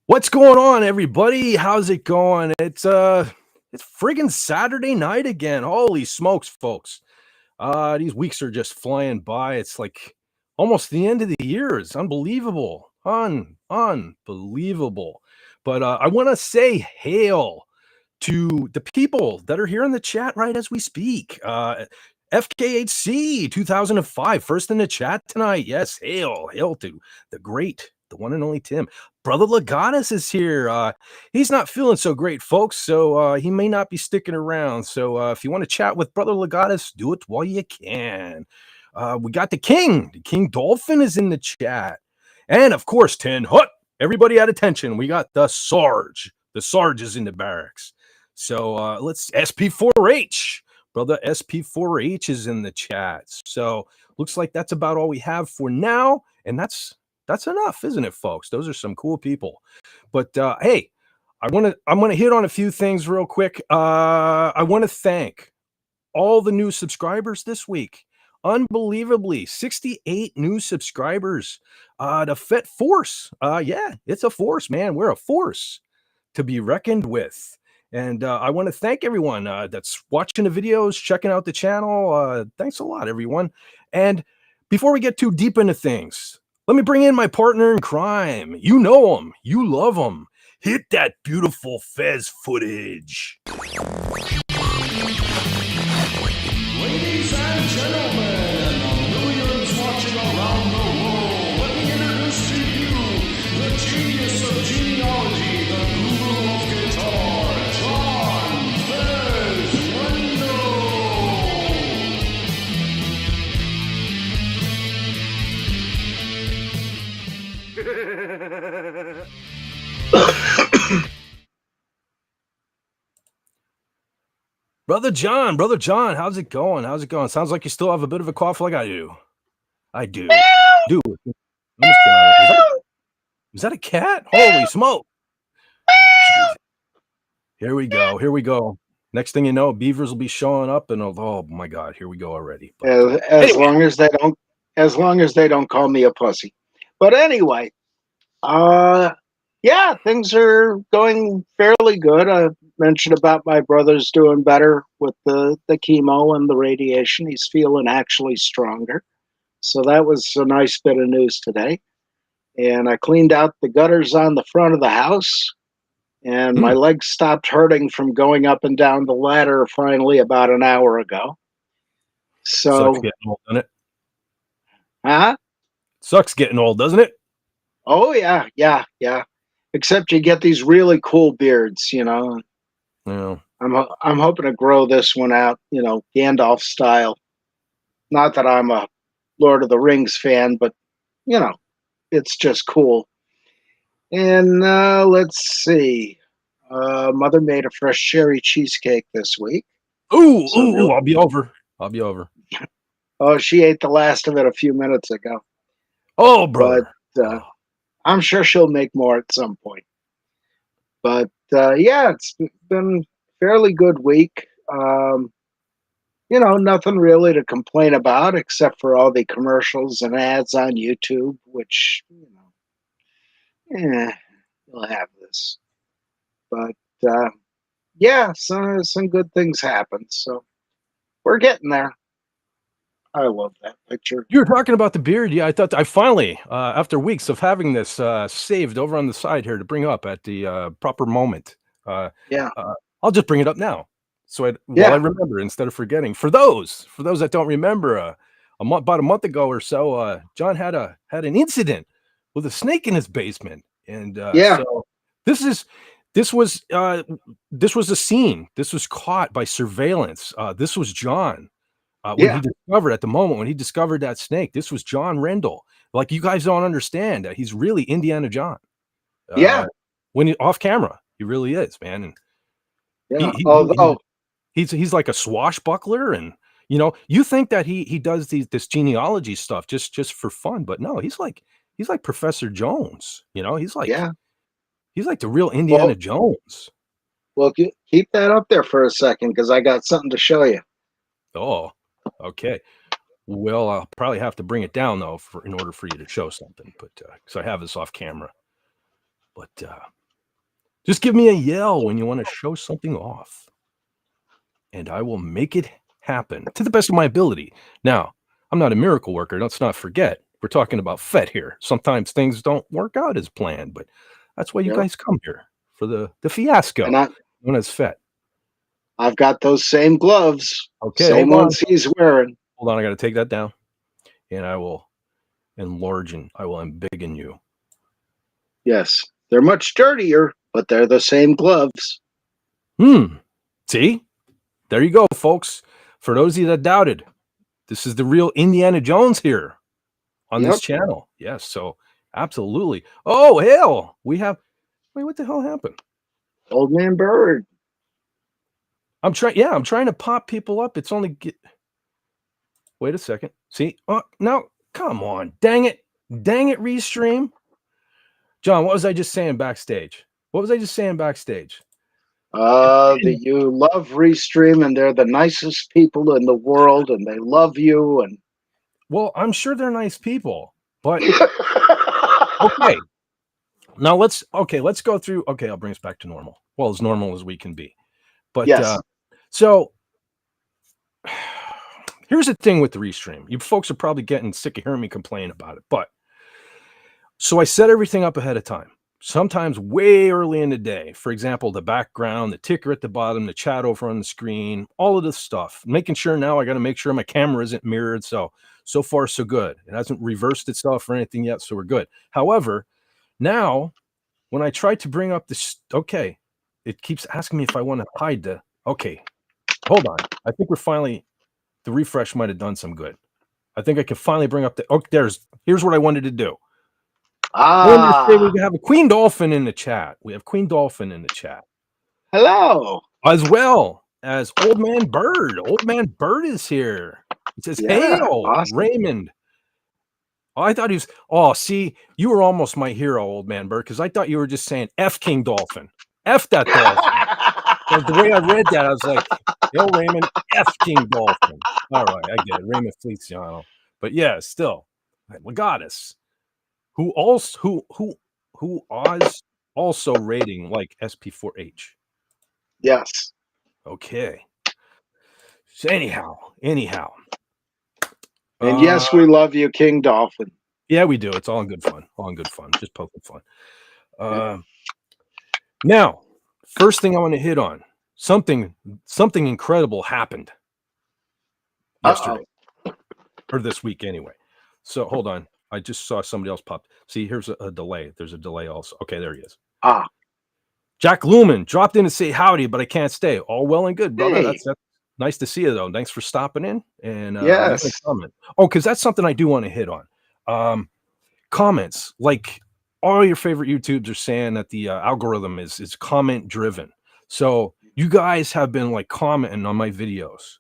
What's going on, everybody? How's it going? It's friggin' Saturday night again. Holy smokes, folks. These weeks are just flying by. It's like almost the end of the year. It's unbelievable. Unbelievable. But I want to say hail to the people that are here in the chat right as we speak. FKHC 2005, first in the chat tonight. Yes, hail to the great, the one and only Tim. Brother Legatus is here. He's not feeling so great, folks, so he may not be sticking around. So if you want to chat with Brother Legatus, do it while you can. We got the King. The King Dolphin is in the chat. And, of course, 10 Hut. Everybody at attention. We got the Sarge. The Sarge is in the barracks. So let's SP4H. Brother SP4H is in the chat. So looks like that's about all we have for now. And that's enough, isn't it, folks? Those are some cool people. But hey, I'm gonna hit on a few things real quick. I want to thank all the new subscribers this week. Unbelievably, 68 new subscribers. The FET Force. Yeah, it's a force, man. We're a force to be reckoned with. And I want to thank everyone that's watching the videos, checking out the channel. Thanks a lot, everyone. And before we get too deep into things, let me bring in my partner in crime. You know him. You love him. Hit that beautiful Fez footage. Ladies and gentlemen, millions watching around the world, let me introduce to you the genius of genealogy, the guru of guitar, John Fez Wendo. Brother John, how's it going? Sounds like you still have a bit of a cough like I do. Dude. Is that a cat? Holy smoke. Jeez. Here we go. Next thing you know, beavers will be showing up and oh my God, here we go already. But, as long as they don't call me a pussy. But anyway, yeah, things are going fairly good. I mentioned about my brother's doing better with the chemo and the radiation. He's feeling actually stronger. So that was a nice bit of news today. And I cleaned out the gutters on the front of the house. And my legs stopped hurting from going up and down the ladder finally about an hour ago. So, sucks getting old, doesn't it? Huh? Sucks getting old, doesn't it? Oh, yeah. Except you get these really cool beards, you know. Yeah. I'm hoping to grow this one out, you know, Gandalf style. Not that I'm a Lord of the Rings fan, but, you know, it's just cool. And let's see. Mother made a fresh cherry cheesecake this week. Ooh, I'll be over. Oh, she ate the last of it a few minutes ago. Oh, brother. But I'm sure she'll make more at some point. But yeah, it's been a fairly good week. You know, nothing really to complain about except for all the commercials and ads on YouTube, which, you know, we'll have this. But yeah, some good things happen. So we're getting there. I love that picture. You were talking about the beard. Yeah, I thought I finally, after weeks of having this saved over on the side here to bring up at the proper moment. Yeah. I'll just bring it up now. So while I remember instead of forgetting. For those that don't remember, about a month ago or so, John had an incident with a snake in his basement, and Yeah. so this is this was a scene. This was caught by surveillance. This was John when Yeah. he discovered at the moment when he discovered that snake. This was John Rendell. Like, you guys don't understand that he's really Indiana John. Yeah. When he off camera, he really is, man. And Yeah. he Although, he's like a swashbuckler, and you think that he does this genealogy stuff just for fun, but no, he's like Professor Jones. yeah. He's like the real Indiana Well, Jones. well, keep that up there for a second because I got something to show you. Oh, okay. Well, I'll probably have to bring it down though in order for you to show something, but because I have this off camera. But just give me a yell when you want to show something off, and I will make it happen to the best of my ability. Now, I'm not a miracle worker. Let's not forget. We're talking about FET here. Sometimes things don't work out as planned, but that's why you Yep. guys come here, for the fiasco And known as FET. I've got those same gloves, Okay, same hold on. ones he's wearing. Hold on, I got to take that down, and I will enlarge and I will embiggen you. Yes, they're much dirtier, but they're the same gloves. See? There you go, folks. For those of you that doubted, this is the real Indiana Jones here on this channel. Yes, so absolutely. Oh, hell. Wait, what the hell happened? Old Man Bird. I'm trying to pop people up. It's only wait a second. See? Oh, no. Come on. Dang it, Restream. John, what was I just saying backstage? That you love Restream, and they're the nicest people in the world, and they love you. And Well, I'm sure they're nice people, but okay. Now let's go through. Okay, I'll bring us back to normal. Well, as normal as we can be. But yes, so here's the thing with the Restream. You folks are probably getting sick of hearing me complain about it, but so I set everything up ahead of time. Sometimes way early in the day. For example, the background, the ticker at the bottom, the chat over on the screen, all of this stuff. Making sure now I got to make sure my camera isn't mirrored. So far, so good. It hasn't reversed itself or anything yet, so we're good. However, now when I try to bring up this, okay, it keeps asking me if I want to hide the, okay, hold on. I think the refresh might have done some good. I think I can finally bring up here's what I wanted to do. We have a Queen Dolphin in the chat. Hello. As well as Old Man Bird. Old Man Bird is here. He says, hail, awesome. Raymond. Oh, I thought he was, oh, see, you were almost my hero, Old Man Bird, because I thought you were just saying F King Dolphin. F that dolphin. The way I read that, I was like, hail, Raymond, F King Dolphin. All right, I get it. Raymond Feliciano. But yeah, still, Legatus. Who also rating like SP4H. Yes. Okay. So anyhow. And yes, we love you, King Dolphin. Yeah, we do. It's all in good fun. Just poking fun. Now, first thing I want to hit on, something incredible happened yesterday. Or this week anyway. So hold on. I just saw somebody else pop. See, here's a delay. There's a delay also. Okay, there he is. Jack Lumen dropped in to say howdy, but I can't stay. All well and good, brother. Hey. That's nice to see you, though. Thanks for stopping in and Yes. leaving a comment. Oh, because that's something I do want to hit on. Comments, like all your favorite YouTubes are saying that the algorithm is comment driven. So you guys have been like commenting on my videos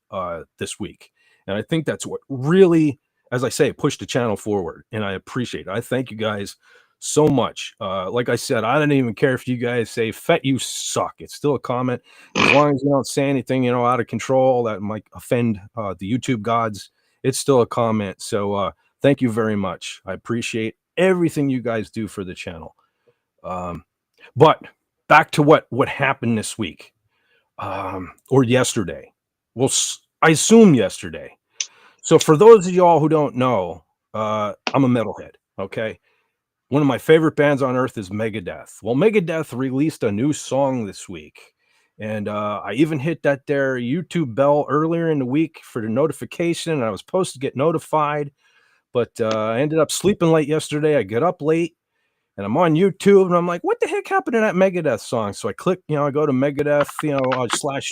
this week, and I think that's what really, as I say, pushed the channel forward, and I appreciate it. I thank you guys so much. Like I said, I don't even care if you guys say "Fet, you suck." It's still a comment, as long as you don't say anything out of control that might offend the YouTube gods. It's still a comment. So thank you very much. I appreciate everything you guys do for the channel. But back to what happened this week or yesterday. Well, I assume yesterday. So for those of y'all who don't know, I'm a metalhead, okay? One of my favorite bands on earth is Megadeth. Well, Megadeth released a new song this week, And I even hit that there YouTube bell earlier in the week for the notification, and I was supposed to get notified, but I ended up sleeping late yesterday. I get up late, and I'm on YouTube, and I'm like, what the heck happened to that Megadeth song? So I click, I go to Megadeth, /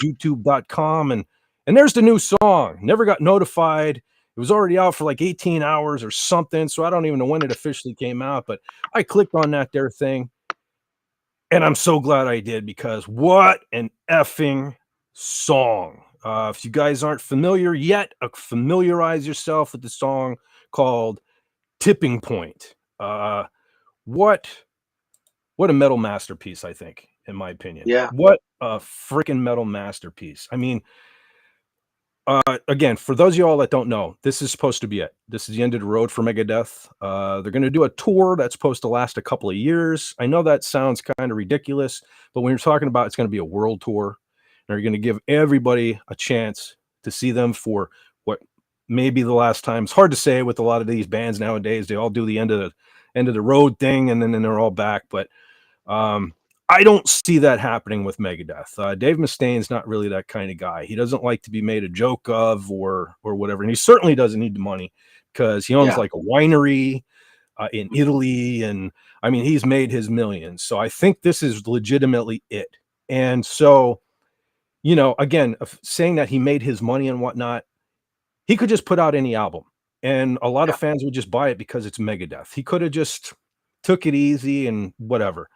youtube.com, and there's the new song. Never got notified. It was already out for like 18 hours or something, so I don't even know when it officially came out, but I clicked on that there thing, and I'm so glad I did, because what an effing song. If you guys aren't familiar yet, familiarize yourself with the song called Tipping Point. What a metal masterpiece, I think, in my opinion. Yeah. What a freaking metal masterpiece. I mean, again, for those of y'all that don't know, this is supposed to be it. This is the end of the road for Megadeth. They're going to do a tour that's supposed to last a couple of years. I know that sounds kind of ridiculous, but when you're talking about it's going to be a world tour, and they're going to give everybody a chance to see them for what may be the last time. It's hard to say with a lot of these bands nowadays. They all do the end of the road thing, and then they're all back. But I don't see that happening with Megadeth. Dave Mustaine's not really that kind of guy. He doesn't like to be made a joke of or whatever. And he certainly doesn't need the money, because he owns like a winery in Italy. And I mean, he's made his millions. So I think this is legitimately it. And so, again, saying that he made his money and whatnot, he could just put out any album, and a lot of fans would just buy it because it's Megadeth. He could have just took it easy and whatever.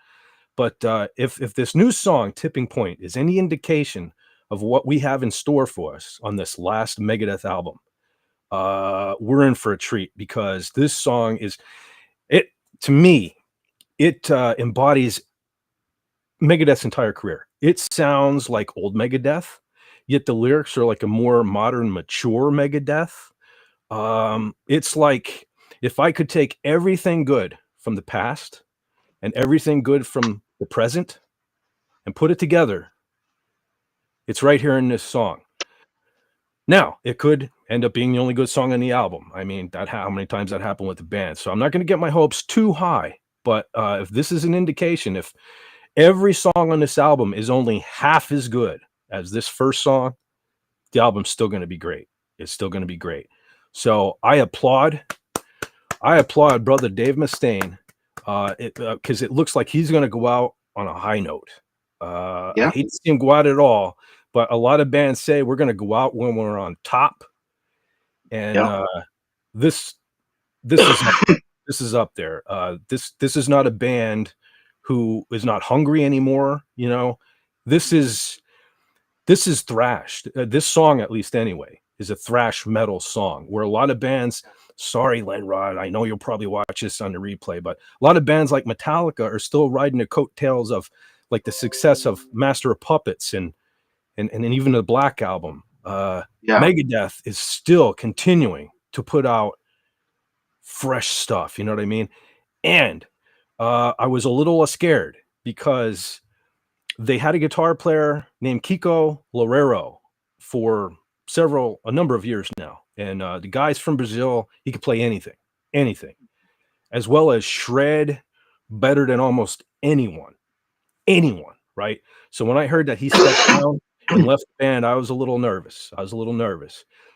But if this new song, Tipping Point, is any indication of what we have in store for us on this last Megadeth album, we're in for a treat, because this song to me, it embodies Megadeth's entire career. It sounds like old Megadeth, yet the lyrics are like a more modern, mature Megadeth. It's like if I could take everything good from the past and everything good from the present and put it together, it's right here in this song. Now, it could end up being the only good song on the album. I mean, how many times that happened with the band. So I'm not going to get my hopes too high. But if this is an indication, if every song on this album is only half as good as this first song, the album's still going to be great. It's still going to be great. So I applaud brother Dave Mustaine, because it looks like he's going to go out on a high note. I hate to see him go out at all, but a lot of bands say we're going to go out when we're on top, and this is up there. This is not a band who is not hungry anymore. This is thrash. This song, at least anyway, is a thrash metal song, where a lot of bands, sorry, Lenrod, I know you'll probably watch this on the replay, but a lot of bands like Metallica are still riding the coattails of like the success of Master of Puppets and even the Black Album. Megadeth is still continuing to put out fresh stuff. You know what I mean? And I was a little scared, because they had a guitar player named Kiko Loureiro for a number of years now. And the guy's from Brazil. He could play anything, as well as shred better than almost anyone, right? So when I heard that he stepped down and left the band, I was a little nervous.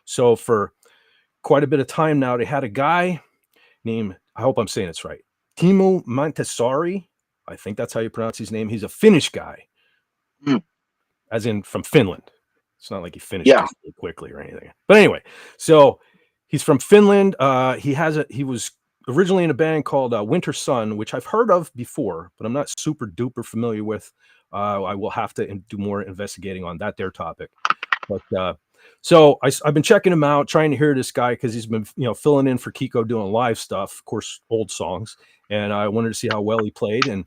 So for quite a bit of time now, they had a guy named, I hope I'm saying it's right, Timo Montessori. I think that's how you pronounce his name. He's a Finnish guy, as in from Finland. It's not like he finished just really quickly or anything. But anyway, so he's from Finland. He was originally in a band called Winter Sun, which I've heard of before, but I'm not super duper familiar with. I will have to do more investigating on that topic. But so I've been checking him out, trying to hear this guy, because he's been filling in for Kiko doing live stuff, of course, old songs, and I wanted to see how well he played. And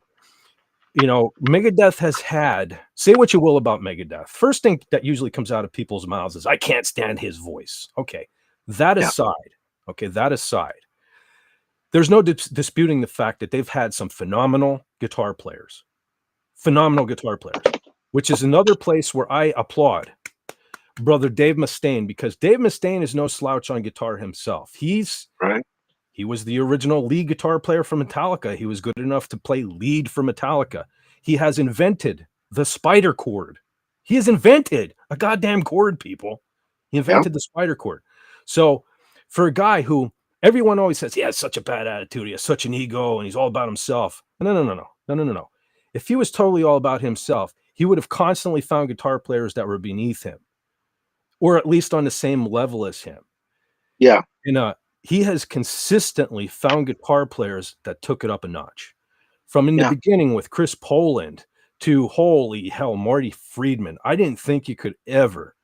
Megadeth has had, say what you will about Megadeth, first thing that usually comes out of people's mouths is, I can't stand his voice. Okay, that aside, there's no disputing the fact that they've had some phenomenal guitar players, which is another place where I applaud brother Dave Mustaine, because Dave Mustaine is no slouch on guitar himself. He was the original lead guitar player for Metallica. He was good enough to play lead for Metallica. He has invented the spider chord. He has invented a goddamn chord, people. He Yeah. invented the spider chord. So for a guy who everyone always says he has such a bad attitude, he has such an ego, and he's all about himself. No. If he was totally all about himself, he would have constantly found guitar players that were beneath him, or at least on the same level as him. Yeah. And he has consistently found guitar players that took it up a notch. From in the Yeah. beginning with Chris Poland to holy hell, Marty Friedman. I didn't think you could ever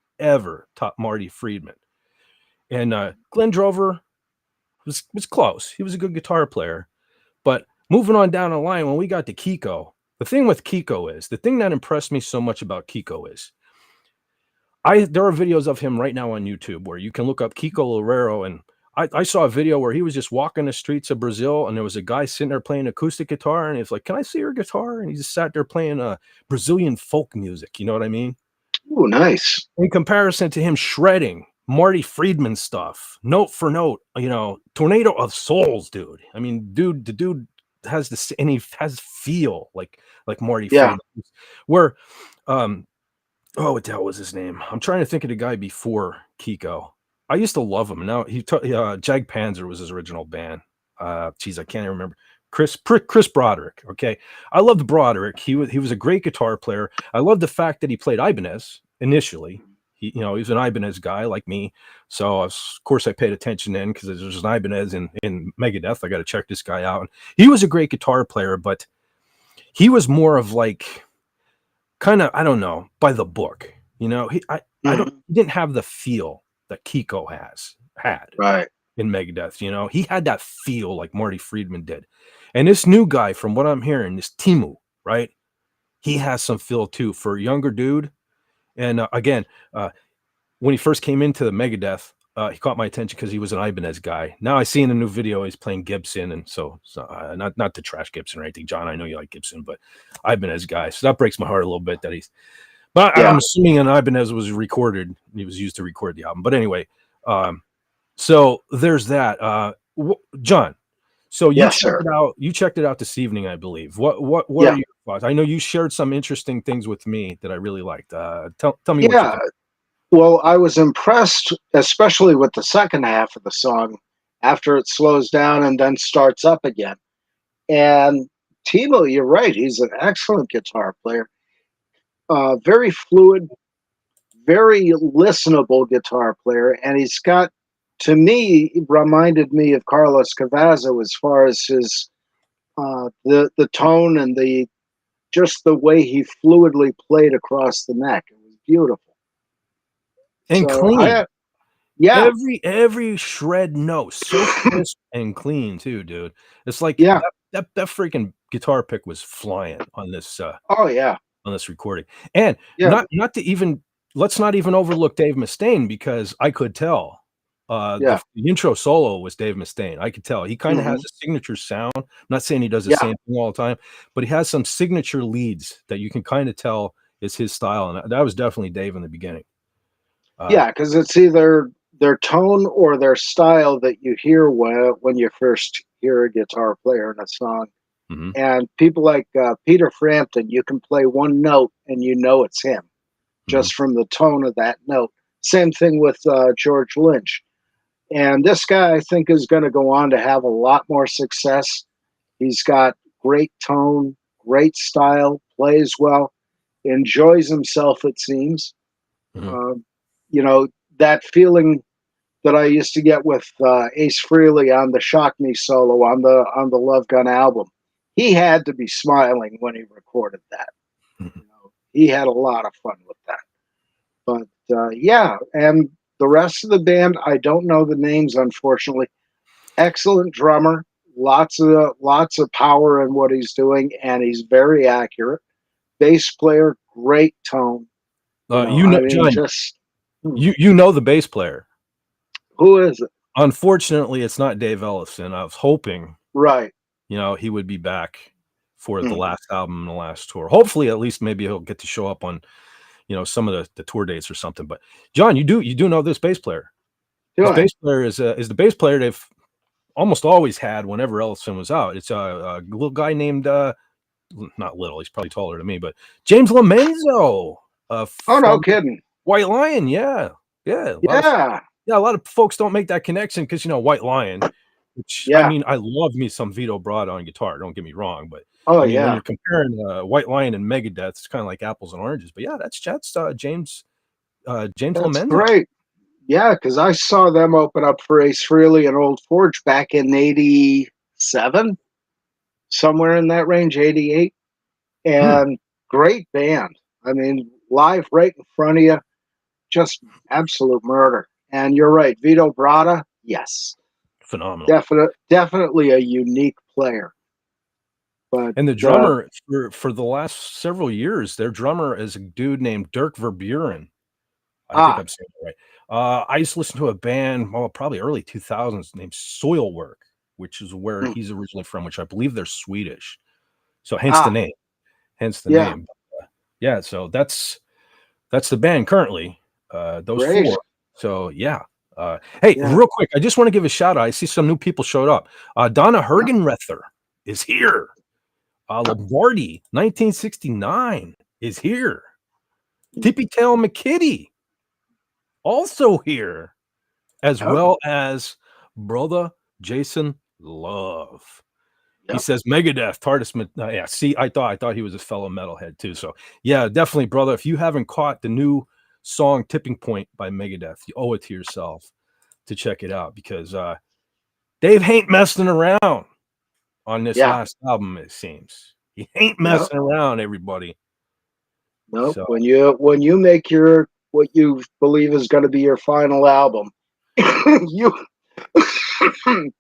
top Marty Friedman. And Glenn Drover was close. He was a good guitar player. But moving on down the line, when we got to Kiko, the thing with Kiko is, the thing that impressed me so much about Kiko is, there are videos of him right now on YouTube where you can look up Kiko Loureiro, and I saw a video where he was just walking the streets of Brazil, and there was a guy sitting there playing acoustic guitar, and he's like, "Can I see your guitar?" And he just sat there playing Brazilian folk music. You know what I mean? Oh, nice. In comparison to him shredding Marty Friedman stuff, note for note, Tornado of Souls, dude. I mean, the dude has this, and he has feel like Marty Yeah. Friedman. Where, oh, what the hell was his name? I'm trying to think of the guy before Kiko. I used to love him. Now Jag Panzer was his original band. Geez, I can't even remember. Chris Broderick. Okay, I loved Broderick. He was a great guitar player. I loved the fact that he played Ibanez initially. He was an Ibanez guy like me. So of course I paid attention then, because there's an Ibanez in Megadeth. I got to check this guy out. And he was a great guitar player, but he was more of like, kind of, I don't know, by the book. He didn't have the feel that Kiko had Right. in Megadeth. He had that feel like Marty Friedman did. And this new guy, from what I'm hearing, this Timu, right? He has some feel too for a younger dude. And again, when he first came into the Megadeth, he caught my attention because he was an Ibanez guy. Now I see in a new video he's playing Gibson, and so not to trash Gibson or anything, John. I know you like Gibson, but Ibanez guy. So that breaks my heart a little bit that he's. But Yeah. I'm assuming an Ibanez was recorded. He was used to record the album. But anyway, so there's that. John. So you Yes, checked sir. it out. You checked it out this evening, I believe. What Yeah. are your thoughts? I know you shared some interesting things with me that I really liked. Tell me what you Yeah. think. Well, I was impressed, especially with the second half of the song, after it slows down and then starts up again. And Timo, you're right. He's an excellent guitar player. Very fluid, very listenable guitar player. And he's got, to me, reminded me of Carlos Cavazo as far as his the tone and just the way he fluidly played across the neck. It was beautiful. And So clean. yeah, Every shred note, so crisp and clean too, dude. It's like yeah. that freaking guitar pick was flying on this Oh yeah, recording. And yeah, let's not even overlook Dave Mustaine, because I could tell yeah, the intro solo was Dave Mustaine. I could tell he kind of has Mhm. a signature sound. I'm not saying he does the yeah, same thing all the time, but he has some signature leads that you can kind of tell is his style, and that was definitely Dave in the beginning. yeah. Because it's either their tone or their style that you hear when you first hear a guitar player in a song. Mhm. And people like Peter Frampton, you can play one note and you know it's him just from the tone of that note. Same thing with George Lynch. And this guy, I think, is going to go on to have a lot more success. He's got great tone, great style, plays well, enjoys himself, it seems. Mhm. Um, that feeling that I used to get with Ace Frehley on the Shock Me solo on the Love Gun album. He had to be smiling when he recorded that. He had a lot of fun with that. But yeah, and the rest of the band, I don't know the names, unfortunately. Excellent drummer, lots of power in what he's doing, and he's very accurate. Bass player, great tone. I mean, John, just you know the bass player. who is it? Unfortunately, it's not Dave Ellefson. I was hoping, Right. he would be back for the Mhm. last album and the last tour. Hopefully, at least maybe he'll get to show up on, some of the tour dates or something. But John, you do know this bass player. Do This I? bass player is the bass player they've almost always had whenever Ellefson was out. It's a little guy named not little. He's probably taller than me, but James Lomenzo. Oh, no from kidding. White Lion. Yeah, yeah. Yeah. A lot of folks don't make that connection because White Lion, which I Yeah. mean, I love me some Vito Bratta on guitar. Don't get me wrong, but Oh, I mean, when yeah. you're comparing White Lion and Megadeth, it's kind of like apples and oranges. But yeah, that's James That's Lamenda. great. Yeah, because I saw them open up for Ace Frehley and Old Forge back in '87, somewhere in that range, '88. Hmm, And great band. I mean, live right in front of you, just absolute murder. And you're right, Vito Bratta, yes, phenomenal. definitely a unique player. But And the drummer for the last several years, their drummer is a dude named Dirk Verburen. I think ah, I'm saying it right. I used to listen to a band, well, probably early 2000s named Soilwork, which is where mm, he's originally from, which I believe they're Swedish. So hence the ah, name. Hence the yeah, name. Yeah, so that's the band currently. Those great, four. So yeah. Hey, yeah, real quick, I just want to give a shout out. I see some new people showed up. Donna yeah, Hergenrether is here. yeah, Lombardi, 1969, is here. mm, Tippy Tail McKitty, also here, as yep, well as brother Jason Love. He yep, says Megadeth, TARDIS. Yeah, see, I thought he was a fellow metalhead too. So yeah, definitely, brother. If you haven't caught the new song "Tipping Point" by Megadeth, you owe it to yourself to check it out because Dave ain't messing around on this yeah, last album. It seems he ain't yep. messing around, everybody. No, So when you make your what you believe is going to be your final album, you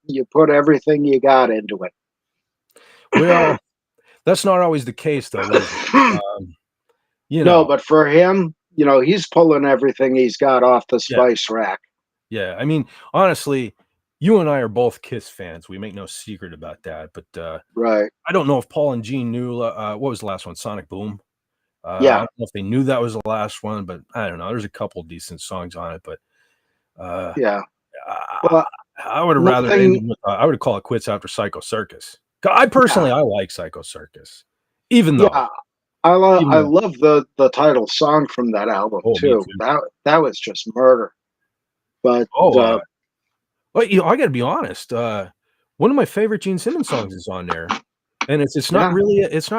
you put everything you got into well, that's not always the case, though, is it? it. Um, you No, know, but for him, he's pulling everything he's got off the yeah, spice rack. yeah. I mean, honestly, you and I are both Kiss fans. We make no secret about that. But Right. I don't know if Paul and Gene knew what was the last one, Sonic Boom. I Yeah. don't know if they knew that was the last one, but I don't know. There's a couple decent songs on it, but uh, Yeah. I, Well, I would have rather nothing. ended with I would have called it quits after Psycho Circus. I Yeah. personally I like Psycho Circus, even though Yeah. I even though love the title song from that album oh me too. too. That was just murder. But Oh, well, I got to be honest. One of my favorite Gene Simmons songs is on there, and yeah. it's not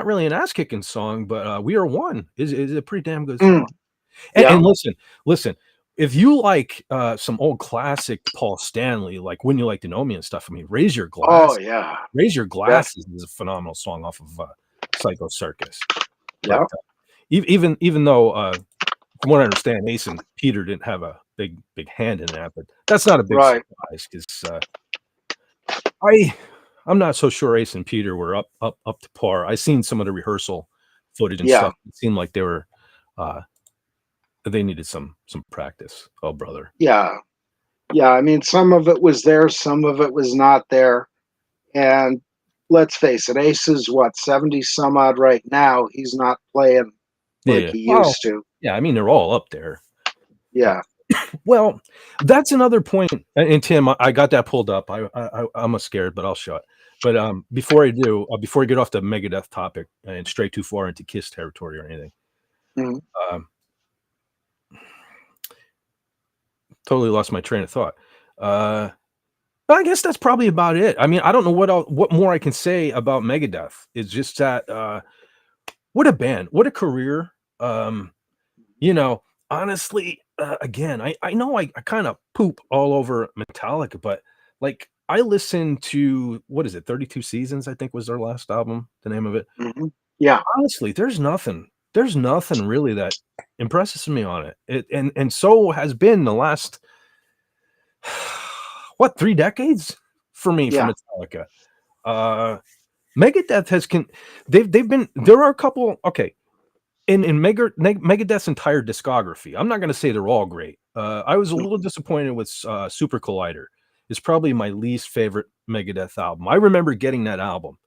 really an ass kicking song, but "We Are One" is a pretty damn good Mm, song. yeah. And listen, if you like some old classic Paul Stanley, like "Wouldn't You Like to Know Me" and stuff, I mean, Oh yeah. "Raise Your Def. Glasses" is a phenomenal song off of Psycho Circus. But Yeah. even though from what I understand, Ace and Peter didn't have a big hand in that, but that's not a big Right. surprise because I I'm not so sure Ace and Peter were up to par. I seen some of the rehearsal footage and Yeah. stuff. It seemed like uh they needed some practice. Oh brother. Yeah. Yeah. I mean, some of it was there, some of it was not there. And let's face it, Ace is what, 70 some odd right now. He's not playing Yeah, like yeah. he Well, used to. yeah, I mean they're all up there. But Yeah. well, that's another point. And Tim, I got that pulled up. I'm a scared, but I'll show it. But before I do, before I get off the Megadeth topic and stray too far into Kiss territory or anything, Mhm. um, totally lost my train of thought. Uh, I guess that's probably about it. I mean, I don't know what more I can say about Megadeth. It's just that what a band, what a career. Um, you know, honestly, again, I know I kind of poop all over Metallica, but like I listened to what is it, 32 Seasons, I think was their last album, the name of it. Mhm. Yeah. Honestly, there's nothing really that impresses me on it. And so has been the last what 3 decades for me for Yeah. Metallica. Uh Megadeth they've been there are a couple okay in Megadeth's entire discography. I'm not going to say they're all great. I was a Mm. little disappointed with Super Collider. It's probably my least favorite Megadeth album. I remember getting that album,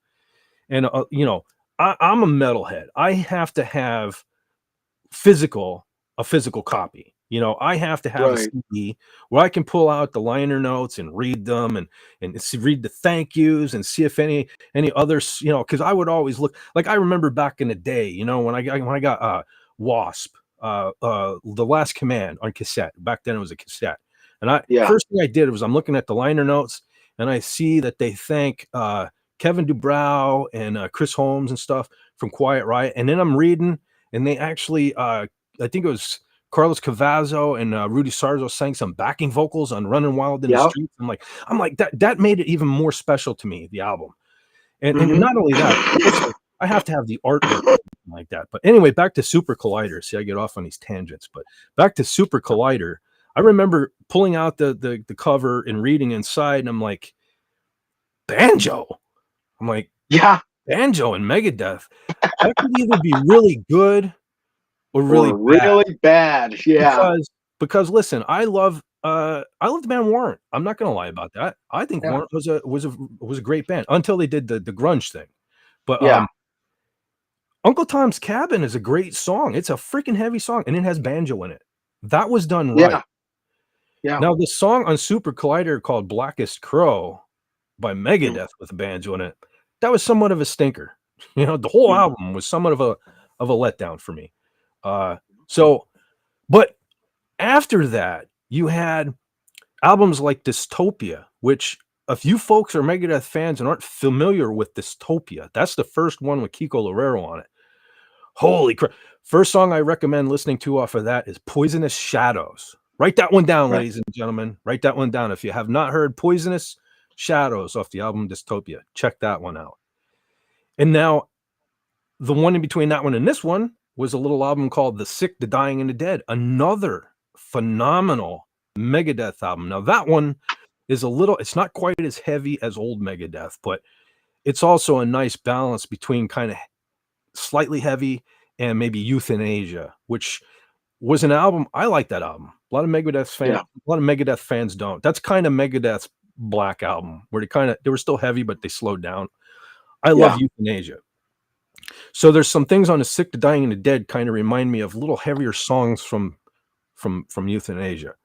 and I'm a metalhead. I have to have physical a physical copy. I have to have a Right. CD where I can pull out the liner notes and read them read the thank yous and see if any others, because I would always look like I remember back in the day, when I got w.a.s.p. The Last Command on cassette. Back then it was a cassette. And Yeah. first thing I did was I'm looking at the liner notes and I see that they thank Kevin Dubrow and Chris Holmes and stuff from Quiet Riot. And then I'm reading, and they actually, I think it was Carlos Cavazo and Rudy Sarzo sang some backing vocals on "Running Wild in the Yep. Streets." I'm like that made it even more special to me, the album. And Mhm. not only that, also, I have to have the artwork like that. But anyway, back to Super Collider. See, I get off on these tangents, but back to Super Collider. I remember pulling out the cover and reading inside, and I'm like, banjo. I'm like, Yeah. banjo and Megadeth. That could either be really good or really Or bad. really bad. Yeah. Because listen, I love the band Warrant. I'm not gonna lie about that. I think Yeah. Warrant was a great band until they did the grunge thing. But Yeah. Uncle Tom's Cabin is a great song. It's a freaking heavy song, and it has banjo in it. That was done right. Yeah. Yeah. Now, the song on Super Collider called Blackest Crow by Mm. Megadeth with a banjo in it, that was somewhat of a stinker. You know, the whole Mm. album was somewhat of a letdown for me. But after that, you had albums like Dystopia, which if you folks are Megadeth fans and aren't familiar with Dystopia, that's the first one with Kiko Loureiro on it. Holy crap. First song I recommend listening to off of that is Poisonous Shadows. Write that one down, Right. ladies and gentlemen. Write that one down. If you have not heard Poisonous Shadows off the album Dystopia, check that one out. And now, the one in between that one and this one was a little album called The Sick, the Dying, and the Dead. Another phenomenal Megadeth album. Now, that one is it's not quite as heavy as old Megadeth, but it's also a nice balance between kind of slightly heavy and maybe Euthanasia, which was an album. I like that album. A lot of Megadeth fans don't. That's kind of Megadeth's Black Album, where they were still heavy, but they slowed down. I love Euthanasia. So there's some things on The Sick, the Dying, and the Dead kind of remind me of little heavier songs from Euthanasia.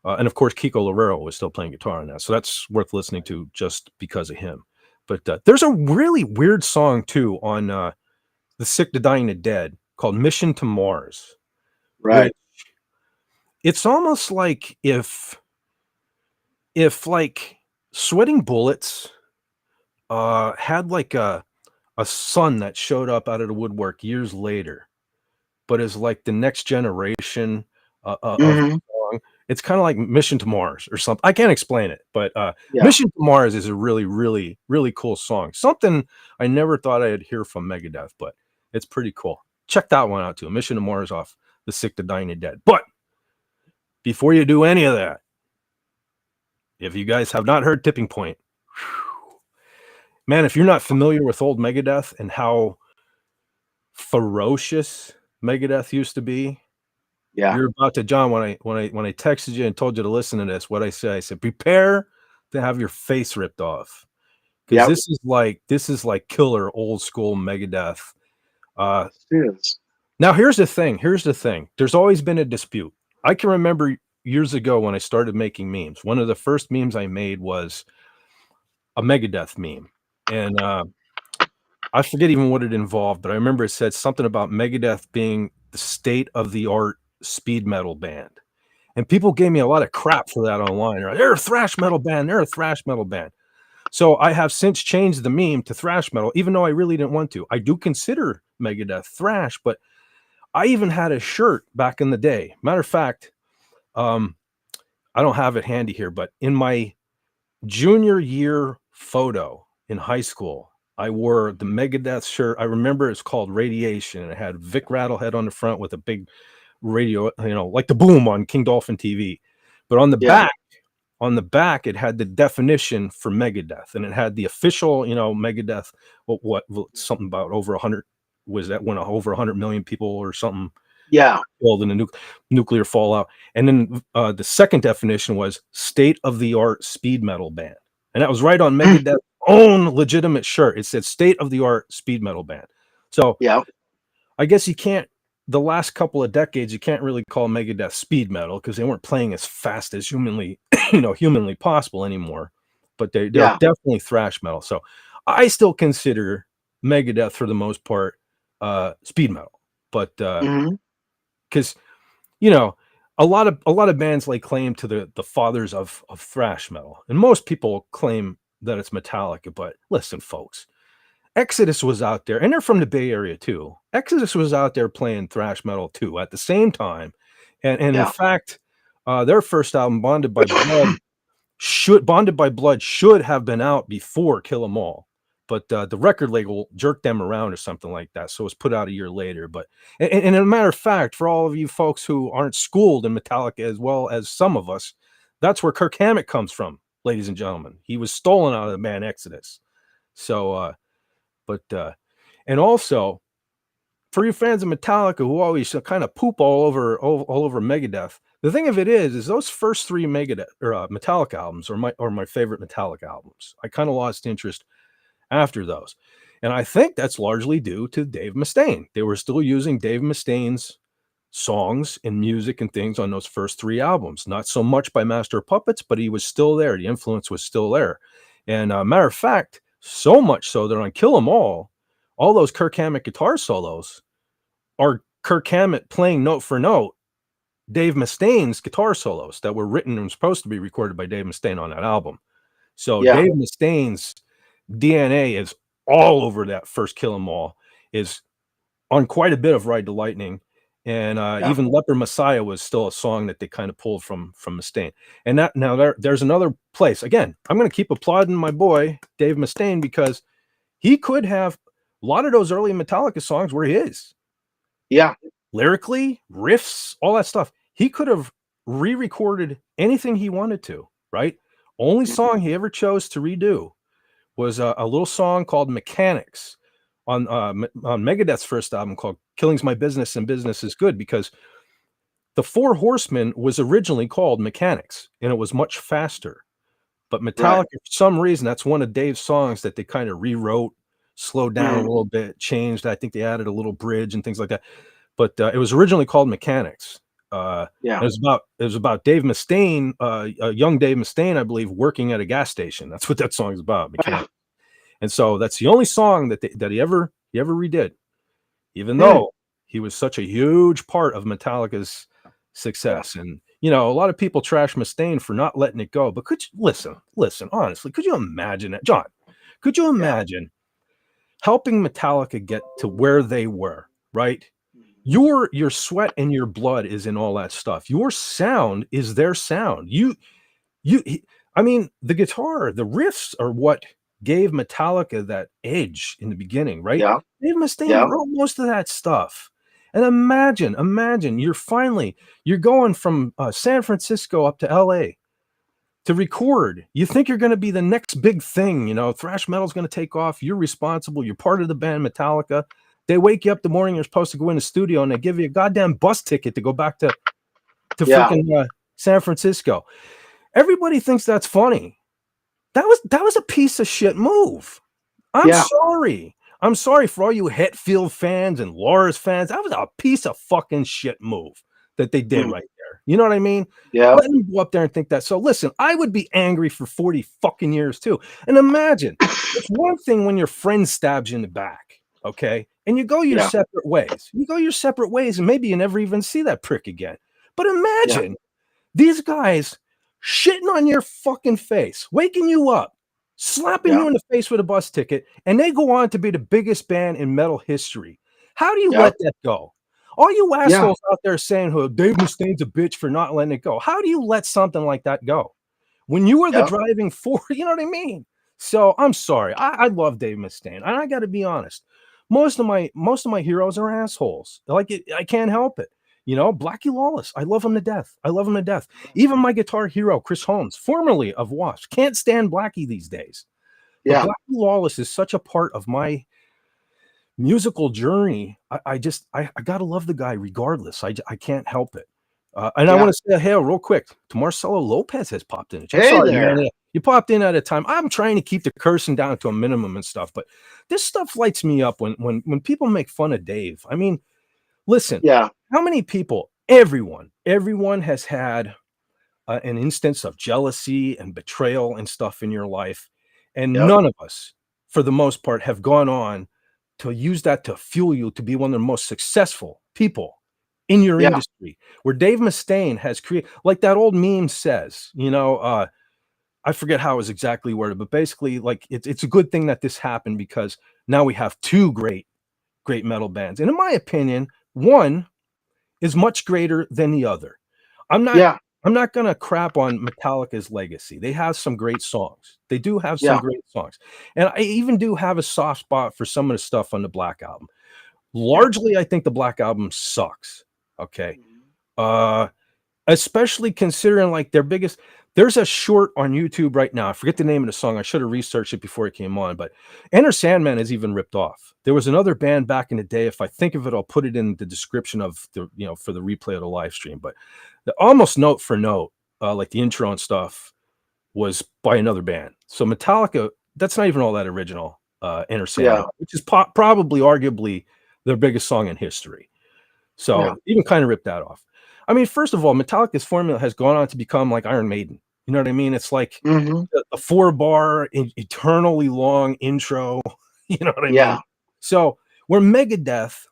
And of course, Kiko Loureiro was still playing guitar on that. So that's worth listening to just because of him. But there's a really weird song too on The Sick, the Dying, and the Dead called Mission to Mars. Right. It's almost like if like Sweating Bullets had like a son that showed up out of the woodwork years later, but is like the next generation of the song. It's kind of like Mission to Mars or something. I can't explain it, but Mission to Mars is a really, really, really cool song. Something I never thought I'd hear from Megadeth, but it's pretty cool. Check that one out too. Mission to Mars off The Sick, the Dying, and Dead. But before you do any of that, if you guys have not heard Tipping Point, man, if you're not familiar with old Megadeth and how ferocious Megadeth used to be, you're about to, John, when I texted you and told you to listen to this, what I said, prepare to have your face ripped off. Because this is like killer old school Megadeth. Now here's the thing. There's always been a dispute. I can remember years ago when I started making memes. One of the first memes I made was a Megadeth meme. And I forget even what it involved, but I remember it said something about Megadeth being the state-of-the-art speed metal band. And people gave me a lot of crap for that online. They're a thrash metal band. They're a thrash metal band. So I have since changed the meme to thrash metal, even though I really didn't want to. I do consider Megadeth thrash, but I even had a shirt back in the day. Matter of fact, I don't have it handy here, but in my junior year photo in high school, I wore the Megadeth shirt. I remember it's called Radiation, and it had Vic Rattlehead on the front with a big radio, like the boom on King Dolphin TV. But on the back, it had the definition for Megadeth, and it had the official, Megadeth. What something about over 100 was that when over 100 million people or something. Killed in a nuclear fallout. And then the second definition was state-of-the-art speed metal band. And that was right on Megadeth's own legitimate shirt. It said state-of-the-art speed metal band. So I guess the last couple of decades, you can't really call Megadeth speed metal because they weren't playing as fast as humanly possible anymore. But they're definitely thrash metal. So I still consider Megadeth, for the most part, speed metal. But because you know, a lot of bands lay claim to the fathers of thrash metal, and most people claim that it's Metallica. But listen, folks, Exodus was out there, and they're from the Bay Area too. Exodus was out there playing thrash metal too at the same time, and in Yeah. fact, their first album, Bonded by Blood, should have been out before Kill 'Em All, but the record label jerked them around or something like that, so it was put out a year later. But and a matter of fact, for all of you folks who aren't schooled in Metallica as well as some of us, that's where Kirk Hammett comes from, ladies and gentlemen. He was stolen out of the band Exodus. So, and also for you fans of Metallica who always kind of poop all over Megadeth, the thing of it is those first three Megadeth or Metallica albums are my favorite Metallica albums. I kind of lost interest after those, and I think that's largely due to Dave Mustaine. They were still using Dave Mustaine's songs and music and things on those first three albums. Not so much by Master of Puppets, but he was still there. The influence was still there, and matter of fact, so much so that on Kill 'Em all those Kirk Hammett guitar solos are Kirk Hammett playing note for note Dave Mustaine's guitar solos that were written and supposed to be recorded by Dave Mustaine on that album. So Yeah. Dave Mustaine's DNA is all over that first Kill 'Em All, is on quite a bit of Ride the Lightning, and Yeah. even Leper Messiah was still a song that they kind of pulled from Mustaine. And that now there's another place. Again, I'm going to keep applauding my boy Dave Mustaine because he could have a lot of those early Metallica songs were his. Yeah. Lyrically, riffs, all that stuff. He could have re-recorded anything he wanted to, right? Only song he ever chose to redo was a little song called Mechanics on Megadeth's first album called Killing's My Business and Business is Good, because the Four Horsemen was originally called Mechanics and it was much faster. But Metallica, for some reason, that's one of Dave's songs that they kind of rewrote, slowed down a little bit, changed. I think they added a little bridge and things like that. But it was originally called Mechanics. Yeah. It was about Dave Mustaine, young Dave Mustaine, I believe, working at a gas station. That's what that song is about, Mechanics. And so that's the only song that he ever redid, even though he was such a huge part of Metallica's success. And you know, a lot of people trash Mustaine for not letting it go. But could you listen, honestly, could you imagine it, John? Could you imagine helping Metallica get to where they were, right? Your sweat and your blood is in all that stuff. Your sound is their sound. I mean, the guitar, the riffs are what gave Metallica that edge in the beginning, right? Yeah. Dave Mustaine wrote most of that stuff. And imagine you're going from San Francisco up to LA to record. You think you're going to be the next big thing, you know, thrash metal's going to take off. You're responsible. You're part of the band Metallica. They wake you up the morning you're supposed to go in the studio and they give you a goddamn bus ticket to go back to freaking San Francisco. Everybody thinks that's funny. That was a piece of shit move. I'm sorry for all you Hetfield fans and Lars fans. That was a piece of fucking shit move that they did right there. You know what I mean? Yeah. Let them go up there and think that. So listen, I would be angry for 40 fucking years too. And imagine, it's one thing when your friend stabs you in the back, okay? And you go your separate ways. You go your separate ways and maybe you never even see that prick again. But imagine these guys shitting on your fucking face, waking you up, slapping you in the face with a bus ticket, and they go on to be the biggest band in metal history. How do you let that go? All you assholes out there saying, "Oh, Dave Mustaine's a bitch for not letting it go." How do you let something like that go when you were the driving force? You know what I mean? So I'm sorry. I love Dave Mustaine, and I got to be honest. Most of my heroes are assholes. Like I can't help it. You know, Blackie Lawless. I love him to death. Even my guitar hero, Chris Holmes, formerly of W.a.s.P, can't stand Blackie these days. But Blackie Lawless is such a part of my musical journey. I gotta love the guy regardless. I can't help it. And I want to say a hail real quick to Marcelo Lopez has popped in. Sorry, there. Man. You popped in at a time. I'm trying to keep the cursing down to a minimum and stuff, but this stuff lights me up when people make fun of Dave. I mean, listen, how many people, everyone has had an instance of jealousy and betrayal and stuff in your life. And none of us, for the most part, have gone on to use that to fuel you to be one of the most successful people in your Yeah. industry, where Dave Mustaine has created, like that old meme says, I forget how it was exactly worded, but basically, like it's a good thing that this happened because now we have two great metal bands, and in my opinion, one is much greater than the other. I'm not Yeah. I'm not gonna crap on Metallica's legacy. They have some great songs. They do have some Yeah. great songs, and I even do have a soft spot for some of the stuff on the Black Album. Yeah. Largely, I think the Black Album sucks. Okay, Mhm. uh, especially considering like their biggest. There's a short on YouTube right now. I forget the name of the song. I should have researched it before it came on, but Enter Sandman is even ripped off. There was another band back in the day. If I think of it, I'll put it in the description of the, for the replay of the live stream. But almost note for note, like the intro and stuff, was by another band. So Metallica, that's not even all that original. Enter Sandman, Yeah. which is probably arguably their biggest song in history. Yeah. So even kind of ripped that off. I mean, first of all, Metallica's formula has gone on to become like Iron Maiden. You know what I mean? It's like Hmm. a 4-bar, eternally long intro. You know what I mean? Yeah. So where Megadeth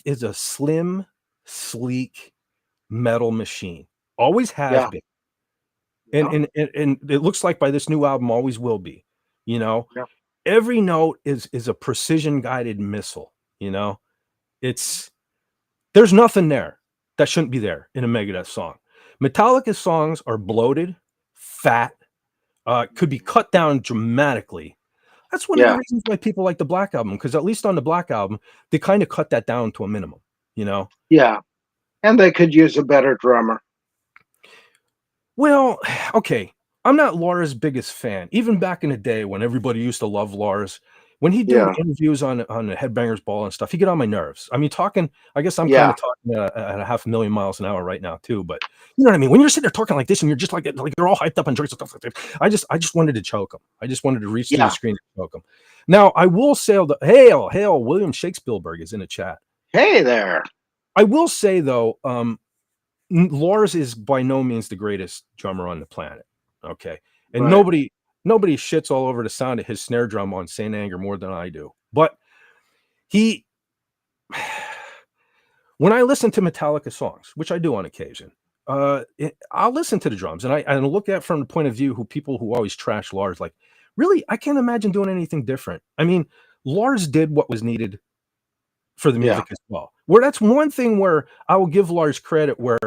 is a slim, sleek metal machine. Always has Yeah. been. Yeah. And it looks like by this new album always will be. You know, Yeah. every note is a precision guided missile. You know, it's there's nothing there that shouldn't be there in a Megadeth song. Metallica's songs are bloated, fat, could be Mhm. cut down dramatically. That's one of the Yeah. reasons why people like the Black Album, because at least on the Black Album, they kind of cut that down to a minimum, you know? Yeah. And they could use a better drummer. Well, okay. I'm not Lars' biggest fan. Even back in the day when everybody used to love Lars, when he'd do Yeah. interviews on the Headbangers Ball and stuff, he get on my nerves. I mean, I guess I'm kind Yeah. of talking at a half a million miles an hour right now too. But you know what I mean? When you're sitting there talking like this and you're just like they're all hyped up and drinks and stuff like that, I just wanted to choke him. I just wanted to reach through the Yeah. screen and choke him. Now I will say, hail, William Shakespeare is in the chat. Hey there. I will say though, Lars is by no means the greatest drummer on the planet. Okay. And Right. nobody shits all over the sound of his snare drum on Saint Anger more than I do. But he when I listen to Metallica songs, which I do on occasion, I'll listen to the drums and I look at from the point of view who people who always trash Lars, like, really, I can't imagine doing anything different. I mean, Lars did what was needed for the Yeah. music as well. Where that's one thing where I will give Lars credit where,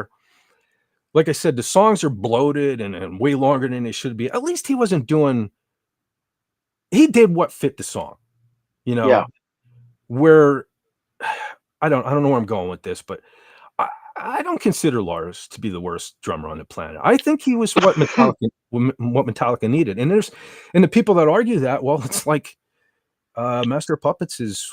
like I said, the songs are bloated and way longer than they should be. At least he did what fit the song, you Yeah. know, where I don't know where I'm going with this, but I don't consider Lars to be the worst drummer on the planet. I think he was what Metallica needed. And the people that argue that, well, it's like Master of Puppets is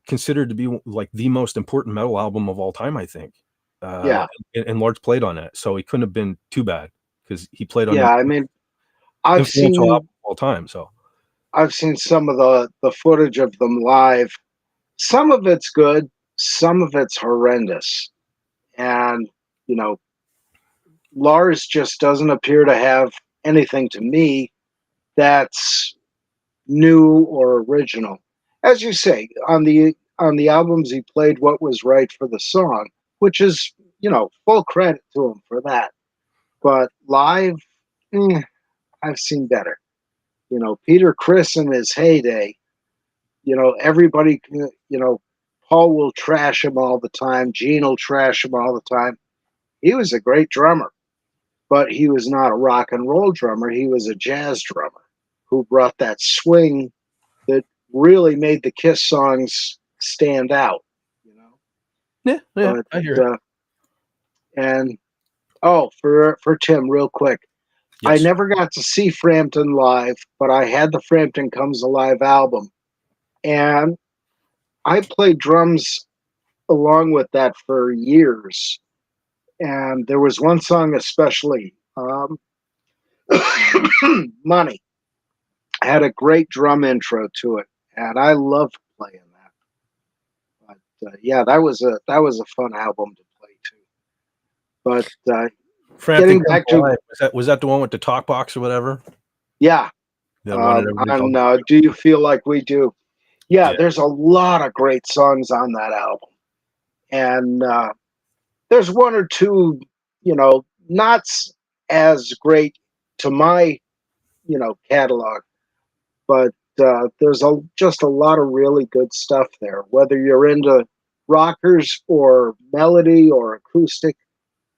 considered to be like the most important metal album of all time, I think. Yeah. And Lars played on it, so he couldn't have been too bad because he played on Yeah. the I mean, I've influential seen album of all time. So I've seen some of the footage of them live. Some of it's good, some of it's horrendous. And, you know, Lars just doesn't appear to have anything to me that's new or original. As you say, on the albums he played what was right for the song, which is, full credit to him for that. But live, I've seen better. Peter Criss in his heyday, everybody, Paul will trash him all the time. Gene will trash him all the time. He was a great drummer, but he was not a rock and roll drummer. He was a jazz drummer who brought that swing that really made the Kiss songs stand out, you know. yeah, But I hear it. and for Tim, real quick, I Yes. never got to see Frampton live, but I had the Frampton Comes Alive album, and I played drums along with that for years. And there was one song especially, "Money," had a great drum intro to it, and I loved playing that. But yeah, that was a fun album to play too. But Frampton getting Comes back to Alive. Was that the one with the talk box or whatever? yeah, The one that everybody on talks "Do You Feel Like We Do?" Yeah, Yeah. there's a lot of great songs on that album, and there's one or two, not as great to my, catalog, but there's just a lot of really good stuff there. Whether you're into rockers or melody or acoustic,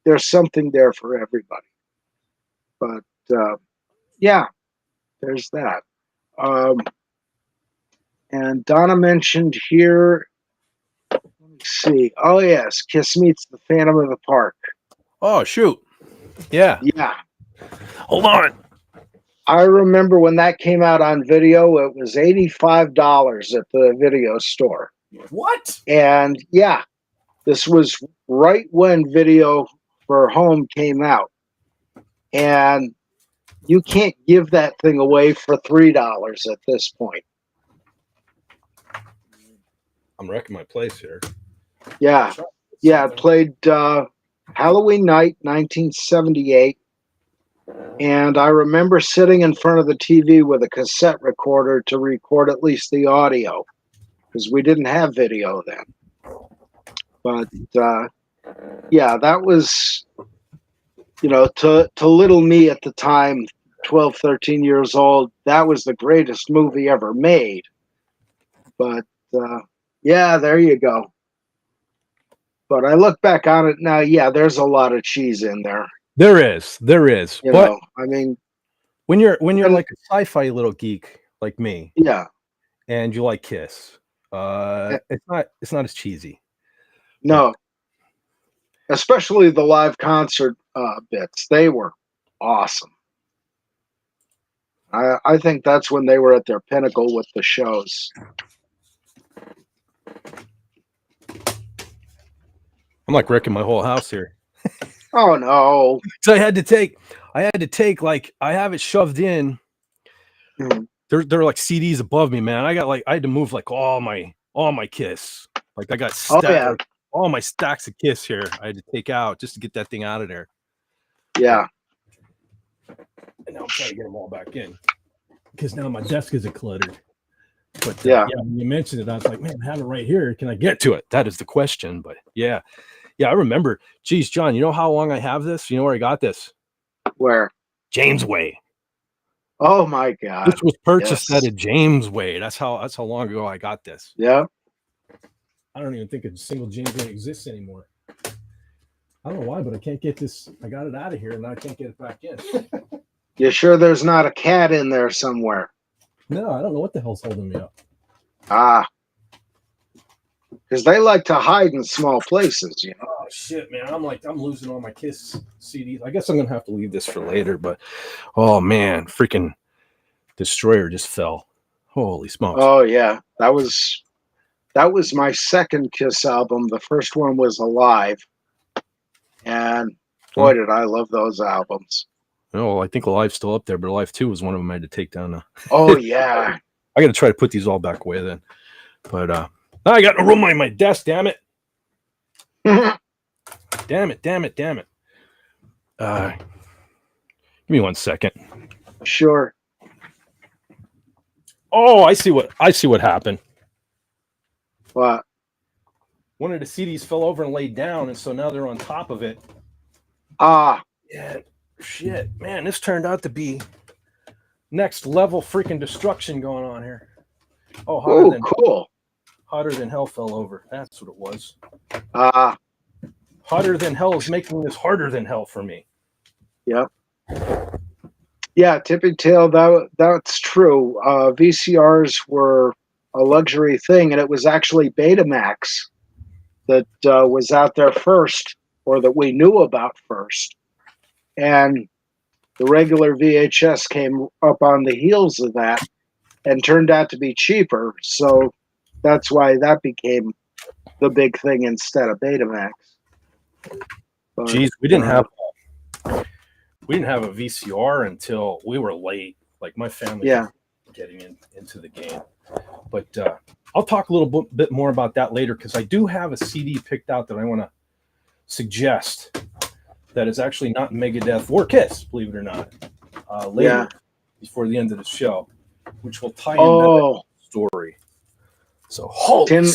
there's something there for everybody. But yeah, there's that. And Donna mentioned here, let me see. Oh, yes, Kiss Meets the Phantom of the Park. Oh, shoot. Yeah. Yeah. Hold on. I remember when that came out on video, it was $85 at the video store. What? And yeah, this was right when video for home came out. And you can't give that thing away for $3 at this point. I'm wrecking my place here. Yeah. Yeah, it played Halloween night, 1978. And I remember sitting in front of the TV with a cassette recorder to record at least the audio, because we didn't have video then. But yeah, that was, to little me at the time, 12, 13 years old, that was the greatest movie ever made. But yeah, there you go. But I look back on it now, yeah, there's a lot of cheese in there. There is. But I mean, when you're like a sci-fi little geek like me, yeah, and you like Kiss, it's not as cheesy. no, especially the live concert bits, they were awesome. I think that's when they were at their pinnacle with the shows. I'm like wrecking my whole house here. Oh no! So I had to take like, I have it shoved in. There are like CDs above me, man. I had to move like all my Kiss. Like I got all my stacks of Kiss here. I had to take out just to get that thing out of there. Yeah. And now I'm trying to get them all back in, because now my desk isn't cluttered. But yeah, when you mentioned it, I was like, man, I have it right here. Can I get to it? That is the question. But yeah, I remember. Geez, John, you know how long I have this? You know where I got this? Where? James Way. Oh my God! This was purchased at a James Way. That's how long ago I got this. Yeah. I don't even think a single James Way exists anymore. I don't know why, but I can't get this. I got it out of here, and I can't get it back in. You sure there's not a cat in there somewhere? No, I don't know what the hell's holding me up. Because they like to hide in small places, Oh shit, man! I'm losing all my Kiss CDs. I guess I'm gonna have to leave this for later. But oh man, freaking Destroyer just fell. Holy smokes! Oh yeah, that was my second Kiss album. The first one was Alive, and boy, did I love those albums. Oh, I think Alive's still up there, but Alive 2 was one of them I had to take down. Oh yeah, I got to try to put these all back away then. But I got no room on my desk. Damn it! Damn it! Give me 1 second. Sure. Oh, I see what happened. What? One of the CDs fell over and laid down, and so now they're on top of it. Yeah. Shit, man, this turned out to be next level freaking destruction going on here. Oh, cool. Hotter Than Hell fell over. That's what it was. Hotter Than Hell is making this harder than hell for me. Yep. Yeah, Tippy Tail, that's true. VCRs were a luxury thing, and it was actually Betamax that was out there first, or that we knew about first. And the regular VHS came up on the heels of that and turned out to be cheaper. So that's why that became the big thing instead of Betamax. But, Jeez, we didn't have a VCR until we were late. Like my family was getting into the game. But I'll talk a little bit more about that later, because I do have a CD picked out that I want to suggest that is actually not Megadeth or Kiss, believe it or not, later before the end of the show, which will tie in that story. So, Tim,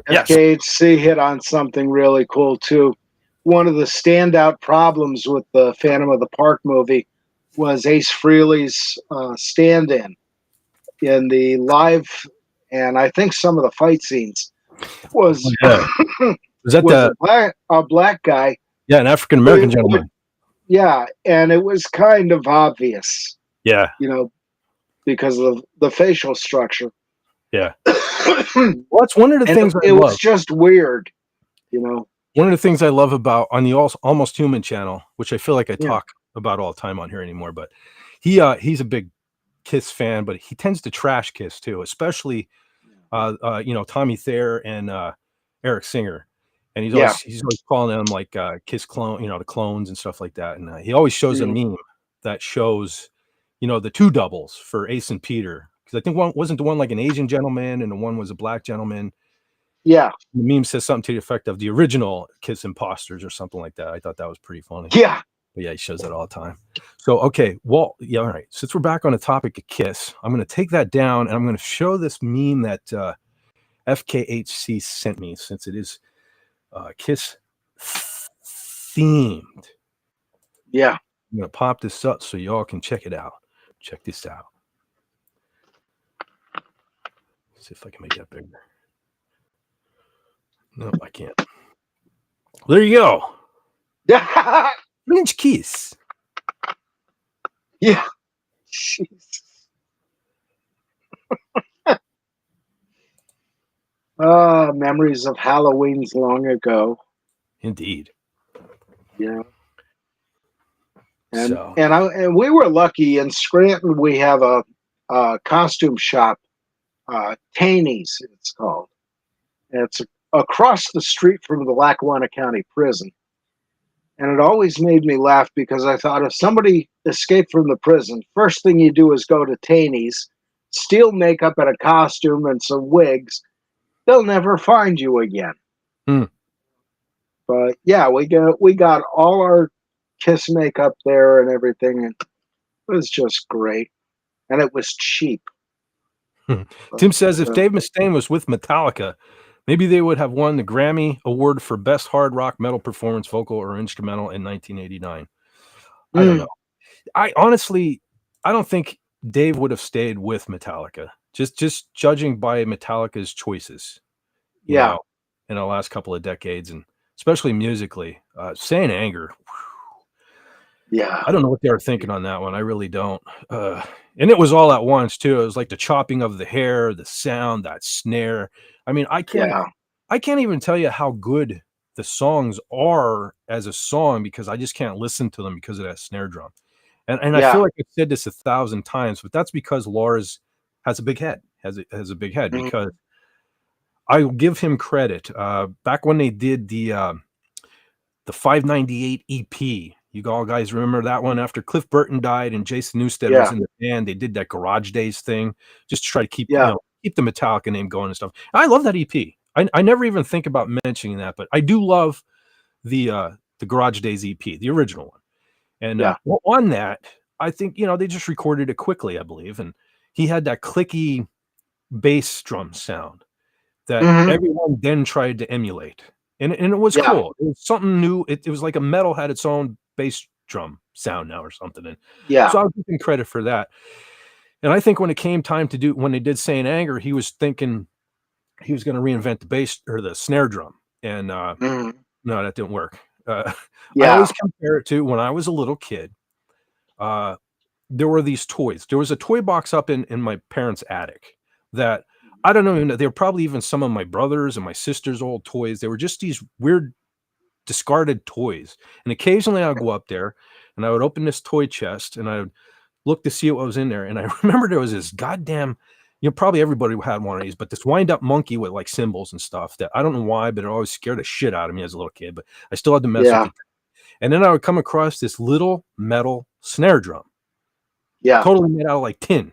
Yes. FKHC hit on something really cool too. One of the standout problems with the Phantom of the Park movie was Ace Frehley's stand-in the live, and I think some of the fight scenes was Yeah. Was that was the a black guy. an African American gentleman? Yeah, and it was kind of obvious, Yeah. because of the facial structure. Yeah. And Well, that's one of the things I it was love. just weird, you know. One of the things I love about on the Almost Human channel, which I feel like I Yeah. talk about all the time on here anymore, but he's a big Kiss fan, but he tends to trash Kiss too, especially Tommy Thayer and Eric Singer. And he's always calling them like Kiss clone, the clones and stuff like that. And he always shows a meme that shows, the two doubles for Ace and Peter. Because I think one wasn't the one like an Asian gentleman and the one was a black gentleman. Yeah. The meme says something to the effect of the original Kiss imposters or something like that. I thought that was pretty funny. Yeah. But yeah, he shows that all the time. So, okay. Well, yeah. All right. Since we're back on the topic of Kiss, I'm going to take that down and I'm going to show this meme that FKHC sent me, since it is Kiss themed. Yeah. I'm going to pop this up so y'all can check it out. Check this out. See if I can make that bigger. No, I can't. There you go. Yeah. French Kiss. Yeah. Jeez. Memories of Halloween's long ago. Indeed. Yeah. And So. and we were lucky in Scranton. We have a costume shop, Taney's, it's called. And it's across the street from the Lackawanna County Prison. And it always made me laugh because I thought if somebody escaped from the prison, first thing you do is go to Taney's, steal makeup and a costume and some wigs. They'll never find you again. But yeah, we got all our Kiss makeup there and everything, and it was just great. And it was cheap. Tim says if Dave Mustaine was with Metallica, maybe they would have won the Grammy Award for Best Hard Rock Metal Performance, Vocal or Instrumental in 1989. I don't know. I honestly don't think Dave would have stayed with Metallica. Just judging by Metallica's choices, you know, in the last couple of decades, and especially musically. Saying Anger. Yeah. I don't know what they were thinking on that one. I really don't. And it was all at once too. It was like the chopping of the hair, the sound, that snare. I mean, I can't even tell you how good the songs are as a song because I just can't listen to them because of that snare drum. And I feel like I've said this 1,000 times, but that's because Lars has a big head, has a big head, because I will give him credit. Back when they did the 598 EP, you all guys remember that one? After Cliff Burton died and Jason Newsted was in the band, they did that Garage Days thing just to try to keep keep the Metallica name going and stuff. I love that EP. I never even think about mentioning that, but I do love the Garage Days EP, the original one. And on that, I think they just recorded it quickly, I believe, and he had that clicky bass drum sound that everyone then tried to emulate. And it was cool. It was something new. It was like a metal had its own bass drum sound now or something. And so I'll give him credit for that. And I think when it came time to do, when they did Saying Anger, he was thinking he was going to reinvent the bass or the snare drum. And no, that didn't work. I always compare it to when I was a little kid. There were these toys. There was a toy box up in my parents' attic that I don't know. They were probably even some of my brothers and my sister's old toys. They were just these weird discarded toys. And occasionally I'd go up there and I would open this toy chest and I would look to see what was in there. And I remember there was this goddamn, probably everybody had one of these, but this wind up monkey with like symbols and stuff that I don't know why, but it always scared the shit out of me as a little kid, but I still had to mess with it. And then I would come across this little metal snare drum. Totally made out of like tin.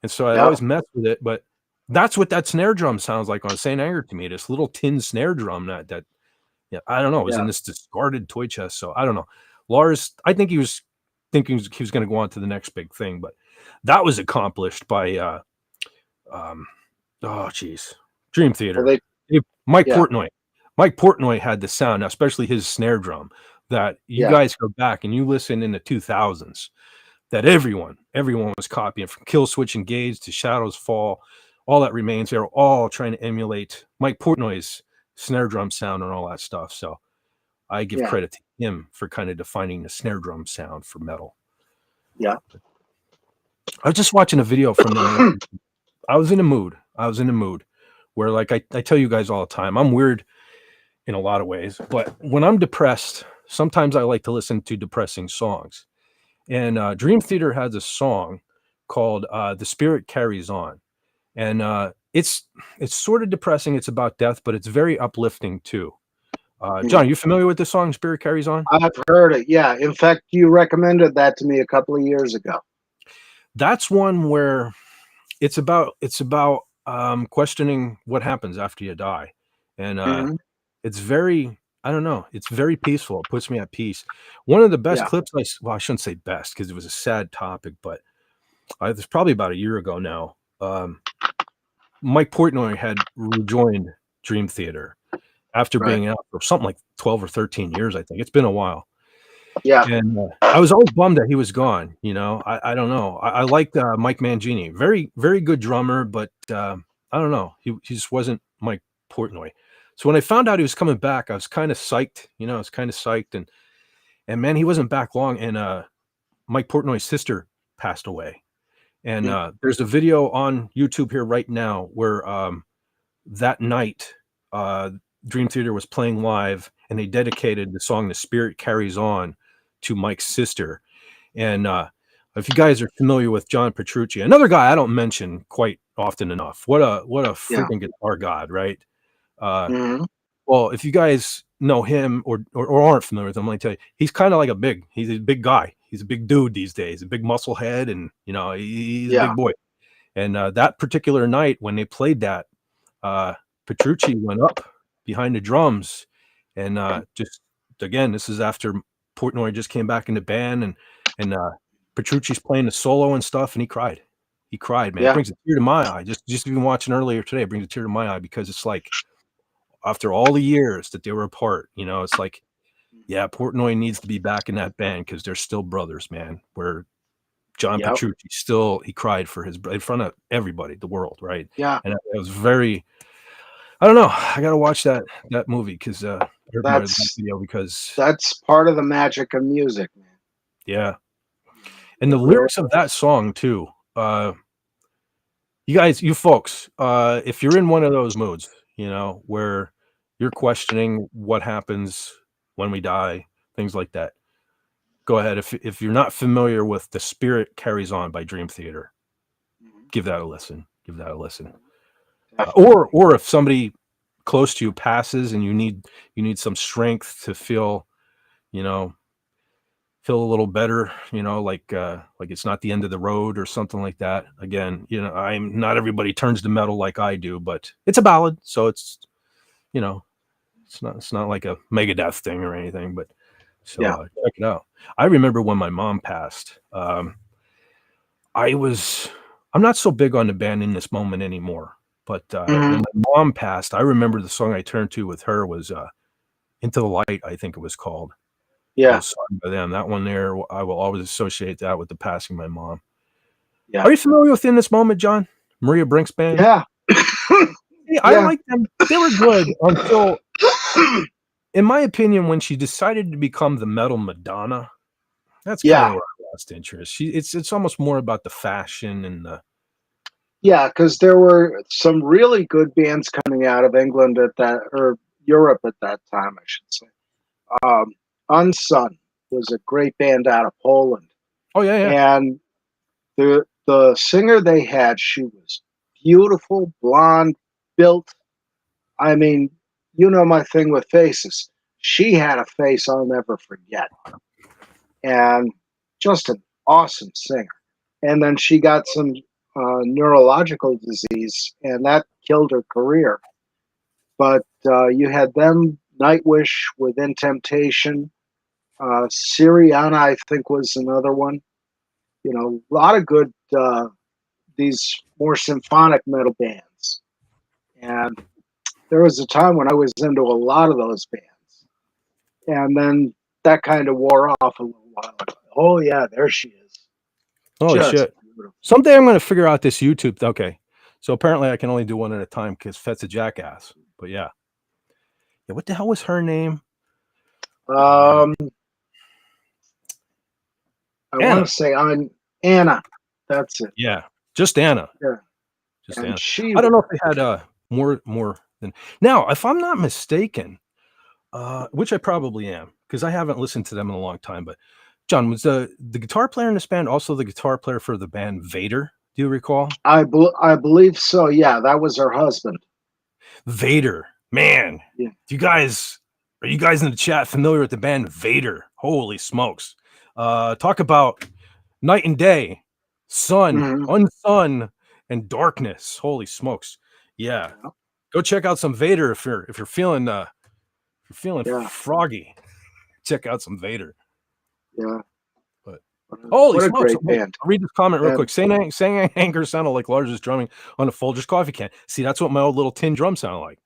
And so I always mess with it, but that's what that snare drum sounds like on Saint Anger to me. This little tin snare drum that I don't know, it was in this discarded toy chest. So I don't know. Lars, I think he was thinking he was going to go on to the next big thing, but that was accomplished by Dream Theater. Well, Mike Yeah, Portnoy. Mike Portnoy had the sound, especially his snare drum, that you yeah, guys go back and you listen in the 2000s, that everyone was copying from Kill Switch Engage to Shadows Fall, all that remains. They were all trying to emulate Mike Portnoy's snare drum sound and all that stuff. So I give yeah, credit to him for kind of defining the snare drum sound for metal. yeah. I was just watching a video from them. I was in a mood. I was in a mood where, like I tell you guys all the time, I'm weird in a lot of ways, but when I'm depressed, sometimes I like to listen to depressing songs. And Dream Theater has a song called "The Spirit Carries On," and it's sort of depressing. It's about death, but it's very uplifting too. John, Mhm. are you familiar with this song, "Spirit Carries On"? I've heard it. Yeah. In fact, you recommended that to me a couple of years ago. That's one where it's about questioning what happens after you die, and Hmm. it's very, I don't know, it's very peaceful. It puts me at peace. One of the best Yeah. clips well, I shouldn't say best because it was a sad topic, but it was probably about a year ago now. Mike Portnoy had rejoined Dream Theater after Right. being out for something like 12 or 13 years, I think. It's been a while. Yeah. And I was always bummed that he was gone. I don't know. I liked Mike Mangini, very, very good drummer, but I don't know. He just wasn't Mike Portnoy. So when I found out he was coming back, I was kind of psyched. I was kind of psyched, and man, he wasn't back long. And Mike Portnoy's sister passed away. And Mhm. there's a video on YouTube here right now where that night, uh, Dream Theater was playing live, and they dedicated the song "The Spirit Carries On" to Mike's sister. And if you guys are familiar with John Petrucci, another guy I don't mention quite often enough. What a Yeah. freaking guitar god, right? Uh, Hmm. well, if you guys know him or aren't familiar with him, let me tell you, he's a big guy. He's a big dude these days, a big muscle head, and he's a Yeah. big boy. And that particular night when they played that, uh, Petrucci went up behind the drums, and just again, this is after Portnoy just came back in the band, and Petrucci's playing the solo and stuff, and he cried. He cried, man. It Yeah. brings a tear to my eye. Just even watching earlier today, it brings a tear to my eye because it's like after all the years that they were apart, it's like, yeah, Portnoy needs to be back in that band because they're still brothers, man. Where John Yep. Petrucci still he cried for in front of everybody, the world, right? Yeah. And it was very, I don't know. I gotta watch that movie because that That's video because that's part of the magic of music, man. yeah, You know, and the it really lyrics of that is. song too. You folks, if you're in one of those moods, where you're questioning what happens when we die, things like that. Go ahead. If you're not familiar with "The Spirit Carries On" by Dream Theater, Mhm. give that a listen. Give that a listen. Definitely. Or if somebody close to you passes and you need some strength to you know, feel a little better, like it's not the end of the road or something like that. Again, I'm not everybody turns to metal like I do, but it's a ballad, so you know, it's not like a Megadeth thing or anything, but so Yeah. check it out. I remember when my mom passed. I was I'm not so big on the band In This Moment anymore, but Hmm. when my mom passed, I remember the song I turned to with her was Into the Light, I think it was called. That Yeah. was sung by them. That one there, I will always associate that with the passing of my mom. Yeah. Are you familiar with In This Moment, John? Maria Brink's band? Yeah. Yeah, I Yeah. like them. They were good until, in my opinion, when she decided to become the metal Madonna, that's kinda Yeah. where I lost interest. It's almost more about the fashion and the Yeah. Because there were some really good bands coming out of England at that, or Europe at that time, I should say. Um, Unsun was a great band out of Poland, oh, yeah, yeah. and the singer they had, she was beautiful, blonde, built. I mean, you know my thing with faces. She had a face I'll never forget, and just an awesome singer. And then she got some neurological disease, and that killed her career. But you had them, Nightwish, Within Temptation, Syriana, I think, was another one. You know, a lot of good these more symphonic metal bands, and there was a time when I was into a lot of those bands, and then that kind of wore off a little while ago. Oh yeah, there she is. Holy Just shit. beautiful. Someday I'm going to figure out this YouTube. Okay. So apparently I can only do one at a time because Fett's a jackass. But yeah. Yeah. What the hell was her name? I want Anna. to say on Anna. That's it. Yeah. Just Anna. Yeah. Just And Anna. she I don't know if they had more than now. If I'm not mistaken, which I probably am because I haven't listened to them in a long time. But John, was the guitar player in this band also the guitar player for the band Vader? Do you recall? I believe so. Yeah, that was her husband. Vader, man. Yeah. Are you guys in the chat familiar with the band Vader? Holy smokes. Talk about night and day, sun, Mhm. unsun, and darkness. Holy smokes. Yeah. Yeah. Go check out some Vader if you're feeling Yeah. froggy. Check out some Vader. Yeah. But What holy a smokes. great Wait, band. I'll read this comment real And quick. Saying anger sounded like Lars' drumming on a Folgers coffee can. See, that's what my old little tin drum sounded like.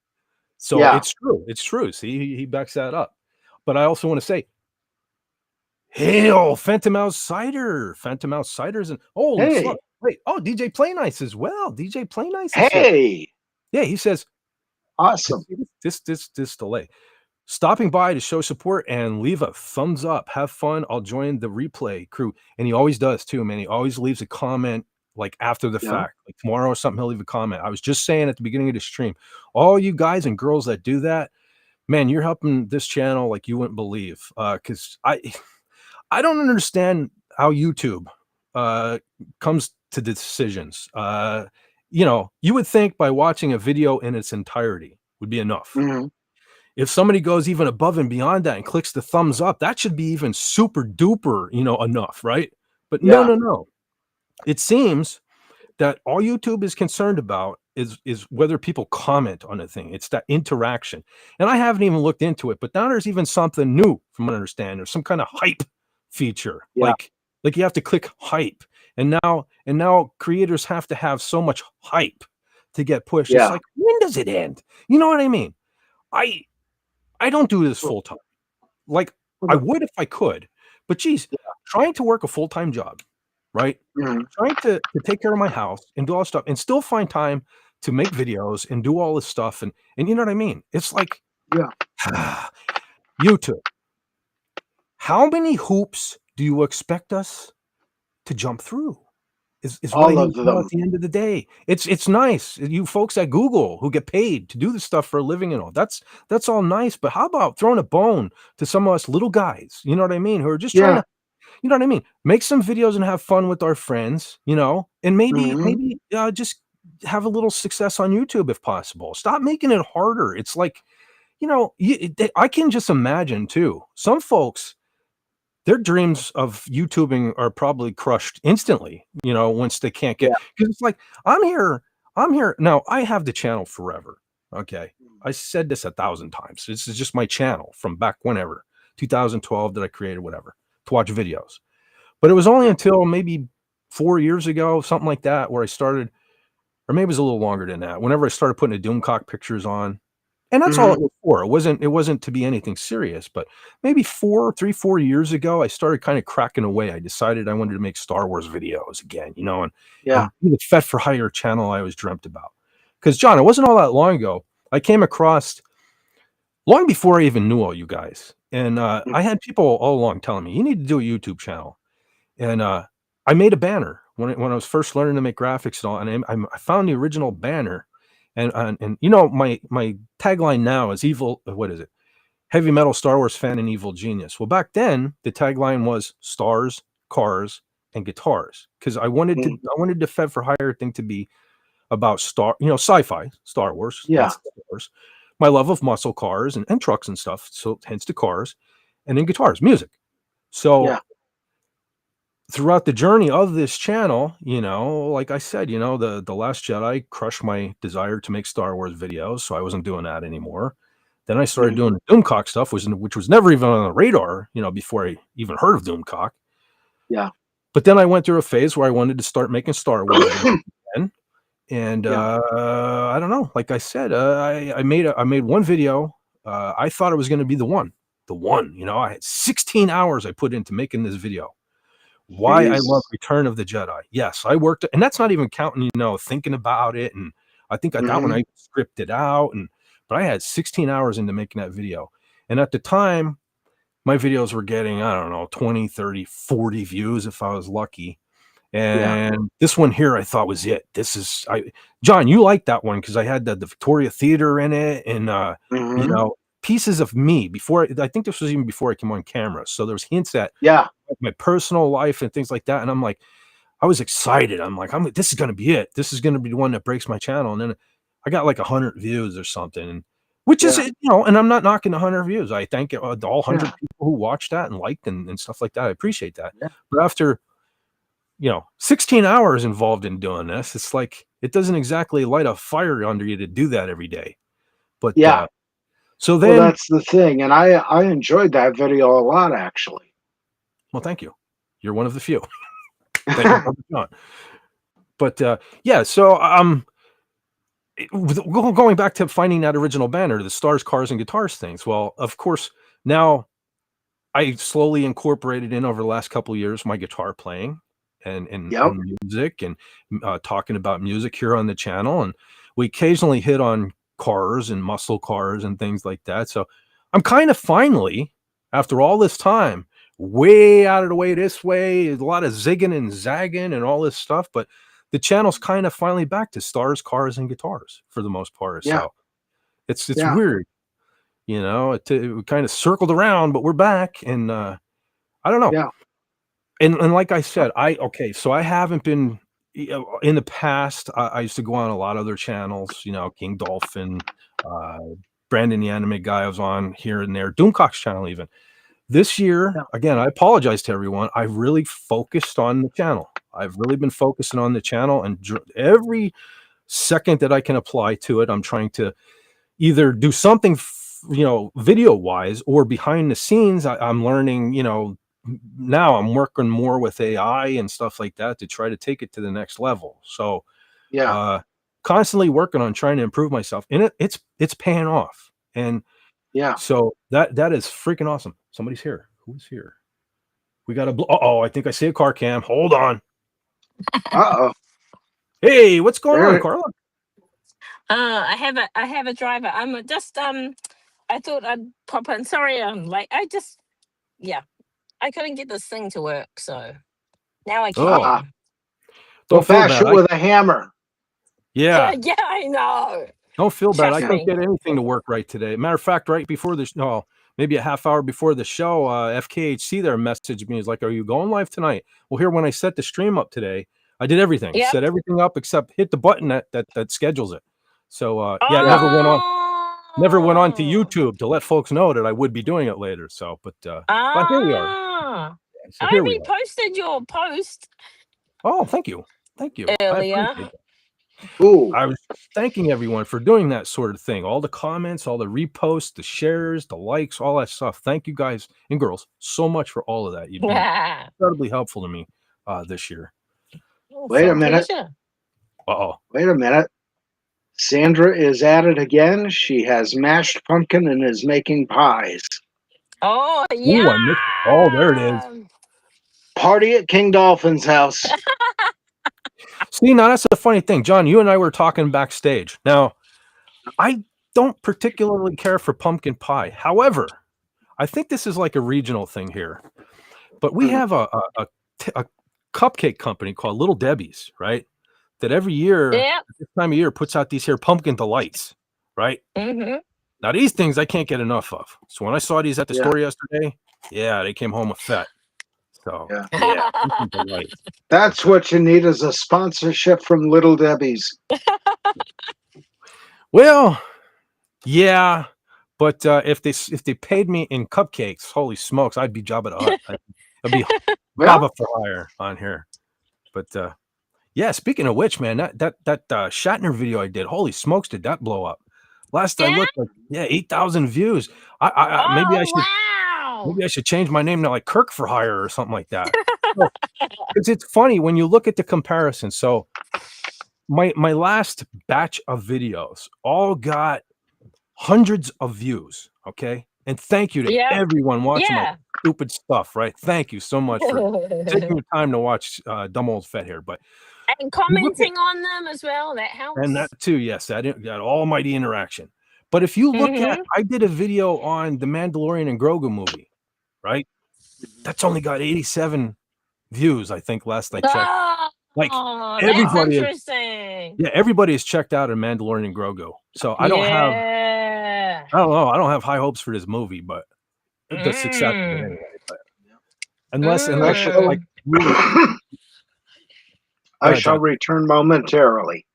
So yeah. it's true. It's true. See, he backs that up. But I also want to say, hail, Phantom Outsider. Phantom Outsider's and holy Hey. fuck. Wait, oh, DJ Play Nice as well. DJ Play Nice is here. Hey. Yeah, he says, Awesome. this delay. Stopping by to show support and leave a thumbs up. Have fun. I'll join the replay crew. And he always does too, man. He always leaves a comment like after the Yeah. fact. Like tomorrow or something, he'll leave a comment. I was just saying at the beginning of the stream, all you guys and girls that do that, man, you're helping this channel like you wouldn't believe. Because I don't understand how YouTube comes to decisions. You would think by watching a video in its entirety would be enough. Mhm. If somebody goes even above and beyond that and clicks the thumbs up, that should be even super duper, enough, right? But Yeah. no. It seems that all YouTube is concerned about is whether people comment on a thing. It's that interaction. And I haven't even looked into it, but now there's even something new from what I understand. There's some kind of hype feature. Yeah. Like you have to click hype. And now creators have to have so much hype to get pushed. Yeah. It's like, when does it end? You know what I mean? I don't do this full time. Like I would if I could, but geez, trying to work a full-time job, right? Mhm. Trying to take care of my house and do all this stuff and still find time to make videos and do all this stuff. And you know what I mean? It's like, Yeah. YouTube, how many hoops do you expect us to jump through? Is what I All need of to know them. at the end of the day. It's nice. You folks at Google who get paid to do this stuff for a living and all. That's all nice. But how about throwing a bone to some of us little guys, you know what I mean, who are just trying Yeah. to, you know what I mean, make some videos and have fun with our friends, and maybe Mhm. just have a little success on YouTube if possible. Stop making it harder. It's like, I can just imagine too. Some folks, their dreams of YouTubing are probably crushed instantly, once they can't get, Yeah. because it's like, I'm here now. I have the channel forever. Okay. I said this 1,000 times. This is just my channel from back whenever, 2012 that I created, whatever, to watch videos. But it was only until maybe 4 years ago, something like that, where I started, or maybe it was a little longer than that, whenever I started putting the Doomcock pictures on. And that's all it Mhm. was for. It wasn't to be anything serious, but maybe 4 years ago, I started kind of cracking away. I decided I wanted to make Star Wars videos again, Yeah. and be the Fett for Hire channel I always dreamt about. Because John, it wasn't all that long ago. I came across long before I even knew all you guys, and Mm. I had people all along telling me you need to do a YouTube channel, and I made a banner when I was first learning to make graphics and all, and I found the original banner. And my tagline now is evil. What is it? Heavy metal Star Wars fan and evil genius. Well, back then the tagline was stars, cars, and guitars, because I wanted Mhm. the Fed for Hire thing to be about sci-fi, Star Wars. Yeah. Hence Star Wars. My love of muscle cars and trucks and stuff. So hence the cars, and then guitars, music. So Yeah. throughout the journey of this channel, like I said, the Last Jedi crushed my desire to make Star Wars videos, so I wasn't doing that anymore. Then I started Mhm. doing the Doomcock stuff, which was never even on the radar, before I even heard of Doomcock. Yeah. But then I went through a phase where I wanted to start making Star Wars videos again, And Yeah. I don't know. Like I said, I made one video. I thought it was going to be the one. You know, I had 16 hours I put into making this video. Why I love Jesus. Return of the Jedi. Yes, I worked, and that's not even counting, you know, thinking about it. And I think at that one Hmm. I scripted out, but I had 16 hours into making that video. And at the time, my videos were getting, I don't know, 20, 30, 40 views if I was lucky. Yeah. And this one here I thought was it. John, you liked that one because I had the Victoria Theater in it, and you Hmm. know, pieces of me before. I think this was even before I came on camera. So there was hints at Yeah. my personal life and things like that. And I'm like, I was excited. I'm like, this is gonna be it. This is gonna be the one that breaks my channel. And then I got like 100 views or something, and which is Yeah. you know, and I'm not knocking 100 views. I thank all Yeah. 100 people who watched that and liked and stuff like that. I appreciate that. Yeah. But after 16 hours involved in doing this, it's like it doesn't exactly light a fire under you to do that every day. But Yeah. so Well, then, that's the thing, and I enjoyed that video a lot, actually. well, thank you. You're one of the few. Thank you, Brother John. But yeah, so going back to finding that original banner, the Stars, Cars, and Guitars things. Well, of course, now I slowly incorporated in over the last couple of years my guitar playing Yep. and music and talking about music here on the channel, and we occasionally hit on cars and muscle cars and things like that. So I'm kind of finally, after all this time, way out of the way this way, a lot of zigging and zagging and all this stuff, but the channel's kind of finally back to stars, cars, and guitars for the most part. Yeah. So it's Yeah. weird, you know. It kind of circled around, but we're back, and I don't know. Yeah. And like I said, so I haven't been in the past. I used to go on a lot of other channels, you know, King Dolphin, uh, Brandon the Anime Guy. I was on here and there, Doomcock's channel even. This year, Yeah. again, I apologize to everyone. I've really focused on the channel. I've really been focusing on the channel, and every second that I can apply to it, I'm trying to either do something, video wise or behind the scenes. I'm learning, now I'm working more with AI and stuff like that to try to take it to the next level. So, Yeah. uh, constantly working on trying to improve myself, and it's paying off. And Yeah. so that is freaking awesome. Somebody's here. Who's here? We got a. Oh, I think I see a car cam. Hold on. Uh-oh. Hey, what's going on, There. Carla? I have a driver. I'm just I thought I'd pop in. Sorry, I'm late. I couldn't get this thing to work, so now I Oh, Uh-uh. can. We'll don't feel bash bad. it with a hammer. Yeah. Yeah, I know. Don't feel bad. I Trust couldn't me. get anything to work right today. Matter of fact, right before this, no, maybe a half hour before the show, FKHC there messaged me. He's like, "Are you going live tonight?" Well, here when I set the stream up today, I did everything, Yep. set everything up except hit the button that schedules it. So yeah, Yeah. never went on to Oh. YouTube to let folks know that I would be doing it later. So, but here we are. So I here we are. reposted your post Oh, thank you, I earlier. appreciate it. Ooh. I was thanking everyone for doing that sort of thing. All the comments, all the reposts, the shares, the likes, all that stuff. Thank you guys and girls so much for all of that. You've been incredibly helpful to me this year. Wait a minute. Pleasure. Uh-oh. Wait a minute. Sandra is at it again. She has mashed pumpkin and is making pies. Oh, Ooh, I missed it. Oh, there it is. Party at King Dolphin's house. See, now that's the funny thing. John, you and I were talking backstage. Now, I don't particularly care for pumpkin pie. However, I think this is like a regional thing here. But we have a cupcake company called Little Debbie's, right? That every year, Yep. at this time of year, puts out these here pumpkin delights, right? Mm-hmm. Now, these things I can't get enough of. So when I saw these at the Yeah. store yesterday, yeah, they came home with Fett. So, Yeah. yeah, pumpkin delights. That's what you need is a sponsorship from Little Debbie's. Well, yeah, but if they paid me in cupcakes, holy smokes, I'd be Jabba the Hutt. I'd be Well, Jabba for hire on here. But yeah, speaking of which, man, that Shatner video I did, holy smokes, did that blow up? Last I Yeah? looked, like 8,000 views. I maybe I should wow. maybe I should change my name to like Kirk for hire or something like that. Because it's funny when you look at the comparison. So my last batch of videos all got hundreds of views. Okay, and thank you to Yep. everyone watching my Yeah. stupid stuff. Right, thank you so much for taking your time to watch dumb old fett here. But And you look at, commenting on them as well, that and helps. that too, yes, that almighty interaction. But if you look at, I did a video on the Mandalorian and Grogu movie, right? That's only got 87 views, I think, last I checked. Like Oh, that's everybody is, interesting. yeah, everybody is checked out in Mandalorian and Grogu. So I don't Yeah. know, I don't have high hopes for this movie, but the success of it anyway. But unless like really, I shall John. return momentarily.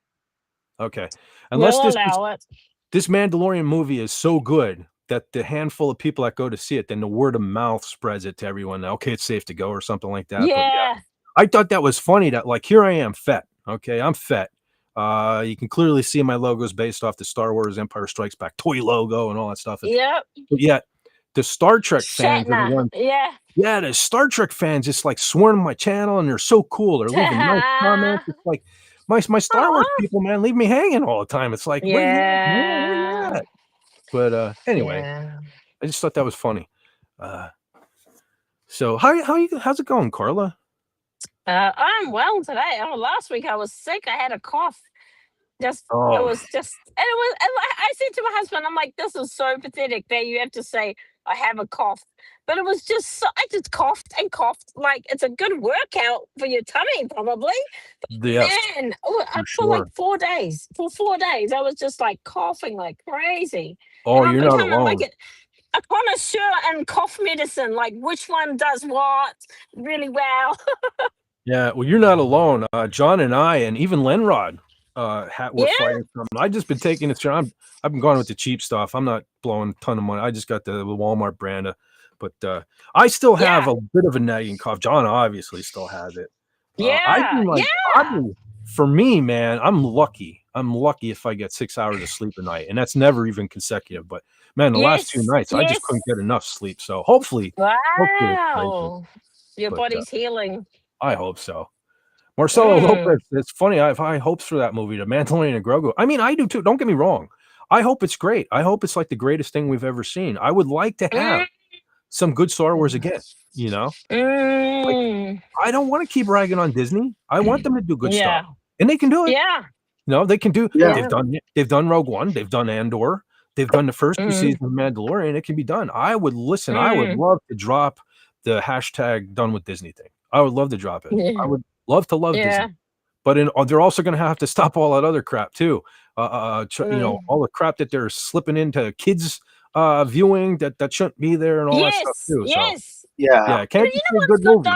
Okay, unless We'll allow it. this Mandalorian movie is so good that the handful of people that go to see it, then the word of mouth spreads it to everyone. Okay, it's safe to go or something like that. But yeah, Yeah. I thought that was funny that, like, here I am, Fett. Okay, I'm Fett. You can clearly see my logos based off the Star Wars Empire Strikes Back toy logo and all that stuff. Yep. But yet, the Star Trek fans are the Shatner. ones. Yeah. Yeah, the Star Trek fans just like swearing on my channel, and they're so cool. They're leaving nice comments. It's like my Star Wars people, man, leave me hanging all the time. It's like, where you at, man? Where you at? But anyway, Yeah. I just thought that was funny. So how's it going, Carla? I'm well today. Oh, last week I was sick. I had a cough. It was just, and I said to my husband, I'm like, this is so pathetic that you have to say I have a cough. But it was just so, I just coughed and coughed. Like, it's a good workout for your tummy, probably. Yes, Man, for like sure. 4 days. For 4 days, I was just like coughing like crazy. Oh, And I'm you're not becoming alone. like a connoisseur in cough medicine, like which one does what really well. Yeah, well, you're not alone. John and I, and even Lenrod, we're Yeah. fighting something. I just been taking it. I've been going with the cheap stuff. I'm not blowing a ton of money. I just got the Walmart brand, but I still have a bit of a nagging cough. John obviously still has it. I've been like, oddly, for me, man, I'm lucky. I'm lucky if I get 6 hours of sleep a night, and that's never even consecutive. But man, the last 2 nights, I just couldn't get enough sleep. So hopefully, Wow, your body's healing. I hope so. Marcelo Lopez, it's funny. I have high hopes for that movie, The Mandalorian and Grogu. I mean, I do too. Don't get me wrong. I hope it's great. I hope it's like the greatest thing we've ever seen. I would like to have some good Star Wars again, you know? Like, I don't want to keep ragging on Disney. I want them to do good stuff. And they can do it. Yeah. You know, they can do Yeah. they've done Rogue One, they've done Andor, they've done the first 2 seasons of Mandalorian. It can be done. I would listen. I would love to drop the hashtag done with Disney thing. I would love to drop it. I would love to love Disney. But they're also going to have to stop all that other crap too. You know, all the crap that they're slipping into kids viewing that shouldn't be there and all that stuff too. Yes. So, yeah, it can't be a good movie.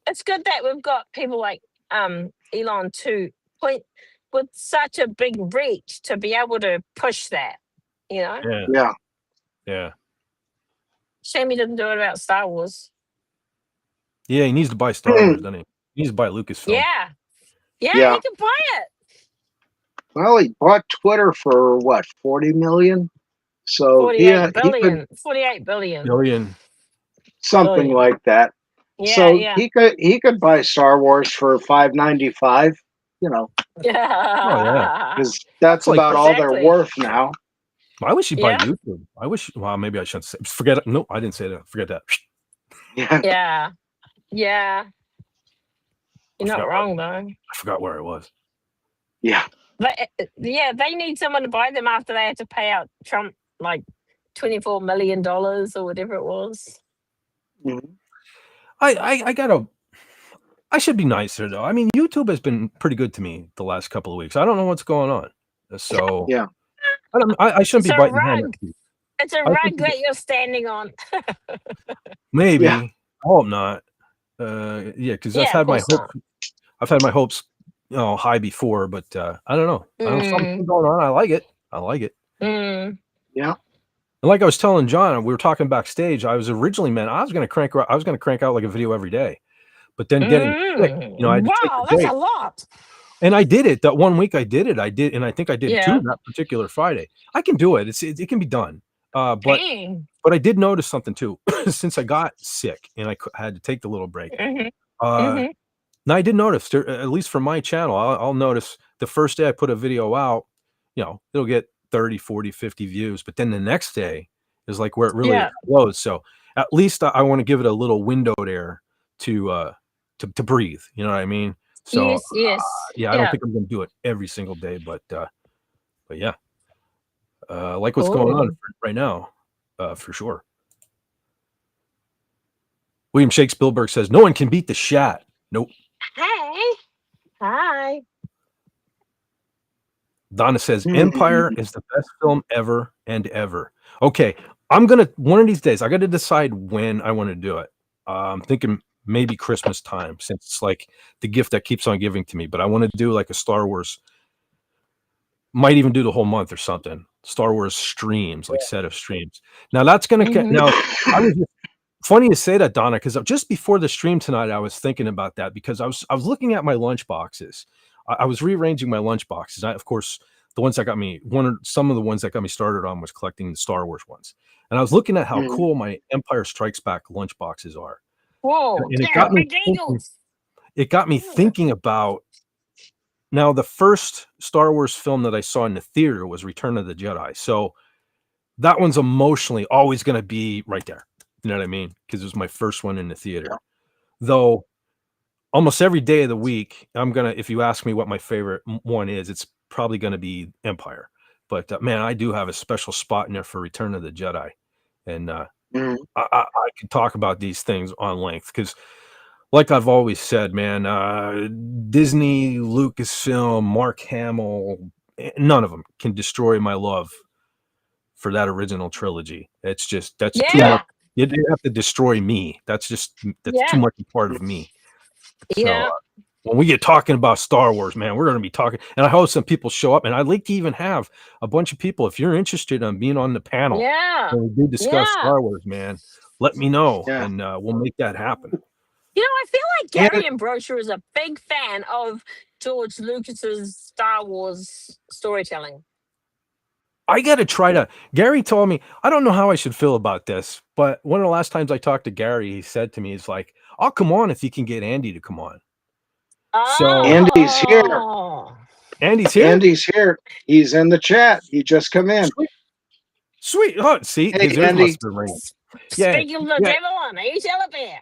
It's good that we've got people like Elon to point with such a big reach to be able to push that, you know? Yeah. Shame he didn't do it about Star Wars. Yeah, he needs to buy Star Wars, doesn't he? He needs to buy Lucasfilm. Yeah, he can buy it. Well, he bought Twitter for what, 40 million? So 48 billion. 48 billion. Something like that. Yeah, so yeah. he could buy Star Wars for $5.95, you know. Yeah. Because that's like, about all they're worth now. I wish he'd buy YouTube. I wish, well, maybe I shouldn't say, forget it. No, I didn't say that. Forget that. Yeah. You're not wrong, though. I forgot where I was. Yeah. But they need someone to buy them after they had to pay out Trump like $24 million or whatever it was. Mm-hmm. I should be nicer though. I mean, YouTube has been pretty good to me the last couple of weeks. I don't know what's going on. So yeah, I shouldn't be biting hand. It's a rug that you're standing on. Maybe. Yeah. I hope not. Yeah, because I've had my hopes. I've had my hopes, high before, but I don't know. I don't know something going on. I like it. Yeah. And like I was telling John, we were talking backstage. I was originally, I was going to crank out like a video every day, but then getting sick, I had to take a break. That's a lot. And I did it that 1 week. I did, and I think I did 2 that particular Friday. I can do it. It can be done. But I did notice something too. Since I got sick and I had to take the little break, Now I did notice, at least for my channel, I'll notice the first day I put a video out, it'll get 30, 40, 50 views, but then the next day is like where it really explodes. So at least I want to give it a little window there to breathe. You know what I mean? So Yes. yeah, I don't think I'm going to do it every single day, but yeah, like what's going on right now, for sure. William Shakes Spielberg says no one can beat the Shat. Nope. Hey. Hi. Donna says Empire is the best film ever and ever. Okay, one of these days I got to decide when I want to do it. I'm thinking maybe Christmas time, since it's like the gift that keeps on giving to me. But I want to do like a Star Wars. Might even do the whole month or something. Star Wars streams, like set of streams. Now that's gonna now. I was funny you say that, Donna, because just before the stream tonight, I was thinking about that because I was looking at my lunch boxes. I was rearranging my lunch boxes. Of course, the ones that got me some of the ones that got me started on was collecting the Star Wars ones, and I was looking at how cool my Empire Strikes Back lunch boxes are. Whoa! And it got me thinking about. Now, the first Star Wars film that I saw in the theater was Return of the Jedi. So that one's emotionally always going to be right there. You know what I mean? Because it was my first one in the theater. Yeah. Though almost every day of the week, if you ask me what my favorite one is, it's probably going to be Empire. But man, I do have a special spot in there for Return of the Jedi. And I could talk about these things on length because, like I've always said, man, Disney, Lucasfilm, Mark Hamill, none of them can destroy my love for that original trilogy. That's too much. You have to destroy me. That's too much a part of me. So when we get talking about Star Wars, man, we're going to be talking. And I hope some people show up. And I'd like to even have a bunch of people, if you're interested in being on the panel, when we do discuss Star Wars, man, let me know, and we'll make that happen. I feel like Gary Ambrosio is a big fan of George Lucas's Star Wars storytelling. I got to try to. Gary told me, I don't know how I should feel about this, but one of the last times I talked to Gary, he said to me, he's like, I'll come on if you can get Andy to come on. So Andy's here. Andy's here? Andy's here. He's in the chat. He just come in. Sweet. Oh, see, hey, Andy. Speaking of the devil on each elevator.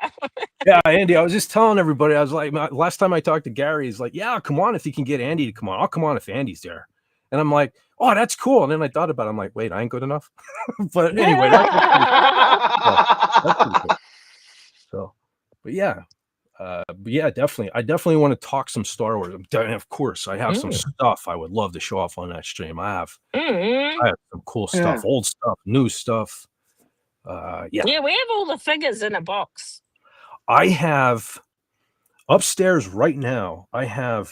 Yeah, Andy, I was just telling everybody, I was like, last time I talked to Gary, he's like, yeah, come on if you can get Andy to come on. I'll come on if Andy's there. And I'm like, oh, that's cool. And then I thought about it. I'm like, wait, I ain't good enough. But anyway, that's pretty cool. So, but yeah, definitely. I definitely want to talk some Star Wars. And of course, I have some stuff I would love to show off on that stream. I have some cool stuff, old stuff, new stuff. We have all the figures in a box. I have upstairs right now. I have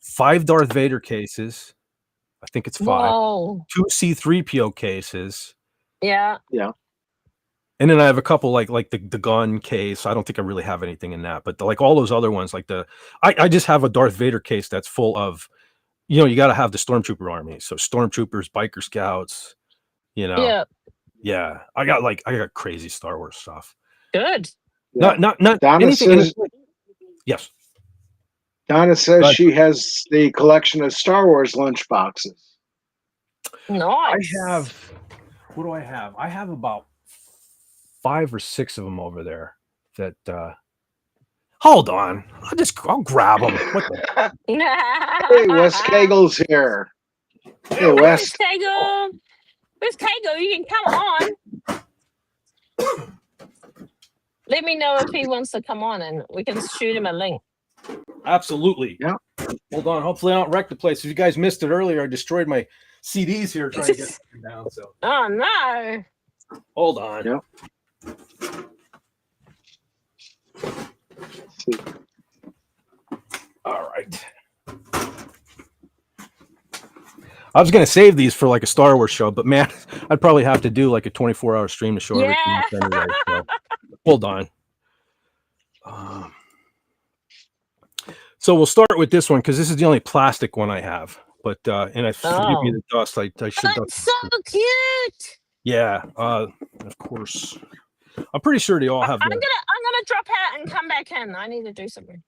5 Darth Vader cases. I think it's 5. Whoa. 2 C-3PO cases. Yeah. And then I have a couple like the gun case. I don't think I really have anything in that, but like all those other ones, like I just have a Darth Vader case that's full of, you got to have the Stormtrooper army. So Stormtroopers, Biker Scouts, Yeah. I got crazy Star Wars stuff. Good. Not Donna anything. Says, yes. Donna says she has the collection of Star Wars lunch boxes. Nice. What do I have? I have about 5 or 6 of them over there that hold on. I'll grab them. What the Hey, Wes Cagel's here. Hey, Wes. Kegel. Where's Kegel? You can come on. Let me know if he wants to come on and we can shoot him a link. Absolutely. Yeah. Hold on. Hopefully I don't wreck the place. If you guys missed it earlier, I destroyed my CDs here trying to get them down. So. Oh no. Hold on. Yep. All right. I was gonna save these for like a Star Wars show, but man, I'd probably have to do like a 24-hour stream to show everything. Anyway, so hold on. So we'll start with this one because this is the only plastic one I have. But and I forgive me the dust. I should. That's so cute. Yeah. Of course. I'm pretty sure they all have. I'm gonna drop out and come back in. I need to do something.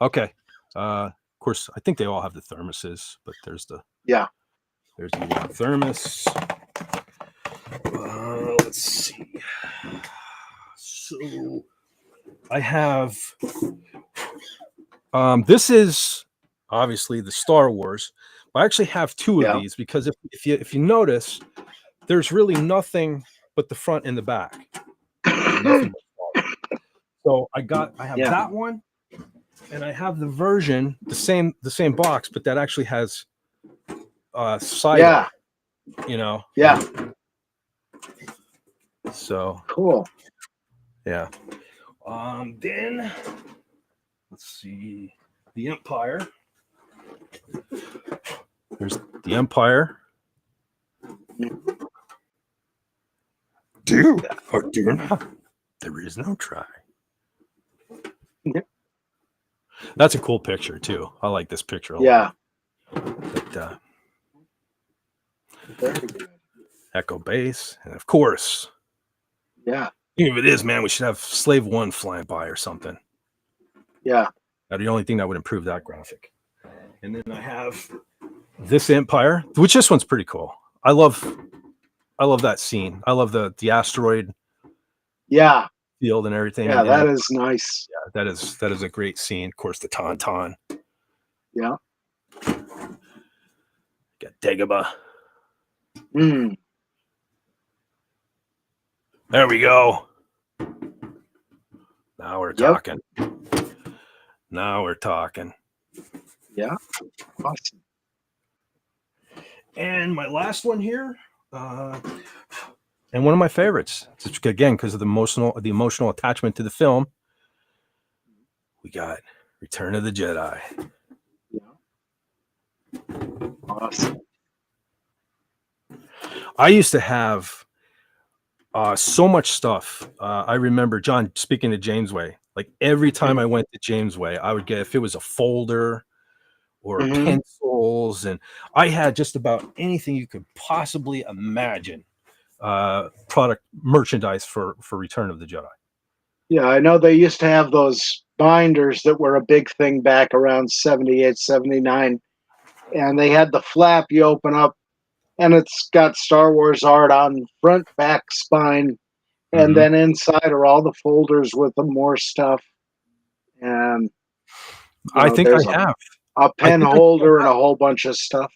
Okay. Of course, I think they all have the thermoses, but there's the thermos. Let's see. So I have. This is obviously the Star Wars. I actually have two of these because if you notice, there's really nothing but the front and the back. Nothing but so I have that one, and I have the version, the same box, but that actually has side, you know. So cool. Yeah. Then let's see the Empire. There's the Empire. Do or do not. There is no try. That's a cool picture too. I like this picture a lot. But, very good. Echo base, and of course, even if it is, man, we should have Slave One flying by or something. That's the only thing that would improve that graphic. And then I have this Empire, which this one's pretty cool. I love that scene. I love the asteroid field and everything. Yeah, that is nice. Yeah, that is a great scene. Of course, the Tauntaun. Yeah. Got Dagobah. There we go. Now we're talking. Now we're talking. Yeah. Awesome. And my last one here, and one of my favorites, again, because of the emotional attachment to the film, we got Return of the Jedi. Yeah. Awesome. I used to have so much stuff. I remember, John, speaking to Jamesway, like every time I went to Jamesway, I would get, if it was a folder or pencils, and I had just about anything you could possibly imagine, product merchandise for Return of the Jedi. Yeah, I know they used to have those binders that were a big thing back around 78, 79. And they had the flap you open up, and it's got Star Wars art on front, back, spine. And then inside are all the folders with the more stuff. And I think I have a pen holder and a whole bunch of stuff.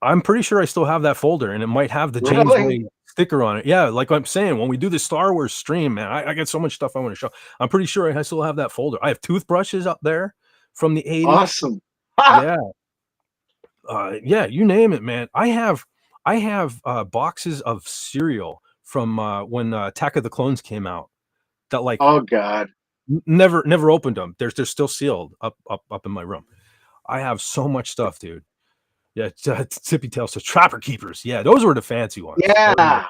I'm pretty sure I still have that folder, and it might have the Jamesway sticker on it. Yeah, like I'm saying, when we do the Star Wars stream, man, I got so much stuff I want to show. I'm pretty sure I still have that folder. I have toothbrushes up there from the 80s. Awesome. Yeah, you name it, man. I have boxes of cereal from when Attack of the Clones came out. That like, oh god, never opened them. They're still sealed up in my room. I have so much stuff, dude. Yeah, Tippy Tails, so Trapper Keepers. Yeah, those were the fancy ones. Yeah, I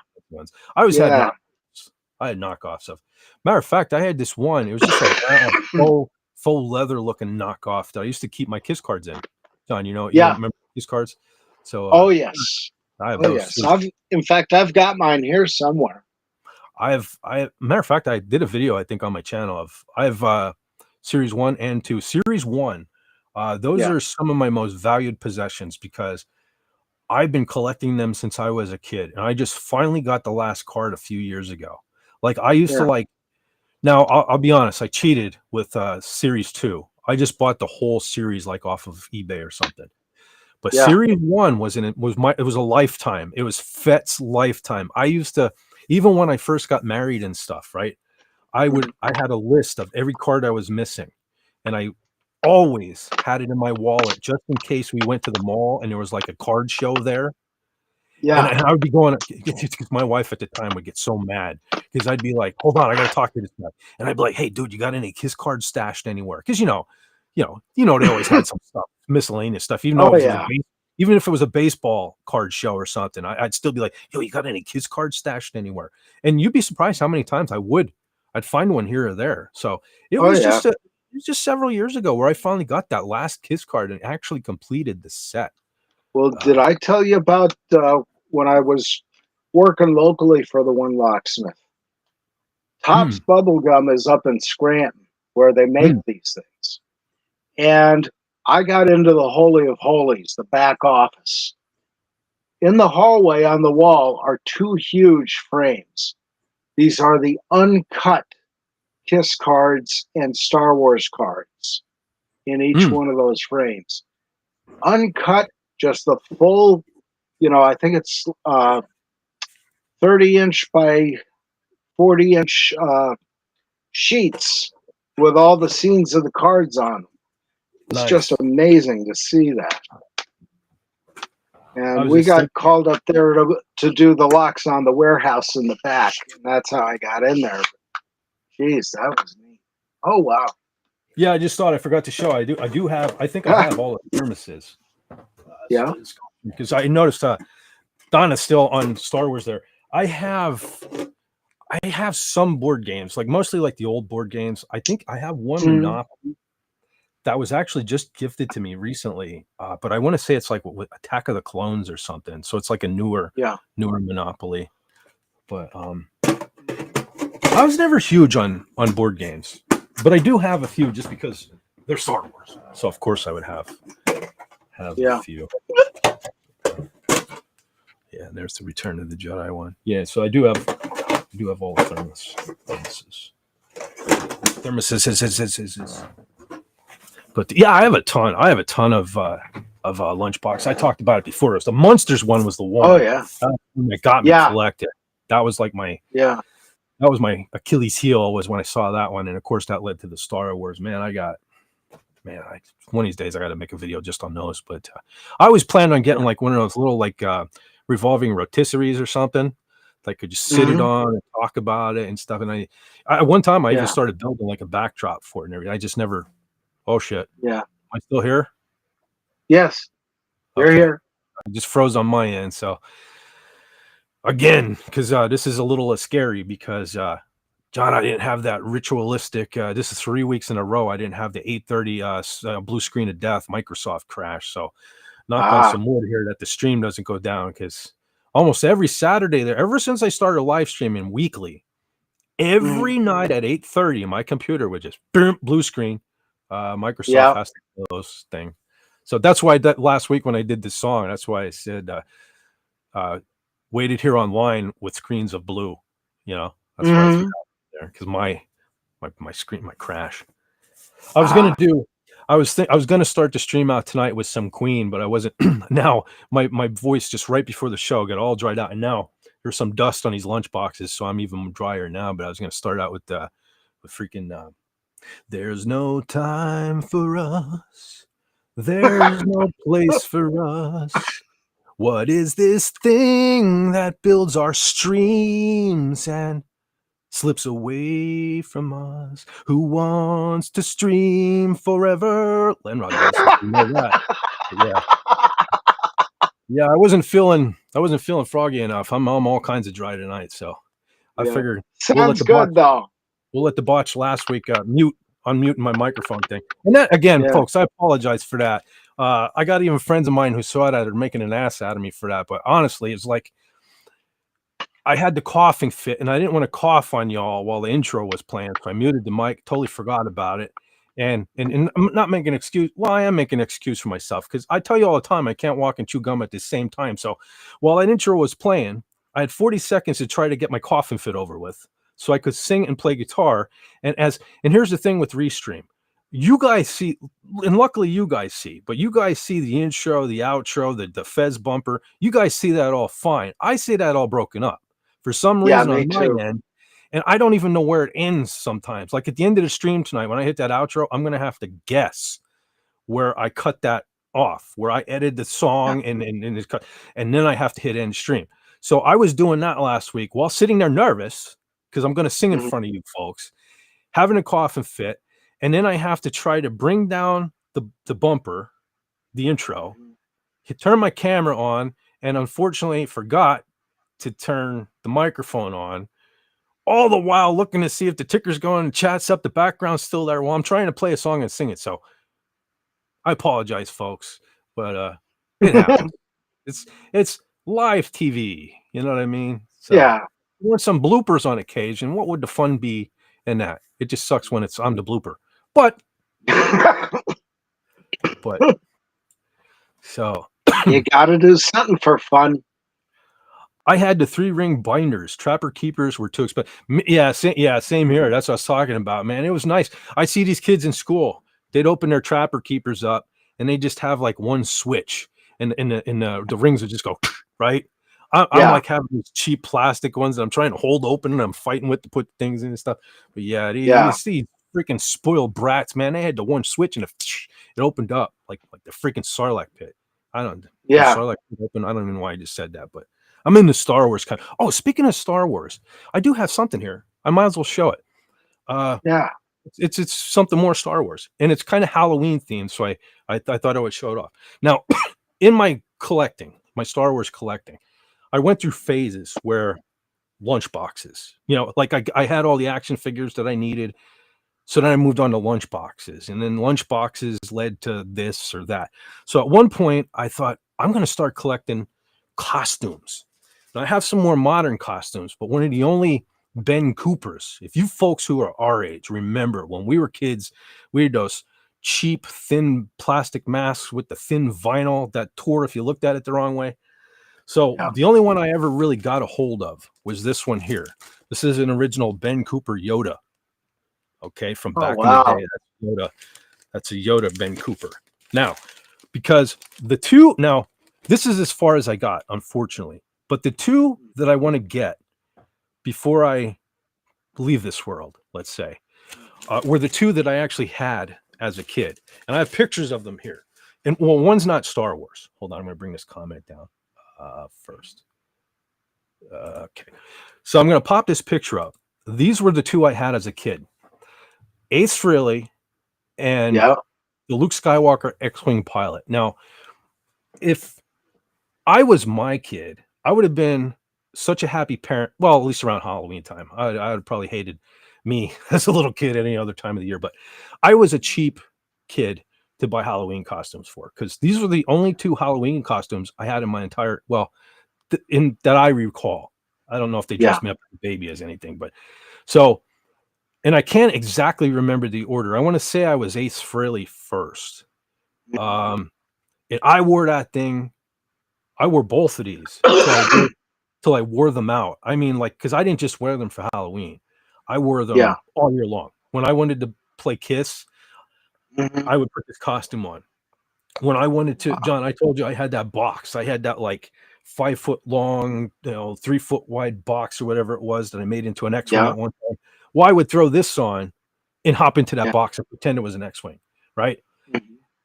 always had knockoffs. I had knockoffs of. Matter of fact, I had this one. It was just like faux leather looking knockoff that I used to keep my kiss cards in. John, you remember kiss cards? So oh yes, I have those. Yes. In fact, I've got mine here somewhere. Matter of fact, I did a video, I think, on my channel of I have series 1 and 2. Series 1, those are some of my most valued possessions because I've been collecting them since I was a kid, and I just finally got the last card a few years ago. Like I used to like. Now I'll be honest, I cheated with series 2. I just bought the whole series like off of eBay or something. But series 1 it was a lifetime. It was FETT's lifetime. I used to, even when I first got married and stuff, right? I had a list of every card I was missing, and I always had it in my wallet just in case we went to the mall and there was like a card show there. Yeah, and I would be going because my wife at the time would get so mad because I'd be like, "Hold on, I got to talk to this guy," and I'd be like, "Hey, dude, you got any Kiss cards stashed anywhere?" Because they always had some stuff, miscellaneous stuff, even though even if it was a baseball card show or something, I'd still be like, "Yo, you got any Kiss cards stashed anywhere?" And you'd be surprised how many times I'd find one here or there. So it was just several years ago where I finally got that last Kiss card and actually completed the set. Well, did I tell you about when I was working locally for the one locksmith? Topps Bubblegum is up in Scranton where they make these things. And I got into the Holy of Holies, the back office. In the hallway on the wall are two huge frames. These are the uncut Kiss cards and Star Wars cards in each one of those frames. Uncut, just the full, I think it's 30-inch by 40-inch sheets with all the scenes of the cards on them. It's just amazing to see that. And we got called up there to do the locks on the warehouse in the back, and that's how I got in there. Jeez, that was neat. Oh wow. Yeah, I just thought I forgot to show. I think I have all the thermoses. Yeah. Because I noticed Donna's still on Star Wars there. I have some board games, like mostly like the old board games. I think I have one Monopoly that was actually just gifted to me recently. But I want to say it's like with Attack of the Clones or something. So it's like a newer Monopoly. But I was never huge on board games, but I do have a few just because they're Star Wars. So of course I would have a few. Yeah, there's the Return of the Jedi one. Yeah, so I do have all the thermoses. But yeah, I have a ton of lunchbox. I talked about it before. The Monsters one was the one. Oh yeah, that got me collected. That was like that was my Achilles heel, was when I saw that one, and of course that led to the Star Wars. Man, one of these days I got to make a video just on those. But I always planned on getting like one of those little like revolving rotisseries or something that I could just sit it on and talk about it and stuff. And I one time I even started building like a backdrop for it and everything. I just never. Oh shit! Yeah, am I still here? Yes, you're here. I just froze on my end. So again, because this is a little scary because John, I didn't have that ritualistic. This is 3 weeks in a row. I didn't have the 8:30 blue screen of death Microsoft crash. So knock on some wood here that the stream doesn't go down, because almost every Saturday there, ever since I started live streaming weekly, every night at 8:30, my computer would just blue screen. Microsoft has to close thing. So that's why that last week when I did this song, that's why I said waited here online with screens of blue. That's why I threw out there, because my screen might crash. I was gonna start the stream out tonight with some Queen, but I wasn't. Now my voice just right before the show got all dried out, and now there's some dust on these lunch boxes, so I'm even drier now. But I was gonna start out with freaking. There's no time for us. There's no place for us. What is this thing that builds our streams and slips away from us? Who wants to stream forever? Lenrod does. You know that. Yeah, I wasn't feeling froggy enough. I'm all kinds of dry tonight, so I figured sounds good though. We'll let the botch last week unmuting my microphone thing. And that again, folks, I apologize for that. I got even friends of mine who saw that are making an ass out of me for that. But honestly, it's like I had the coughing fit, and I didn't want to cough on y'all while the intro was playing, so I muted the mic. Totally forgot about it. And I'm not making an excuse. Well, I am making an excuse for myself, because I tell you all the time I can't walk and chew gum at the same time. So while that intro was playing, I had 40 seconds to try to get my coughing fit over with, so I could sing and play guitar. And here's the thing with Restream. You guys see, and luckily you guys see, but you guys see the intro, the outro, the Fez bumper. You guys see that all fine. I see that all broken up for some reason on my end. And I don't even know where it ends sometimes. Like at the end of the stream tonight, when I hit that outro, I'm going to have to guess where I cut that off, where I edited the song and it's cut, and then I have to hit end stream. So I was doing that last week while sitting there nervous, because I'm going to sing in front of you folks, having a coughing fit. And then I have to try to bring down the bumper, the intro, turn my camera on, and unfortunately forgot to turn the microphone on, all the while looking to see if the ticker's going and chat's up, the background's still there while I'm trying to play a song and sing it. So I apologize, folks, but it happens. It's live TV, you know what I mean? So, yeah. You want some bloopers on occasion. What would the fun be in that? It just sucks when I'm the blooper. But But so You got to do something for fun. I had the 3-ring binders. Trapper keepers were too expensive. Yeah, same here. That's what I was talking about, man. It was nice. I see these kids in school. They'd open their trapper keepers up, and they just have like one switch, and the rings would just go right. I'm like having these cheap plastic ones that I'm trying to hold open, and I'm fighting with to put things in and stuff. But yeah, you see freaking spoiled brats, man. They had the one switch, and it opened up like the freaking Sarlacc pit. I don't. Sarlacc pit open. I don't even know why I just said that, but I'm in the Star Wars kind. Oh, speaking of Star Wars, I do have something here. I might as well show it. It's something more Star Wars, and it's kind of Halloween themed, so I thought I would show it off. Now, in my collecting, my Star Wars collecting, I went through phases where lunch boxes, like I had all the action figures that I needed. So then I moved on to lunch boxes, and then lunch boxes led to this or that. So at one point I thought I'm going to start collecting costumes. Now, I have some more modern costumes, but one of the only Ben Coopers, if you folks who are our age remember when we were kids, we had those cheap, thin plastic masks with the thin vinyl that tore if you looked at it the wrong way. So the only one I ever really got a hold of was this one here. This is an original Ben Cooper Yoda. Okay, from back in the day. That's Yoda. That's a Yoda Ben Cooper. Now, because this is as far as I got, unfortunately. But the two that I want to get before I leave this world, let's say, were the two that I actually had as a kid. And I have pictures of them here. And well, one's not Star Wars. Hold on, I'm going to bring this comment down first. Okay. So I'm going to pop this picture up. These were the two I had as a kid. Ace Frehley and the Luke Skywalker X-Wing pilot. Now, if I was my kid, I would have been such a happy parent. Well, at least around Halloween time. I would have probably hated me as a little kid any other time of the year. But I was a cheap kid to buy Halloween costumes for, because these were the only two Halloween costumes I had in my entire, in that I recall. I don't know if they dressed me up as a baby as anything, but so. And I can't exactly remember the order. I want to say I was Ace Frehley first. And I wore that thing. I wore both of these till I wore them out. I mean, because I didn't just wear them for Halloween. I wore them all year long. When I wanted to play Kiss, I would put this costume on. When I wanted to, John, I told you I had that box. I had that 5 foot long, 3 foot wide box or whatever it was that I made into an X-Wing at one time. Well, I would throw this on and hop into that box and pretend it was an X-Wing, right?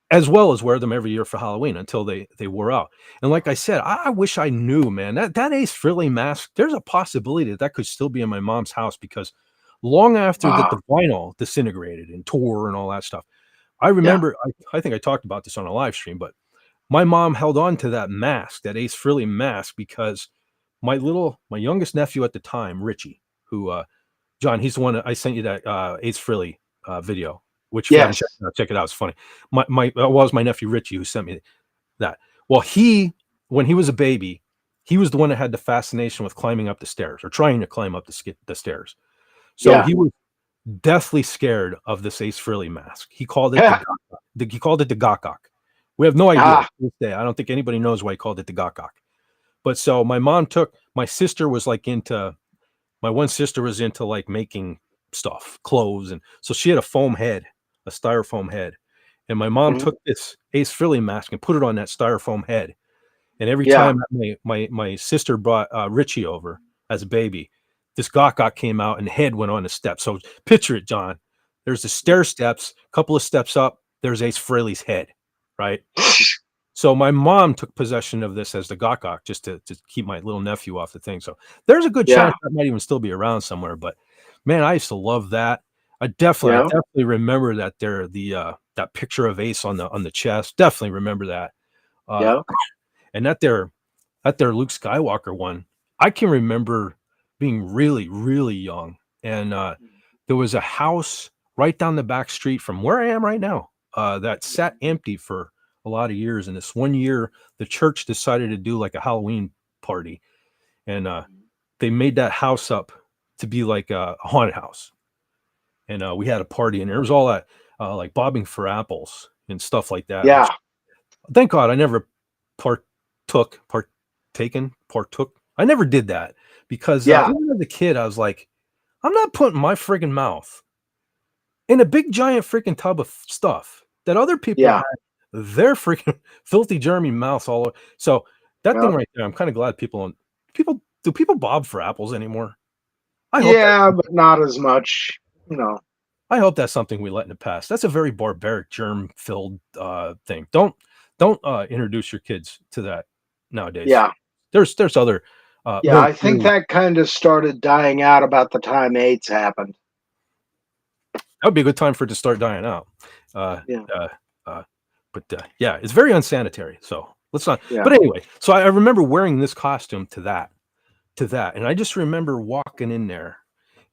As well as wear them every year for Halloween until they wore out. And like I said, I wish I knew, man, that Ace Frehley mask, there's a possibility that could still be in my mom's house, because long after that the vinyl disintegrated and tore and all that stuff, I remember, I think I talked about this on a live stream, but my mom held on to that mask, that Ace Frehley mask, because my youngest nephew at the time, Richie, who, John, he's the one that I sent you that Ace Frehley video, which check it out. It's funny. Was my nephew Richie who sent me that. Well, when he was a baby, he was the one that had the fascination with climbing up the stairs, or trying to climb up the stairs. So he was deathly scared of this Ace Frehley mask. He called it the Gok-Gok. We have no idea to this day. I don't think anybody knows why he called it the Gok-Gok. But so my mom my sister was my one sister was into making stuff, clothes, and so she had a styrofoam head, and my mom took this Ace Frehley mask and put it on that styrofoam head. And every time my sister brought Richie over as a baby, this Gok-Gok came out and the head went on the steps. So picture it, John. There's the stair steps, a couple of steps up, there's Ace Frehley's head, right? So my mom took possession of this as the Gok-Gok just to keep my little nephew off the thing. So there's a good chance that might even still be around somewhere. But man, I used to love that. I definitely remember that that picture of Ace on the chest. Definitely remember that. And that their Luke Skywalker one, I can remember being really, really young. And there was a house right down the back street from where I am right now that sat empty for a lot of years. And this one year, the church decided to do a Halloween party, and they made that house up to be like a haunted house. And we had a party, and there was all that bobbing for apples and stuff like that. Yeah. Thank God I never partook. I never did that because Yeah. even as a kid, I was like, I'm not putting my friggin' mouth in a big giant freaking tub of stuff that other people Yeah. had their freaking filthy germy mouths all over. So that thing Yep. right there, I'm kind of glad people do people bob for apples anymore? I hope Yeah, but not as much. No. I hope that's something we let in the past. That's a very barbaric, germ-filled thing. Don't introduce your kids to that nowadays. Yeah. There's other Yeah, more. I think that kind of started dying out about the time AIDS happened. That would be a good time for it to start dying out. Yeah. But yeah, it's very unsanitary. So let's not. Yeah. But anyway, so I remember wearing this costume to that, and I just remember walking in there,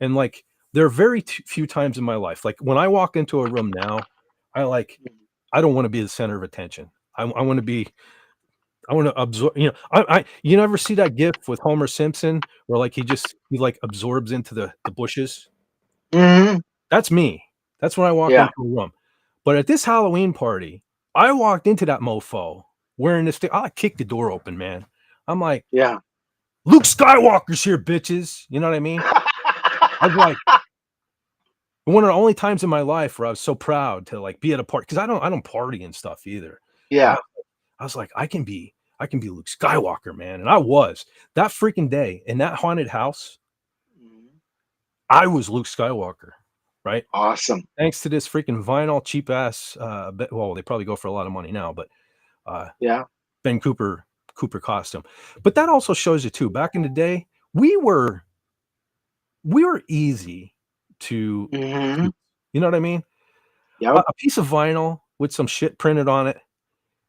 and like there are very few times in my life, like when I walk into a room now, I don't want to be the center of attention. I want to be. I want to absorb. You never see that GIF with Homer Simpson where like he like absorbs into the bushes. Hmm. That's me. That's when I walk Yeah. into a room. But at this Halloween party, I walked into that mofo wearing this thing. I kicked the door open, man. I'm like, Yeah. Luke Skywalker's here, bitches. You know what I mean? I was like, one of the only times in my life where I was so proud to like be at a party because I don't party and stuff either. Yeah. I was like, I can be Luke Skywalker, man. And I was that freaking day in that haunted house. I was Luke Skywalker, right? Awesome. Thanks to this freaking vinyl cheap ass. Well, they probably go for a lot of money now, but Yeah. Ben Cooper costume. But that also shows you too. Back in the day, we were easy to, Hmm. you know what I mean? Yep. A piece of vinyl with some shit printed on it,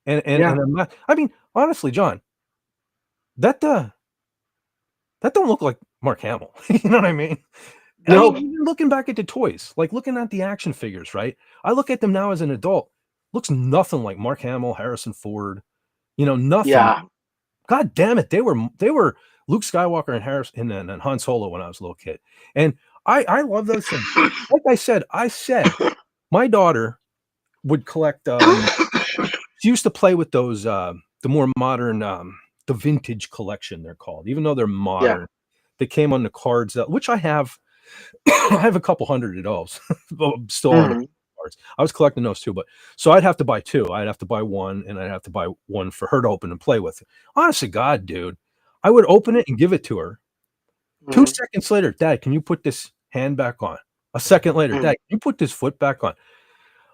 and Yeah. I'm not, I mean, honestly, John, that don't look like Mark Hamill. You know what I mean? I Nope. mean, even looking back at the toys, like looking at the action figures, right? I look at them now as an adult. Looks nothing like Mark Hamill, Harrison Ford. Nothing. Yeah. God damn it, they were Luke Skywalker and Harrison and Han Solo when I was a little kid, and I love those things. Like I said, my daughter would collect. She used to play with those the more modern the vintage collection they're called, even though they're modern. Yeah. They came on the cards, which I have. I have a couple hundred of those still on Hmm. cards. I was collecting those too, but so I'd have to buy two. I'd have to buy one, and I'd have to buy one for her to open and play with. Honest to God, dude, I would open it and give it to her. 2 seconds later, Dad, can you put this hand back on? A second later, Dad, can you put this foot back on?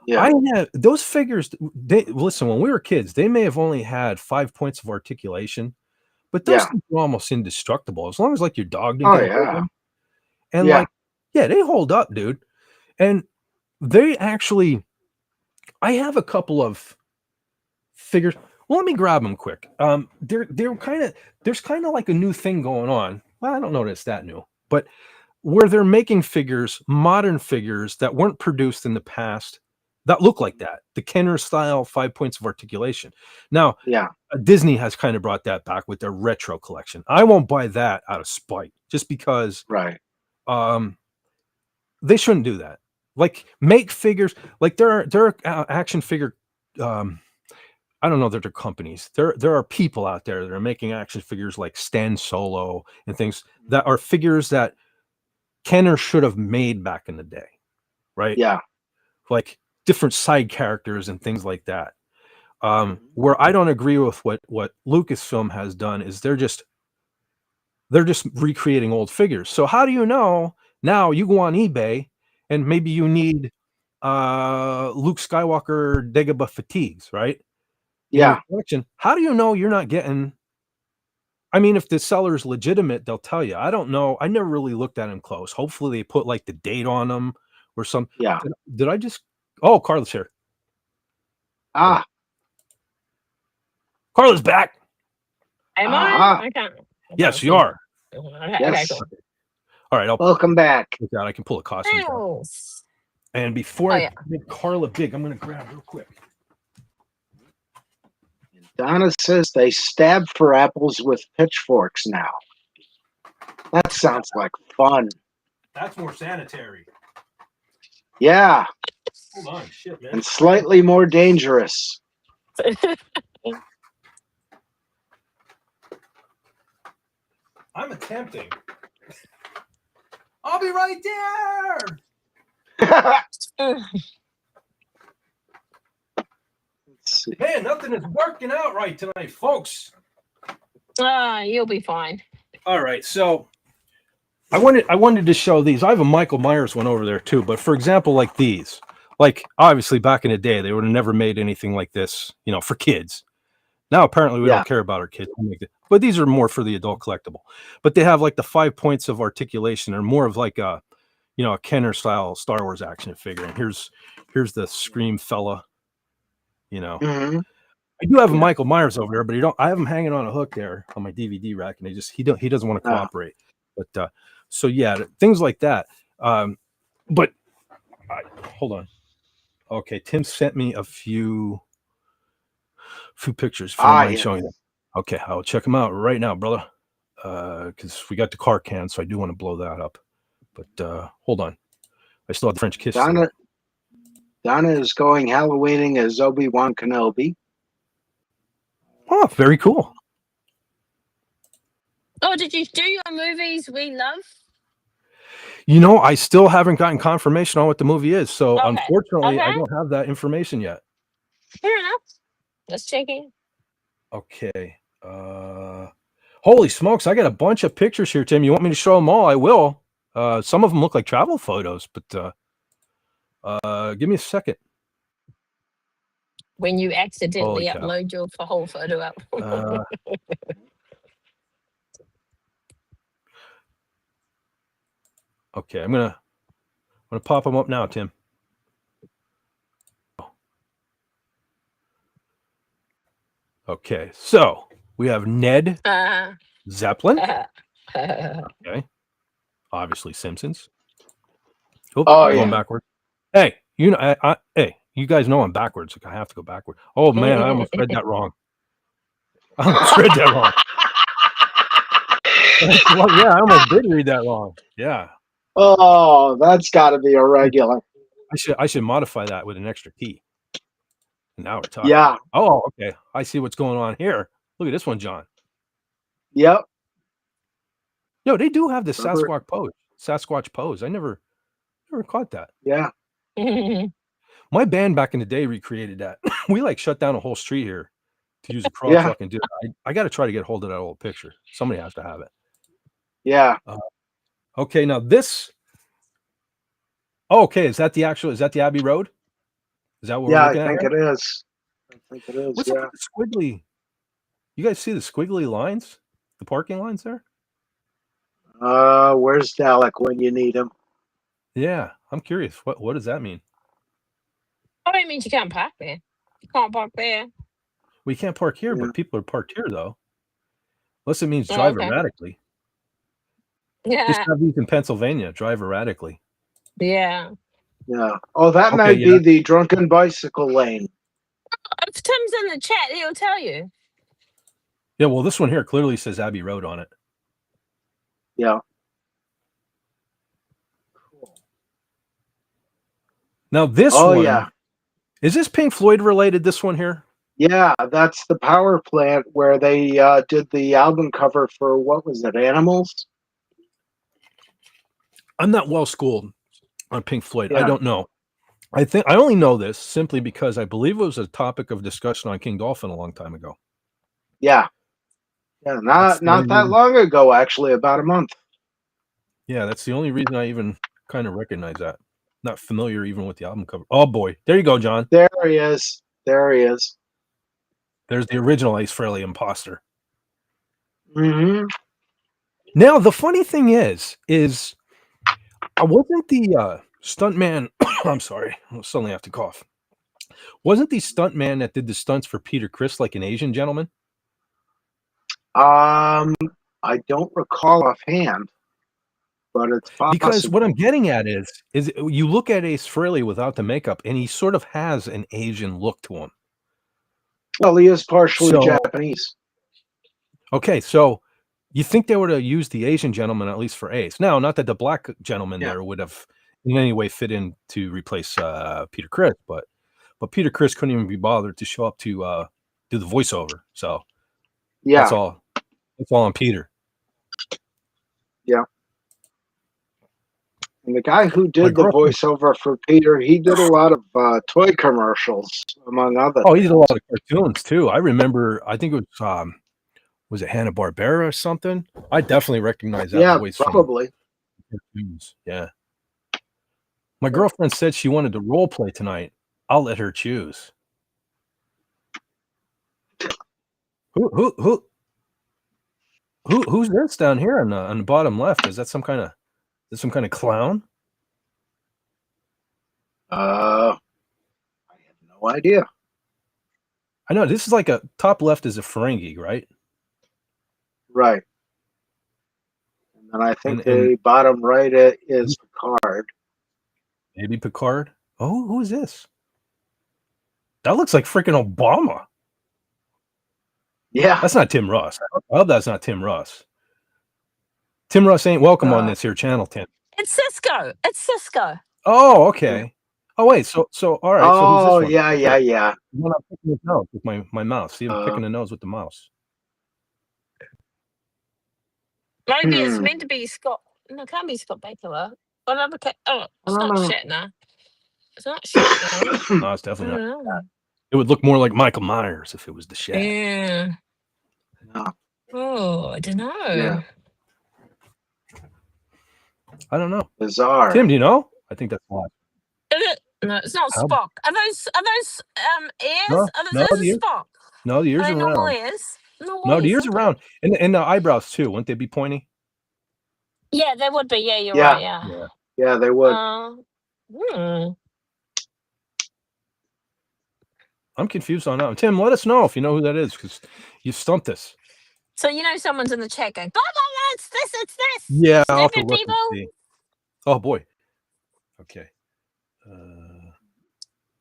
Yeah. I had those figures. Listen, when we were kids, they may have only had 5 points of articulation, but those Yeah. things were almost indestructible as long as like your dog didn't Oh get a hold of yeah. them. And Yeah. like, yeah, they hold up, dude. And they actually, I have a couple of figures. Well, let me grab them quick. They're kind of there's kind of like a new thing going on. Well, I don't know that it's that new, but where they're making figures, modern figures that weren't produced in the past that look like that. The Kenner style 5 points of articulation. Now, Yeah. Disney has kind of brought that back with their retro collection. I won't buy that out of spite, just because Right. they shouldn't do that. Like make figures like there are action figure. I don't know that they're companies. There are people out there that are making action figures like Stan Solo and things that are figures that Kenner should have made back in the day, right? Yeah. Like different side characters and things like that. Where I don't agree with what Lucasfilm has done is they're just recreating old figures. So how do you know now you go on eBay and maybe you need Luke Skywalker Dagobah fatigues, right? In your Yeah. collection. How do you know you're not getting? I mean, if the seller is legitimate, they'll tell you. I don't know. I never really looked at them close. Hopefully, they put like the date on them or some. Yeah. Did I just? Oh, Carla's here. Ah. Carla's back. Am Uh-huh. I? I can't. Yes, you are. Okay, Yes. cool. All right, I'll Welcome back. look out. I can pull a costume. Else. And before Oh, I yeah. make Carla big, I'm going to grab real quick. Donna says they stab for apples with pitchforks now. That sounds like fun. That's more sanitary. Yeah. Hold on, shit, man. And slightly more dangerous. I'm attempting. I'll be right there. Let's see. Man, nothing is working out right tonight, folks. You'll be fine. All right, so I wanted to show these. I have a Michael Myers one over there too, but for example, like these, like obviously back in the day, they would have never made anything like this, you know, for kids. Now apparently we don't care about our kids, but these are more for the adult collectible. But they have like the 5 points of articulation, or more of like a, you know, a Kenner style Star Wars action figure. And here's the Scream fella, you know. Mm-hmm. I do have a Michael Myers over there, but I have him hanging on a hook there on my DVD rack, and he doesn't want to cooperate. But so yeah, things like that. But hold on. Okay, Tim sent me a few pictures. If you don't mind showing them. Okay, I'll check them out right now, brother. Because we got the car can, so I do want to blow that up. But hold on, I still have the French kiss. Donna is going Halloweening as Obi-Wan Kenobi. Oh, very cool. Oh, did you do your movies we love? You know, I still haven't gotten confirmation on what the movie is, so Okay. unfortunately, I don't have that information yet. Fair enough. Let's check in. Okay. Holy smokes! I got a bunch of pictures here, Tim. You want me to show them all? I will. Some of them look like travel photos, but give me a second. When you accidentally upload your whole photo up. Okay, I'm gonna pop them up now, Tim. Okay, so we have Ned Zeppelin. Okay, obviously Simpsons. Oh, going backward. Hey, you know, hey, you guys know I'm backwards. I have to go backward. Oh man, I almost read that wrong. Well, yeah, I almost did read that wrong. Yeah. Oh, that's got to be irregular. I should modify that with an extra key. And now we're talking. Yeah. Oh, okay. I see what's going on here. Look at this one, John. Yep. No, they do have the Sasquatch pose. I never caught that. Yeah. My band back in the day recreated that. We like shut down a whole street here to use a crawl truck and do it. I got to try to get hold of that old picture. Somebody has to have it. Yeah. Okay, now this. Oh, okay, is that the Abbey Road? Is that what we're looking at? I think it is. What's up with the squiggly? You guys see the squiggly lines? The parking lines there? Where's Dalek when you need him? Yeah, I'm curious. What does that mean? Oh, it means you can't park there. You can't park there. We can't park here, but people are parked here though. Unless it means drive erratically. Yeah. Just have these in Pennsylvania. Drive erratically. Yeah. Yeah. Oh, that might be the drunken bicycle lane. If Tim's in the chat, he'll tell you. Yeah, well, this one here clearly says Abbey Road on it. Yeah. Cool. Now this one, is this Pink Floyd related, this one here? Yeah, that's the power plant where they did the album cover for, what was it, Animals? I'm not well schooled on Pink Floyd. I don't know. I think I only know this simply because I believe it was a topic of discussion on King Dolphin a long time ago. Yeah. Yeah, not that long ago, actually, about a month. Yeah, that's the only reason I even kind of recognize that. Not familiar even with the album cover. Oh boy, there you go, John. There he is. There he is. There's the original Ace Frehley imposter. Mm-hmm. Now the funny thing is wasn't the stuntman? I'm sorry, I suddenly have to cough. Wasn't the stuntman that did the stunts for Peter Criss like an Asian gentleman? I don't recall offhand, but it's possible. Because what I'm getting at is you look at Ace Frehley without the makeup, and he sort of has an Asian look to him. Well, he is partially Japanese. Okay, so you think they would have used the Asian gentleman at least for Ace? Now, not that the black gentleman there would have in any way fit in to replace Peter Criss, but Peter Criss couldn't even be bothered to show up to do the voiceover. So Yeah. that's all on Peter. Yeah. And the guy who did the voiceover for Peter, he did a lot of toy commercials, among other things. He did a lot of cartoons too. I remember, I think it was it Hanna-Barbera or something? I definitely recognize that voice. Probably. From cartoons. Yeah. My girlfriend said she wanted to role play tonight. I'll let her choose. Who's this down here on the bottom left? Is that some kind of clown? I have no idea. I know this is like a top left is a Ferengi, right? Right. And then I think the bottom right is Picard. Maybe Picard. Oh, who is this? That looks like freaking Obama. Yeah. That's not Tim Russ. I hope that's not Tim Russ. Tim Russ ain't welcome on this here channel, Tim. It's Cisco. It's Cisco. Oh, okay. Oh, wait. So all right. Oh, so who's this one? yeah. When I'm picking his nose with my mouse. See, I'm picking the nose with the mouse. Maybe it's meant to be Scott. No, it can't be Scott Bakula. Oh, it's not Shatner. It's not Shatner. No, it's definitely not. It would look more like Michael Myers if it was the Shat. Yeah. No. Oh, I don't know. Yeah. I don't know. Bizarre. Tim, do you know? I think that's why. No, it's not Spock. Are those ears? No, Are those Spock? No, the ears are normal round. ears? No, the ears are round. And the eyebrows too. Wouldn't they be pointy? Yeah, they would be. Yeah, you're right. Yeah, they would. I'm confused on that. Tim, let us know if you know who that is, because you stumped us. So someone's in the chat going, blah, blah, blah, it's this. Yeah, I'll have to Stupid look people. and see. Oh boy. Okay.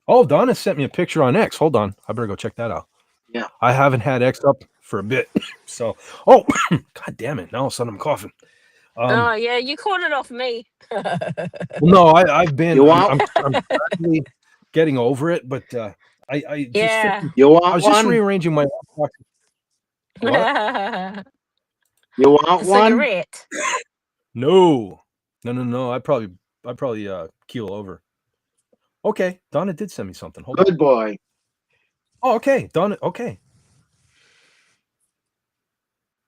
Oh, Donna sent me a picture on X. Hold on. I better go check that out. Yeah. I haven't had X up for a bit. So, oh, God damn it. Now all of a sudden I'm coughing. Oh, yeah, you caught it off me. No, I've been, I'm gradually getting over it, but I was just rearranging my what? You want one? Cigarette. No. I probably keel over. Okay, Donna did send me something. Hold on. Good boy. Oh, okay, Donna. Okay.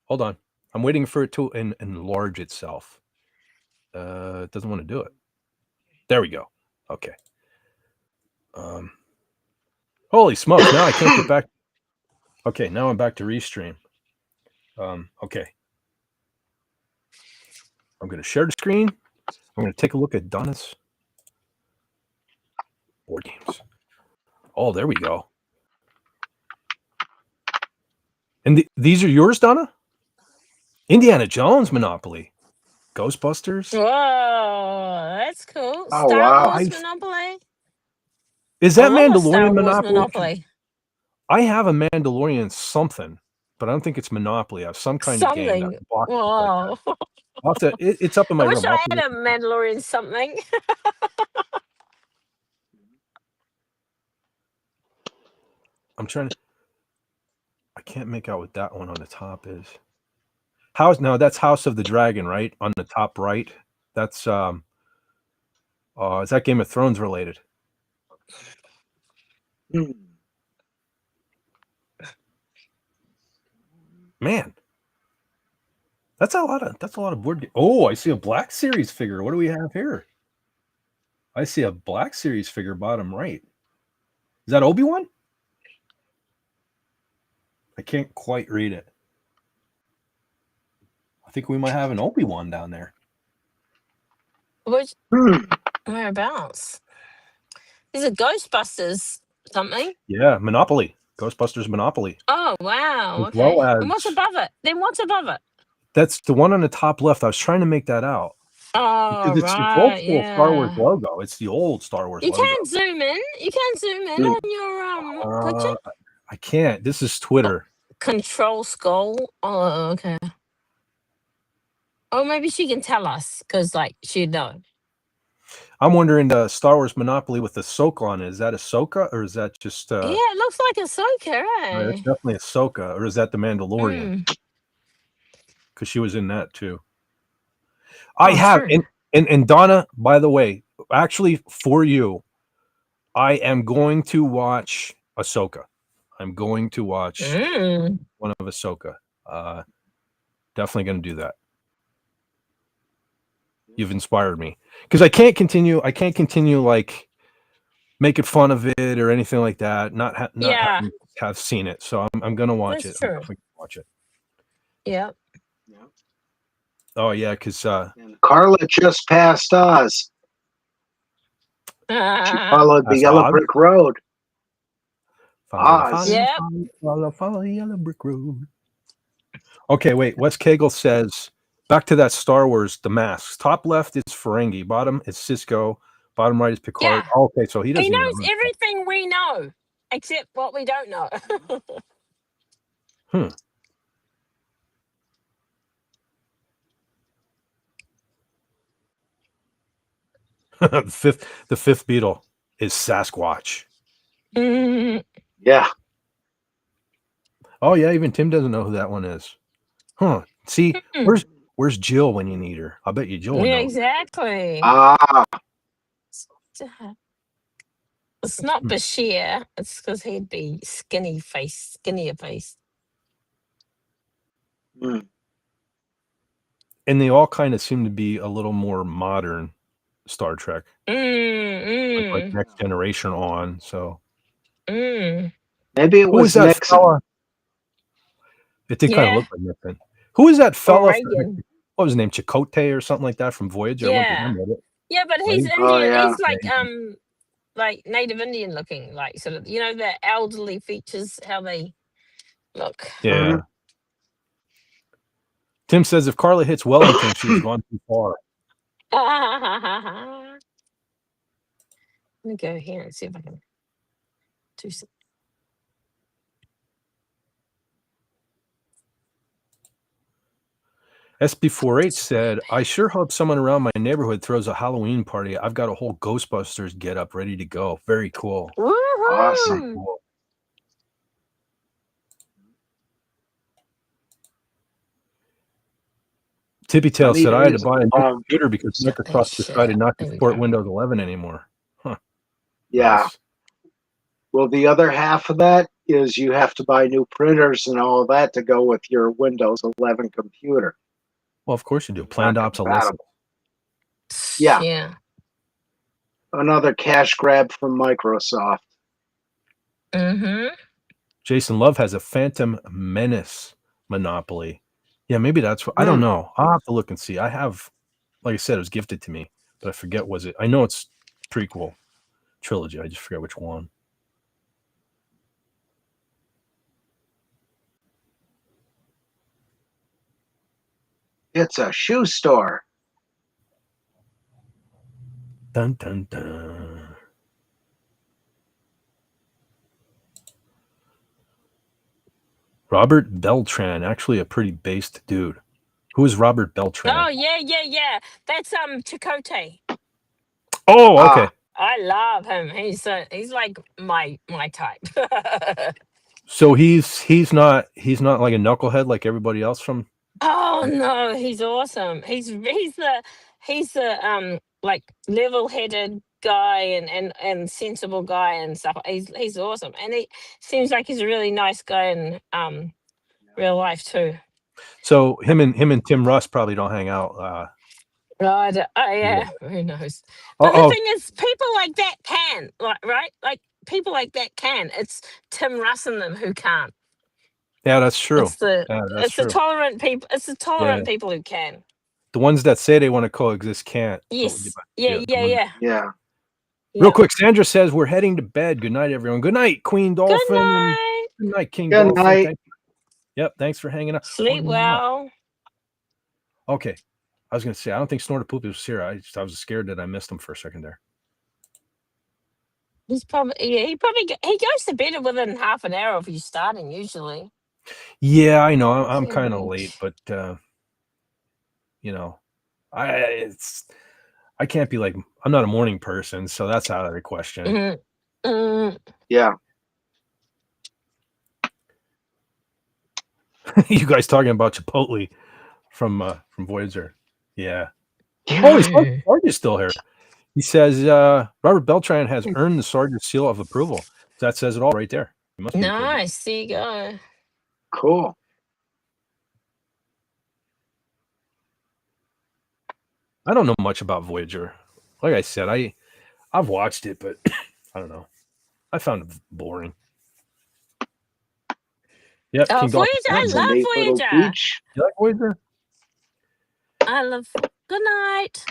Hold on. I'm waiting for it to enlarge itself. It doesn't want to do it. There we go. Okay. Holy smokes! Now I can't get back. Okay, now I'm back to Restream. Okay. I'm going to share the screen. I'm going to take a look at Donna's board games. Oh, there we go. And these are yours, Donna? Indiana Jones Monopoly. Ghostbusters. Whoa, that's cool. Oh, Star Wars Monopoly. Is that Mandalorian Star Wars Monopoly? I have a Mandalorian something, but I don't think it's Monopoly. I have some kind of game. Whoa. Like it's up in my room. I wish I had a Mandalorian something. I'm trying to. I can't make out what that one on the top is. That's House of the Dragon, right? On the top right. That's is that Game of Thrones related? Man. That's a lot of board games. Oh, I see a Black Series figure. What do we have here? I see a Black Series figure bottom right. Is that Obi-Wan? I can't quite read it. I think we might have an Obi-Wan down there. Whereabouts? Is it Ghostbusters something? Yeah, Monopoly. Ghostbusters Monopoly. Oh, wow. As well as, and what's above it? Then what's above it? That's the one on the top left. I was trying to make that out. Oh, it's the old school Star Wars logo. It's the old Star Wars logo. You can zoom in. You can zoom in on your picture. I can't. This is Twitter. Control skull. Oh, okay. Oh, maybe she can tell us because, she'd know. I'm wondering the Star Wars Monopoly with Ahsoka on it. Is that Ahsoka or is that just Yeah, it looks like Ahsoka, no, eh? that's definitely Ahsoka, or is that the Mandalorian? Mm. Because she was in that too. Oh, I have true. and Donna, by the way, actually for you, I am going to watch Ahsoka. I'm going to watch Mm. one of Ahsoka. Definitely going to do that. You've inspired me because I can't continue like making fun of it or anything like that. Not Yeah, have seen it, so I'm going to watch that's it. I'm true. definitely gonna watch it. Yeah. Yeah. Oh yeah, because And Carla just passed Oz. She followed the That's yellow Oz? brick road. Oz. Yep. Follow the yellow brick road. Okay, wait. Wes Cagle says back to that Star Wars, the masks. Top left is Ferengi, bottom is Cisco, bottom right is Picard. Yeah. Oh, okay, so he He doesn't even knows know. everything we know, except what we don't know. Hmm. the fifth Beatle is Sasquatch. Mm. Yeah. Oh yeah, even Tim doesn't know who that one is. Huh. See, where's Jill when you need her? I bet you Jill would Yeah, know. exactly. Ah. It's not Bashir. It's because he'd be skinnier face. Mm. And they all kind of seem to be a little more modern Star Trek. Like Next Generation on, so Maybe it who was was that Nixon. fella? It did kind of Yeah. look like Nixon. Who is that fella? Reagan. What was his name? Chakotay or something like that from Voyager? I went to Yeah. him with it. Yeah, but he's Right? Oh, Indian. yeah. He's like Native Indian looking, like sort of, the elderly features, how they look. Yeah. Mhm. Tim says if Carla hits Wellington, she's gone too far. Let me go here and see if I can do some. SB48 said, I sure hope someone around my neighborhood throws a Halloween party. I've got a whole Ghostbusters get up ready to go. Very cool. Awesome. Cool. Tippy Tail said I had to buy a new computer because Microsoft decided not to support Windows 11 anymore. Huh. Yeah. Nice. Well, the other half of that is you have to buy new printers and all of that to go with your Windows 11 computer. Well, of course you do. Planned obsolescence. Yeah. Yeah. Another cash grab from Microsoft. Mm-hmm. Jason Love has a Phantom Menace Monopoly. Yeah, maybe that's what I don't know. I'll have to look and see. I have, like I said, it was gifted to me, but I forget was it. I know it's prequel trilogy. I just forget which one. It's a shoe store. Dun dun dun. Robert Beltran, actually a pretty based dude. Who is Robert Beltran? Oh yeah. That's Chakotay. Oh, okay. I love him. He's like my type. So he's not like a knucklehead like everybody else from. Oh no, he's awesome. He's the like level-headed guy and sensible guy and stuff. He's awesome, and he seems like he's a really nice guy in real life too. So him and Tim Russ probably don't hang out. Yeah, who knows? But the thing is, people like that can, right? Like people like that can. It's Tim Russ and them who can't. Yeah, that's true. It's the tolerant people. It's the tolerant people who can. The ones that say they want to coexist can't. Yes. Yeah. Real quick, Sandra says we're heading to bed. Good night, everyone. Good night, Queen Dolphin. Good night. Good night, King Good Dolphin. night. Yep, thanks for hanging out. Sleep well. Okay. I was going to say, I don't think Snorter Poopy was here. I was scared that I missed him for a second there. He's probably he goes to bed within half an hour of you starting usually. Yeah, I know. I'm kind of late, but I can't be like I'm not a morning person, so that's out of the question. Mm-hmm. Mm. Yeah. You guys talking about Chipotle from Voyager? Yeah. Oh, No. Sarge is still here. He says Robert Beltran has earned the Sarge's seal of approval. That says it all right there. He must be approved. Nice. There you go. Cool. I don't know much about Voyager. Like I said, I've watched it, but I don't know. I found it boring. Yep, Oh, King Dolphin. Voyager. I That's a love neat little Voyager. beach. You like Voyager? I love. Good night.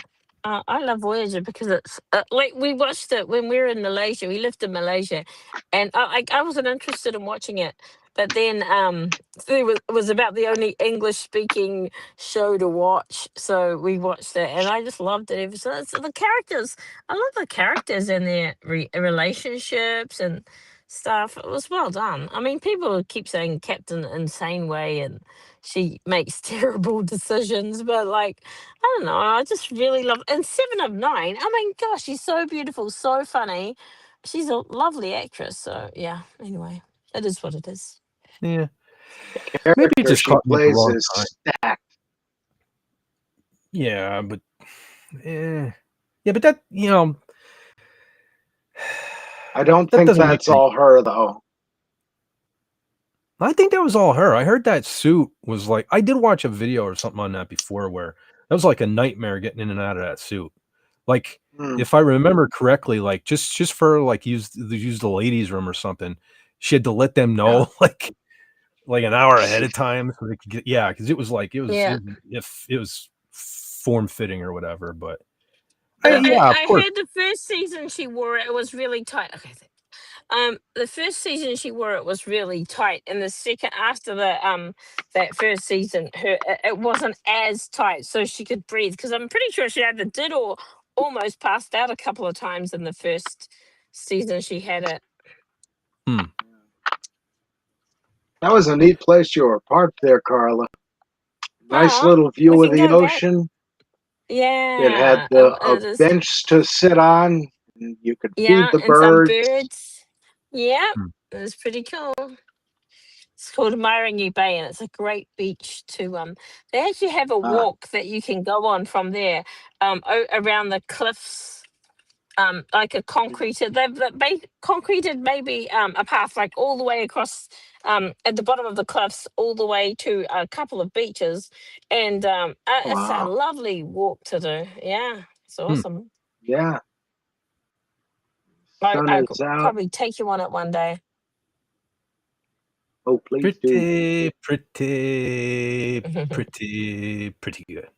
I love Voyager because it's like we watched it when we were in Malaysia. We lived in Malaysia, and I wasn't interested in watching it. But then it was about the only English speaking show to watch, so we watched it, and I just loved it ever since. So the characters, I love the characters and their relationships and stuff. It was well done. I mean, people keep saying Captain Insane Way and she makes terrible decisions, but like I don't know. I just really love and Seven of Nine. I mean, gosh, she's so beautiful, so funny. She's a lovely actress. So yeah. Anyway, it is what it is. Yeah. The Maybe it character just she caught me at the plays wrong is time. stacked. Yeah, but yeah, but that I don't that think doesn't make that's any. all her, though. I think that was all her. I heard that suit was like I did watch a video or something on that before where that was like a nightmare getting in and out of that suit. Like Hmm. if I remember correctly, like just for like use the ladies' room or something, she had to let them know like an hour ahead of time so they could get because it was like Yeah. if it was form fitting or whatever. But of I course. heard the first season she wore it. It was really tight. Okay. The first season she wore it was really tight, and the second after that first season, it wasn't as tight, so she could breathe. Because I'm pretty sure she either did or almost passed out a couple of times in the first season she had it. That was a neat place you were parked there, Carla. Nice Oh, little we view of can the go back. ocean. It had Yeah, a it is. bench to sit on. And you could feed Yeah, the and some birds. birds. Yeah, Hmm. it was pretty cool. It's called Marangi Bay, and it's a great beach to. They actually have a Ah, walk that you can go on from there, around the cliffs, like a concreted. They've concreted maybe a path like all the way across, at the bottom of the cliffs, all the way to a couple of beaches, and it's a wow. lovely walk to do. Yeah, it's awesome. Yeah. Sun I is could out. probably take you on it one day. Oh, please do. Pretty good.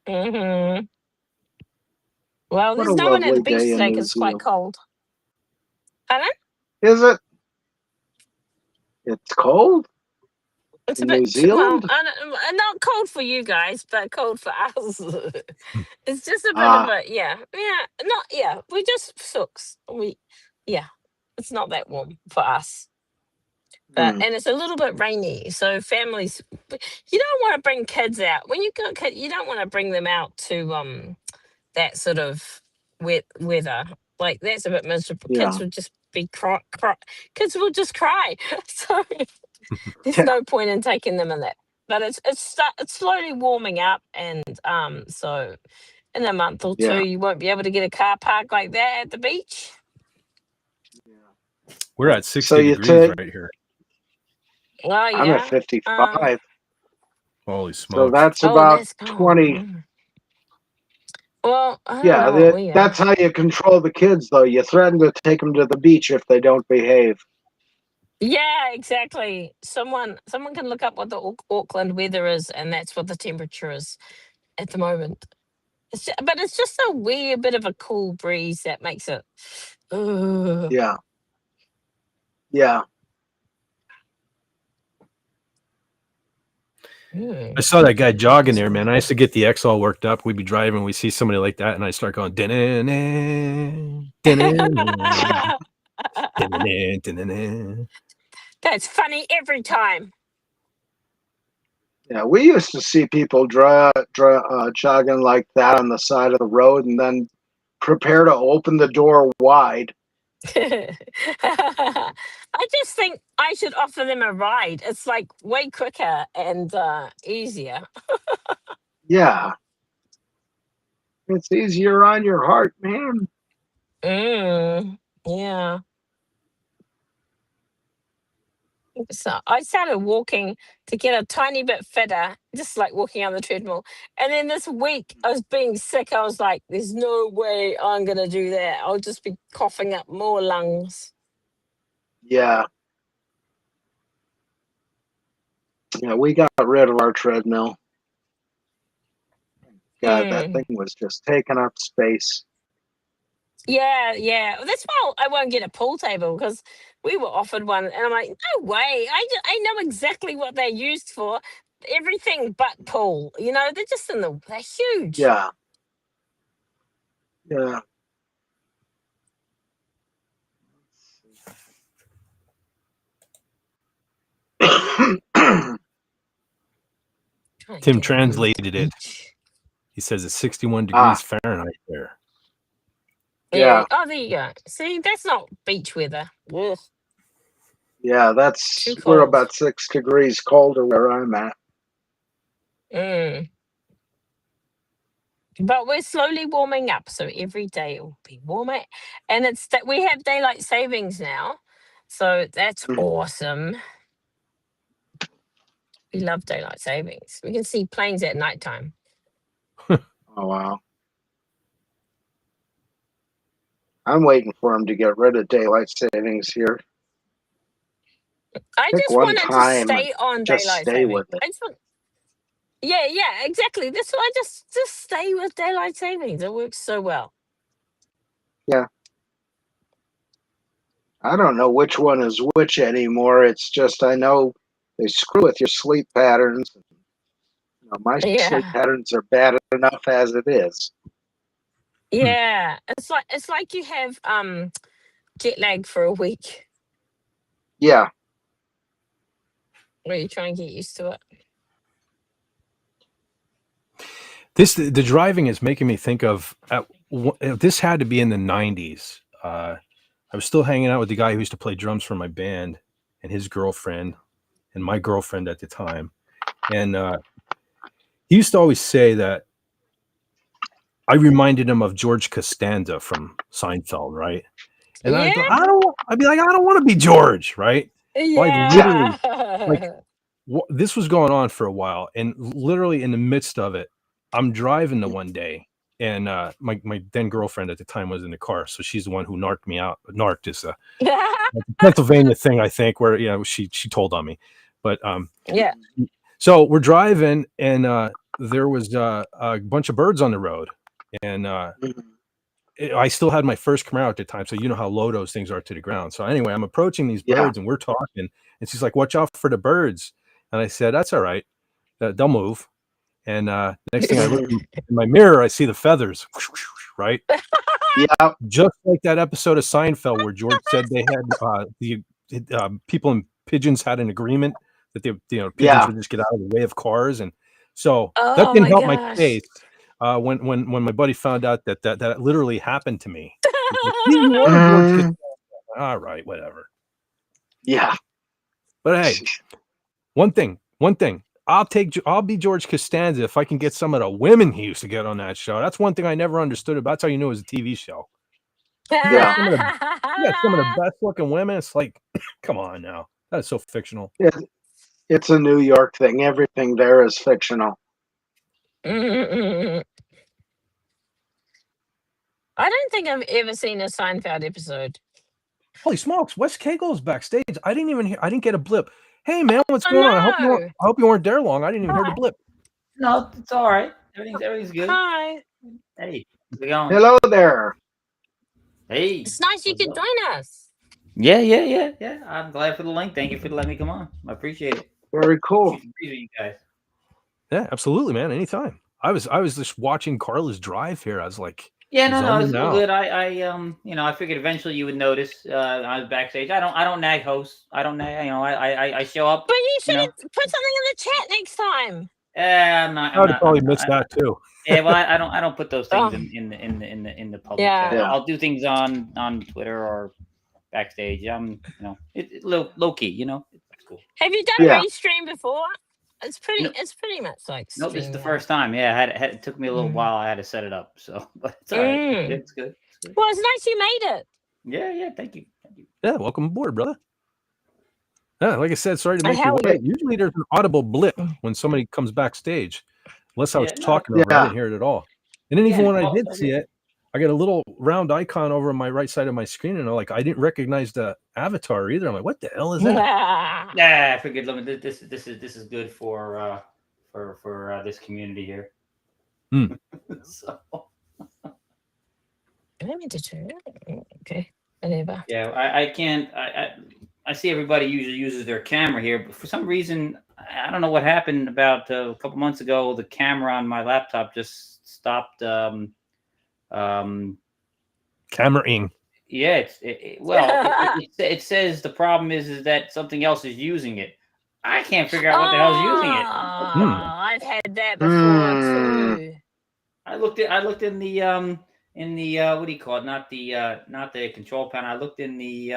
Hmm. Well, What there's a no one at the lovely beach day in today New because it's quite Zealand. cold. Pardon? Is it? It's cold It's a in New bit well, Zealand? not cold for you guys, but cold for us. It's just a bit of Ah, a not we just sucks. Yeah, it's not that warm for us, but hmm, and it's a little bit rainy, so families, you don't want to bring kids out when you got kids. You don't want to bring them out to that sort of wet weather. Like that's a bit miserable. yeah. Kids would just be kids will just cry. So there's no point in taking them in that. But it's slowly warming up, and so in a month or two, Yeah. you won't be able to get a car park like that at the beach. We're at So 60 you degrees said right here. Oh I'm at yeah. 55. Holy So smokes. that's Oh, about that's cool. 20. Well, I don't Yeah, know what we are. that's how you control the kids, though. You threaten to take them to the beach if they don't behave. Yeah, exactly. Someone can look up what the Auckland weather is, and that's what the temperature is at the moment. But it's just a weird bit of a cool breeze that makes it. Ugh. Yeah. Yeah. Mm. I saw that guy jogging there, man. I used to get the X all worked up. We'd be driving, we see somebody like that, and I start going That's funny every time. Yeah. We used to see people jogging like that on the side of the road, and then prepare to open the door wide. I just think I should offer them a ride. It's like way quicker and easier. Yeah. It's easier on your heart, man. Yeah. So I started walking to get a tiny bit fitter, just like walking on the treadmill. And then this week I was being sick. I was like, there's no way I'm going to do that. I'll just be coughing up more lungs. Yeah. Yeah, we got rid of our treadmill. God, that thing was just taking up space. Yeah. That's why I won't get a pool table, because we were offered one, and I'm like, no way. I know exactly what they're used for. Everything but pool. You know, they're just they're huge. Yeah. Yeah. Tim translated it. He says it's 61 degrees Fahrenheit there. Yeah. Oh, there you go. See, that's not beach weather. Ugh. Yeah, we're about 6 degrees colder where I'm at. But we're slowly warming up, so every day it will be warmer. And it's that we have daylight savings now, so that's awesome. We love daylight savings. We can see planes at nighttime. Oh, wow. I'm waiting for them to get rid of daylight savings here. I just wanted to stay on daylight savings. Yeah, exactly. That's why I just stay with daylight savings. It works so well. Yeah. I don't know which one is which anymore. It's just I know they screw with your sleep patterns. You know, my sleep patterns are bad enough as it is. Yeah, it's like you have jet lag for a week. Yeah. Or you try and get used to it. The driving is making me think of this had to be in the 90s. I was still hanging out with the guy who used to play drums for my band, and his girlfriend, and my girlfriend at the time. And he used to always say that I reminded him of George Costanza from Seinfeld, right? And I'd be like, I don't want to be George, right? Yeah. This was going on for a while, and literally in the midst of it, I'm driving the one day, and my then girlfriend at the time was in the car, so she's the one who narked me out. Narked is a Pennsylvania thing, I think, where she told on me. But yeah. So we're driving, and there was a bunch of birds on the road, and I still had my first Camaro at the time, so you know how low those things are to the ground. So anyway, I'm approaching these birds, and we're talking, and she's like, "Watch out for the birds." And I said, "That's all right. They'll move." And next thing I look in my mirror, I see the feathers, right? Yeah. Just like that episode of Seinfeld where George said they had the people in pigeons had an agreement that pigeons would just get out of the way of cars, and so that didn't help my case. When my buddy found out that literally happened to me, all right, whatever. Yeah. But hey, one thing. I'll be George Costanza if I can get some of the women he used to get on that show. That's one thing I never understood about. That's how you knew it was a TV show. You got some of the best looking women. It's like, come on now. That is so fictional. It's a New York thing. Everything there is fictional. I don't think I've ever seen a Seinfeld episode. Holy smokes! Wes Cagel's backstage. I didn't get a blip. Hey man, what's going on? I hope you weren't there long. I didn't even hear the blip. No, it's all right. Everything's good. Hi. Hey, how's it going? Hello there. Hey. It's nice you could join us. Yeah. I'm glad for the link. Thank you for letting me come on. I appreciate it. Very cool. You guys. Yeah, absolutely, man. Anytime. I was just watching Carla's drive here. I was like, yeah, no, it's all good. I figured eventually you would notice. I was backstage. I don't nag hosts. I don't nag. I show up. But you should put something in the chat next time. I would probably miss that too. Yeah, well, I don't put those things Oh, in the public yeah. chat. Yeah. I'll do things on Twitter or backstage. Low key. It's cool. Have you done Yeah. Restream before? It's pretty. No, It's pretty much like nope, this is the StreamYard. first time. Yeah, it took me a little Mm. while. I had to set it up, so but it's all right. Mm. It's good. It's good. Well, it's nice you made it. Yeah. Thank you. Yeah, welcome aboard, brother. Yeah, like I said, sorry to And make you how wait. Usually there's an audible blip Mm. when somebody comes backstage. Unless I was Yeah, no, talking over, I Yeah. didn't hear it at all. And then Yeah, even when I no, did it's see okay. it, I got a little round icon over on my right side of my screen, and I didn't recognize the avatar either. I'm like, what the hell is that? Yeah, I figured. This is good for this community here. Hmm. So Let me deter. Okay, whatever. yeah, I can't. I see everybody usually uses their camera here, but for some reason, I don't know what happened. About a couple months ago, the camera on my laptop just stopped. Camera-ing. Yeah, it says the problem is that something else is using it. I can't figure out what the hell's using it. I've had that before Mm. too. I looked in the what do you call it? Not the control panel. I looked in the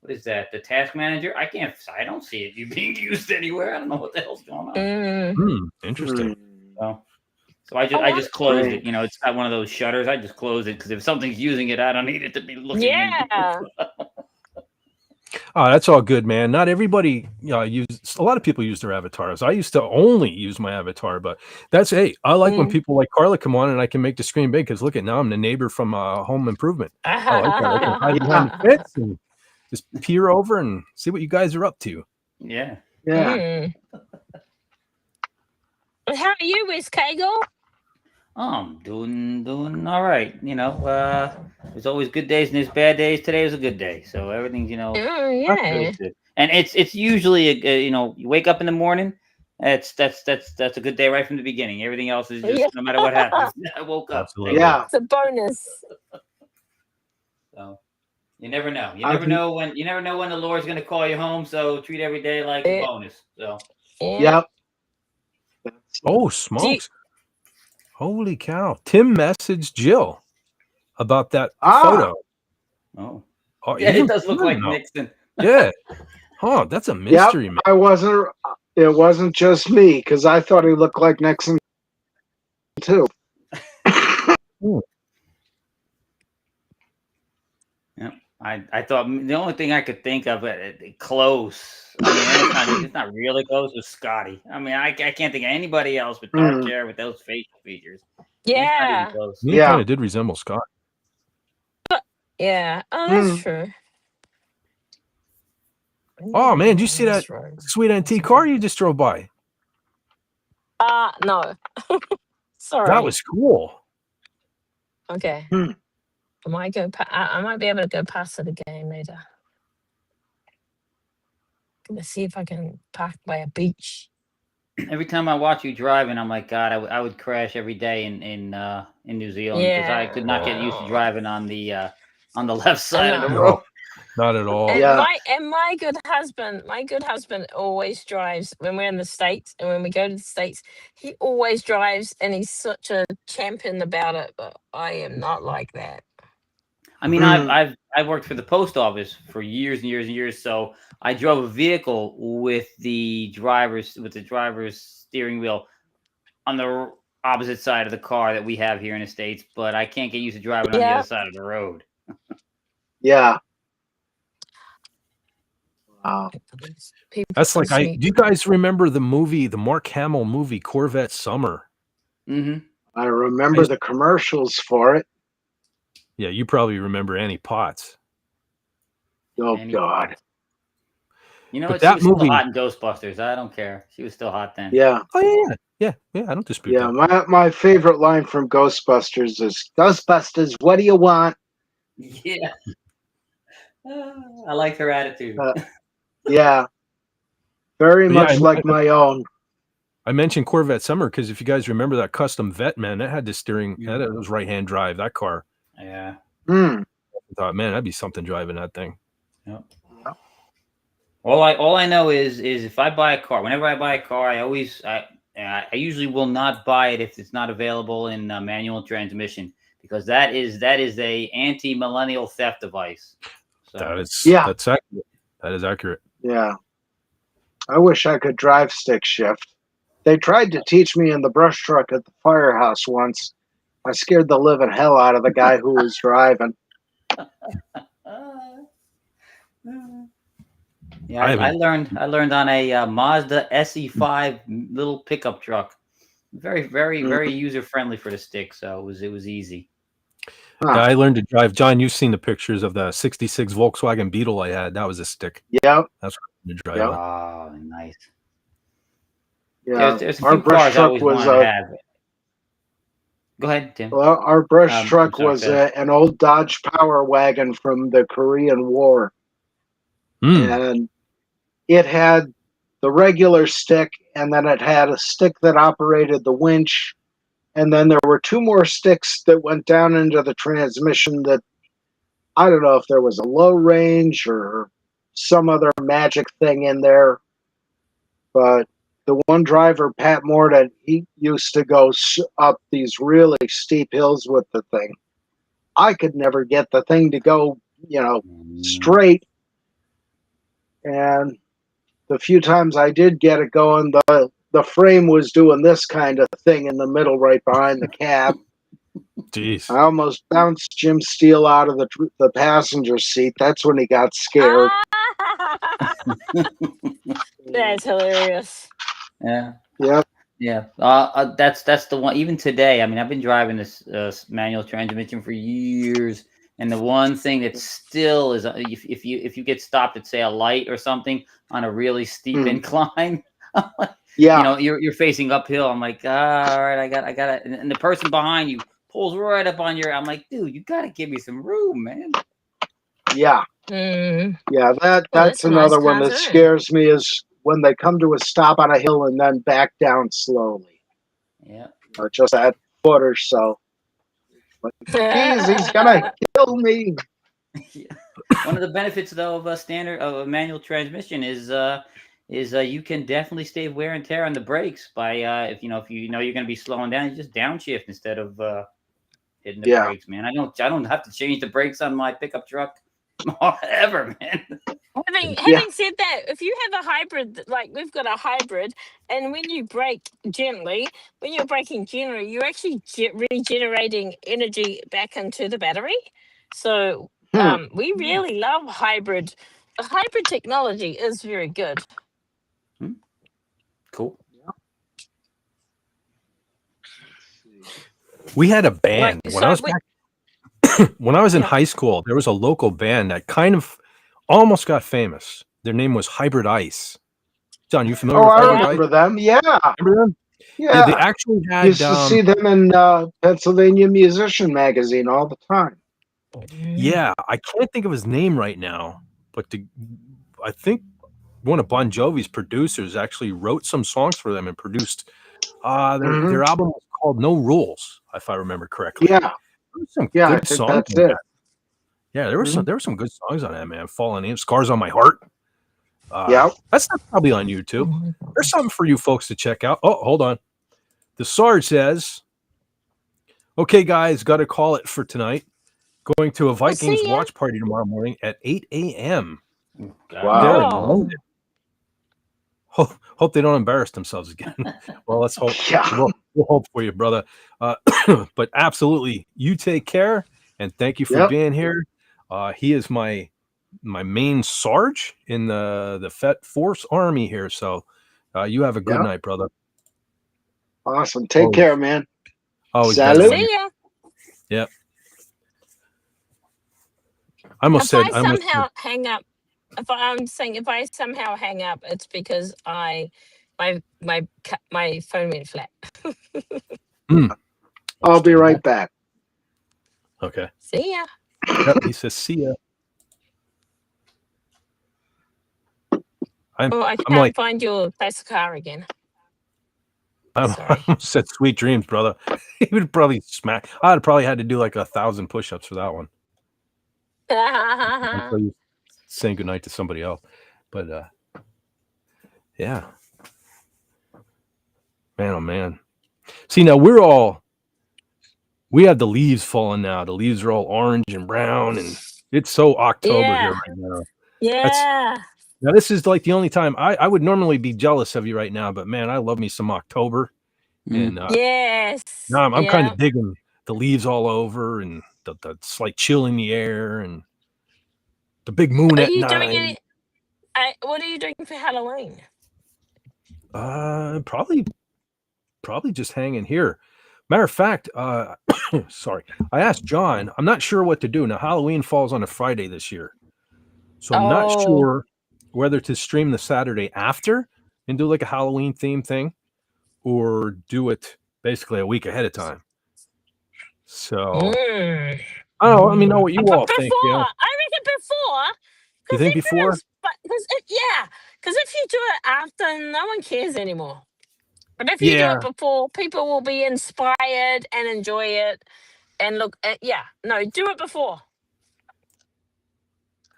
what is that? The task manager. I don't see it being used anywhere. I don't know what the hell's going on. Mm. Interesting. So I just closed Great. it. It's got one of those shutters. I just closed it because if something's using it, I don't need it to be looking. Yeah. Oh, that's all good, man. Not everybody use. A lot of people use their avatars. I used to only use my avatar, but hey, I like when people like Carla come on and I can make the screen big because look at now I'm the neighbor from Home Improvement. I like that. I can hide behind the fence and just peer over and see what you guys are up to. Yeah. Yeah. How are you, Wes Kegel? I'm doing all right. There's always good days and there's bad days. Today was a good day, so everything's Yeah. really good. And it's usually you wake up in the morning. That's a good day right from the beginning. Everything else is just no matter what happens. I woke up. Absolutely. Yeah. It's a bonus. So you never know. You never know when the Lord's going to call you home. So treat every day like a bonus. So. Yeah. Yep. Oh, smokes. Holy cow. Tim messaged Jill about that photo. Oh, yeah, it does look like Nixon. Yeah. Huh, that's a mystery, man. It wasn't just me because I thought he looked like Nixon too. Yeah, I thought the only thing I could think of close. I mean, it's not really close with Scotty. I mean, I can't think of anybody else with dark hair with those facial features. Yeah. Close. He kind of did resemble Scott. Yeah. Oh, that's true. Oh man, did you see that sweet antique car you just drove by? No. Sorry. That was cool. Okay. I might be able to go past it again later. Gonna see if I can park by a beach. Every time I watch you driving, I'm like, God, I would crash every day in New Zealand because I could not get used to driving on the left side of the road. Not at all. And my good husband always drives when we're in the States, and when we go to the States, he always drives, and he's such a champion about it. But I am not like that. I mean, I've worked for the post office for years and years and years, so I drove a vehicle with the driver's steering wheel on the opposite side of the car that we have here in the States, but I can't get used to driving on the other side of the road. Yeah. That's like do you guys remember the Mark Hamill movie Corvette Summer? Mm-hmm. I remember the commercials for it. Yeah, you probably remember Annie Potts. Oh God. She was still hot in Ghostbusters. I don't care. She was still hot then. Yeah. Oh yeah. I don't dispute that. Yeah, my favorite line from Ghostbusters is Ghostbusters, what do you want? Yeah. I like her attitude. Yeah. Very much like my own. I mentioned Corvette Summer because if you guys remember that custom vet, man, that had the steering, that was right-hand drive, that car. Yeah. I thought, man, that'd be something driving that thing. Yep. All I know is if I buy a car, whenever I buy a car, I usually will not buy it if it's not available in manual transmission, because that is a anti-millennial theft device. So that's accurate. That is accurate. Yeah. I wish I could drive stick shift. They tried to teach me in the brush truck at the firehouse once. I scared the living hell out of the guy who was driving. Yeah, I learned on a Mazda SE5 little pickup truck. Very, very, very user friendly for the stick, so it was easy. Yeah, I learned to drive. John, you've seen the pictures of the '66 Volkswagen Beetle I had. That was a stick. Yep. That's what to drive. Yep. Oh, nice. Yeah. There's a Our few brush cars I truck always was wanted to have. Go ahead, Tim. Well, our brush truck sorry, was an old Dodge Power Wagon from the Korean War. And it had the regular stick, and then it had a stick that operated the winch. And then there were two more sticks that went down into the transmission that I don't know if there was a low range or some other magic thing in there. But the one driver, Pat Morden, he used to go up these really steep hills with the thing. I could never get the thing to go, straight. And the few times I did get it going, the frame was doing this kind of thing in the middle right behind the cab. Jeez. I almost bounced Jim Steele out of the passenger seat. That's when he got scared. That's hilarious. Yeah. Yep. Yeah. That's the one. Even today, I mean, I've been driving this manual transmission for years, and the one thing that still is, if you get stopped at, say, a light or something on a really steep incline, yeah, you're facing uphill. I'm like, all right, I got it. And the person behind you pulls right up on your. I'm like, dude, you got to give me some room, man. Yeah. Yeah, that's another one that scares me, is when they come to a stop on a hill and then back down slowly. Yeah. Or just that foot or so. Like, geez, he's gonna kill me. Yeah. One of the benefits, though, of a manual transmission is you can definitely save wear and tear on the brakes by if you know you're going to be slowing down, you just downshift instead of hitting the brakes, man. I don't have to change the brakes on my pickup truck ever, man. Having said that, if you have a hybrid, like we've got a hybrid, and when you brake gently, when you're braking gently, you're actually regenerating energy back into the battery. So we really love hybrid. The hybrid technology is very good. Cool. We had a band when I was in high school. There was a local band that kind of almost got famous. Their name was Hybrid Ice. John, you familiar with Hybrid Ice? I remember them. Yeah. Remember them? Yeah. They actually had. Used to see them in Pennsylvania Musician magazine all the time. Yeah, I can't think of his name right now, but I think one of Bon Jovi's producers actually wrote some songs for them and produced. Their album was called No Rules, if I remember correctly. Yeah. There were some I good think songs. that's it. Yeah, there were some good songs on that, man. Falling In, Scars on My Heart. That's probably on YouTube. There's something for you folks to check out. Oh, hold on. The Sarge says, "Okay, guys, got to call it for tonight. Going to a Vikings watch party tomorrow morning at 8 a.m. Wow. Hope they don't embarrass themselves again." Well, let's hope. We'll hope for you, brother. But absolutely, you take care, and thank you for being here. He is my main Sarge in the FET Force Army here. So you have a good night, brother. Awesome. Take care, man. Salute. See ya. Yep. I almost said. If I somehow hang up, if I somehow hang up, it's because my phone went flat. I'll be right back. Okay. See ya. Yep, he says, "See ya." I can't find your classic car again. I almost said "sweet dreams," brother. He would probably smack. I'd probably had to do like 1,000 push-ups for that one. Until you saying goodnight to somebody else. But yeah. Man, oh man. See, now we have the leaves falling now. The leaves are all orange and brown, and it's so October here Yeah. right now. Yeah. Now this is like the only time I would normally be jealous of you right now, but man, I love me some October. And Yes. now I'm kind Yeah. of digging the leaves all over and the slight chill in the air and the big moon Are at you doing night. any? What are you doing for Halloween? Probably just hanging here. Matter of fact, sorry, I asked John. I'm not sure what to do now. Halloween falls on a Friday this year, so I'm not Oh. sure whether to stream the Saturday after and do like a Halloween theme thing, or do it basically a week ahead of time. So Mm. I don't know. Let me know what you all think. Before, Yeah, I reckon before. you think before? Because if you do it after, no one cares anymore. But if you do Yeah, it before, people will be inspired and enjoy it. And look, no, do it before.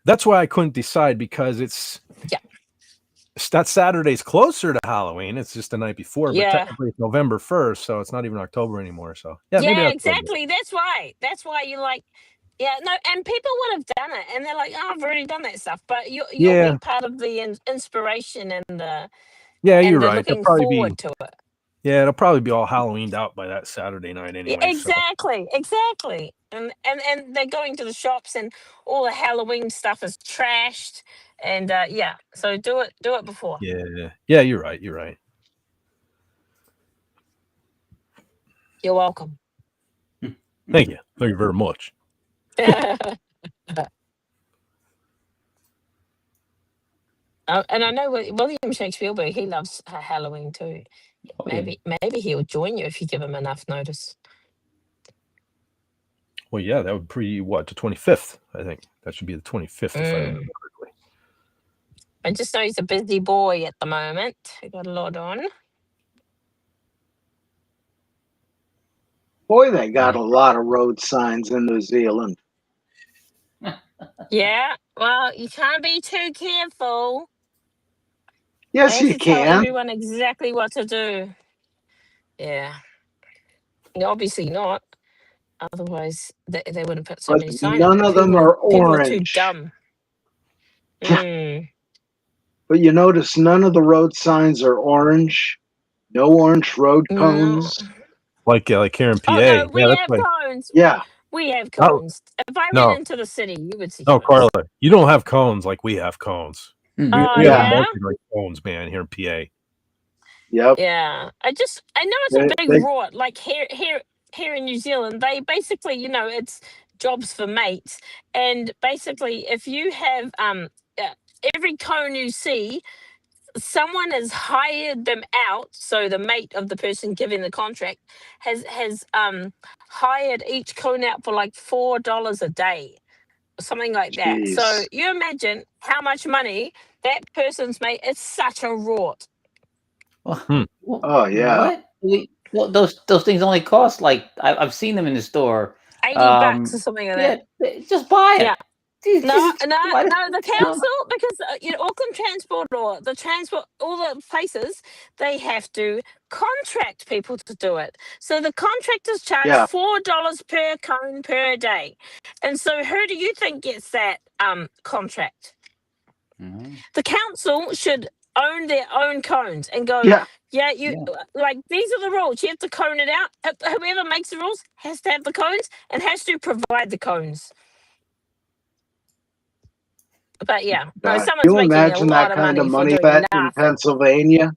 that's why I couldn't decide because that Saturday's closer to Halloween. It's just the night before, but Yeah. technically it's November 1st, so it's not even October anymore. So yeah, maybe Yeah, October. exactly. That's right. That's why you like. Yeah, no, and people would have done it, and they're like, "Oh, I've already done that stuff." But you'll Yeah, be part of the inspiration yeah, you're and the right. looking forward to it. Yeah, it'll probably be all Halloweened out by that Saturday night Yeah, anyway. So exactly. And they're going to the shops, and all the Halloween stuff is trashed. And so do it before. yeah, you're right. You're right. You're welcome. Thank you. Thank you very much. And I know William Shakespeare, but he loves Halloween too. Maybe he'll join you if you give him enough notice. Well, yeah, that would be the 25th. I think that should be the 25th if I remember correctly. I just know he's a busy boy at the moment. He got a lot on. Boy, they got a lot of road signs in New Zealand. Yeah, well, you can't be too careful. Yes, They have you to tell can. everyone exactly what to do. Yeah. Obviously not. Otherwise, they wouldn't put so But many signs. none of them are People are too orange. dumb. Mm. But you notice none of the road signs are orange. No orange road cones. No. Like here in PA. Oh no, we Yeah, that's have like cones. Yeah. We have Oh, cones. If I no. went into the city, you would see No, cones. Carla, you don't have cones like we have cones. Mhm. We Oh have Yeah. multi cones, man, here in PA. Yep. Yeah. I know it's a big rort. Like here in New Zealand, they basically, it's jobs for mates. And basically, if you have every cone you see, someone has hired them out. So the mate of the person giving the contract has hired each cone out for like $4 a day, or something like that. Jeez. So you imagine how much money that person's made. It's such a rort. Oh yeah. What? Well, those things only cost like I've seen them in the store. $80 or something like that. Just buy it. Yeah. No, the Yeah. council, because Auckland Transport or the transport, all the places, they have to contract people to do it. So the contractors charge $4 per cone per day, and so who do you think gets that contract? The council should own their own cones and go. Yeah, like these are the rules. You have to cone it out. Whoever makes the rules has to have the cones and has to provide the cones. But yeah, no, someone's you making imagine a lot that of kind money of for money doing bet in nothing. Pennsylvania?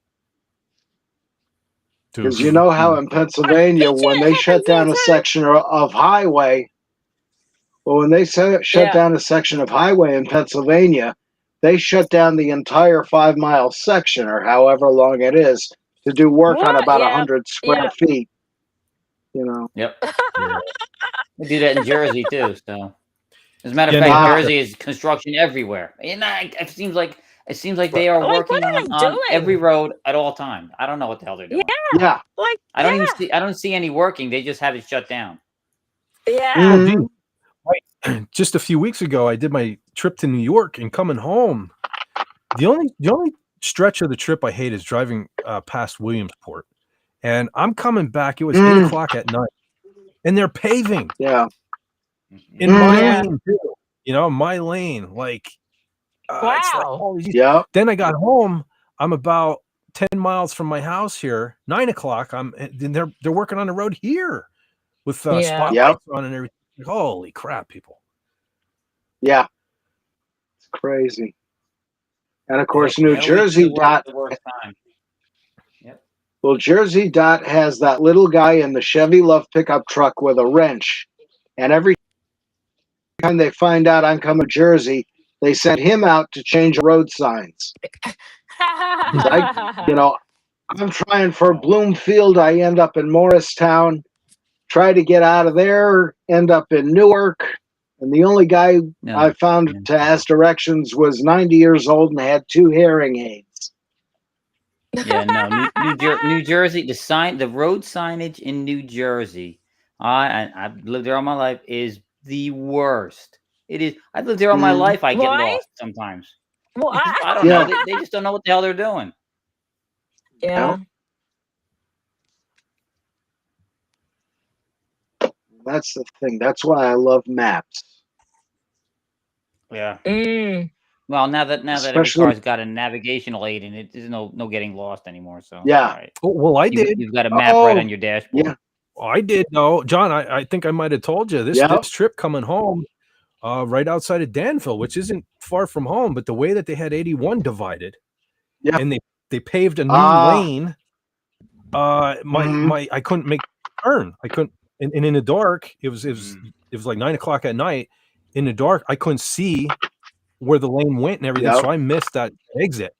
Because you know how in Pennsylvania, when they shut down a section of highway, when they shut down a section of highway in Pennsylvania, they shut down the entire 5-mile section or however long it is to do work on about 100 square feet. Yep. We do that in Jersey too. So, as a matter of fact, Jersey is construction everywhere, and it seems like they are working on every road at all times. I don't know what the hell they're doing. Yeah. I don't see any working. They just have it shut down. Yeah. Just a few weeks ago, I did my trip to New York, and coming home, the only stretch of the trip I hate is driving past Williamsport. and I'm coming back. It was 8 o'clock at night, and they're paving. Yeah. In my Yeah. lane too. My lane. Like, it's like, Wow. holy geez. Yeah. Then I got home. I'm about 10 miles from my house here. 9 o'clock. Then they're working on the road here with Yeah. spotlights on and everything. Holy crap, people! Yeah. It's crazy. And of course, Yep. New Yeah, we do Jersey the Dot. worst time. Yep. Well, Jersey Dot has that little guy in the Chevy Love pickup truck with a wrench, and every time they find out I'm coming to Jersey, they send him out to change road signs. I'm trying for Bloomfield. I end up in Morristown. Try to get out of there, end up in Newark. And the only guy I found to ask directions was 90 years old and had 2 hearing aids. Yeah, no, New Jersey, the road signage in New Jersey, I've lived there all my life, is the worst. It is. I've lived there all my life. I get Why? lost sometimes. Well, I don't know. They just don't know what the hell they're doing. Yeah. That's the thing. That's why I love maps. Yeah. Mm. Well, now that every Especially- car's got a navigational aid in it, there's no getting lost anymore. So Yeah. all right. Oh, well, I did. You've got a map right on your dashboard. Yeah. Oh, I did. No, John, I think I might have told you this Yep. trip coming home, right outside of Danville, which isn't far from home, but the way that they had 81 divided, Yeah. and they paved a new lane. I couldn't make a turn. I couldn't, and in the dark, it was like 9 o'clock at night. In the dark, I couldn't see where the lane went and everything, so I missed that exit.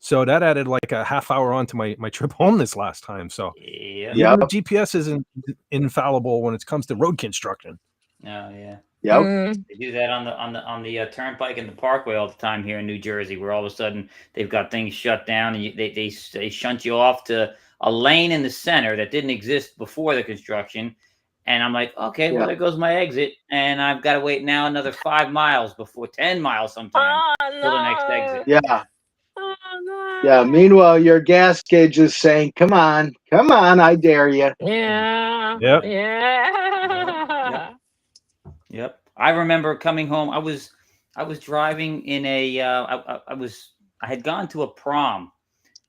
So that added like a half hour onto my trip home this last time. So Yeah. the GPS isn't infallible when it comes to road construction. Oh yeah. Yep. They do that on the turnpike and the parkway all the time here in New Jersey, where all of a sudden they've got things shut down and they shunt you off to a lane in the center that didn't exist before the construction. And I'm like, okay, well, there goes my exit, and I've got to wait now another 5 miles 10 miles sometimes till the next exit. Yeah. Oh, no. Yeah. Meanwhile, your gas gauge is saying, "Come on, I dare you." Yeah. Yep. Yeah. Yep. I remember coming home. I was driving in a. I had gone to a prom,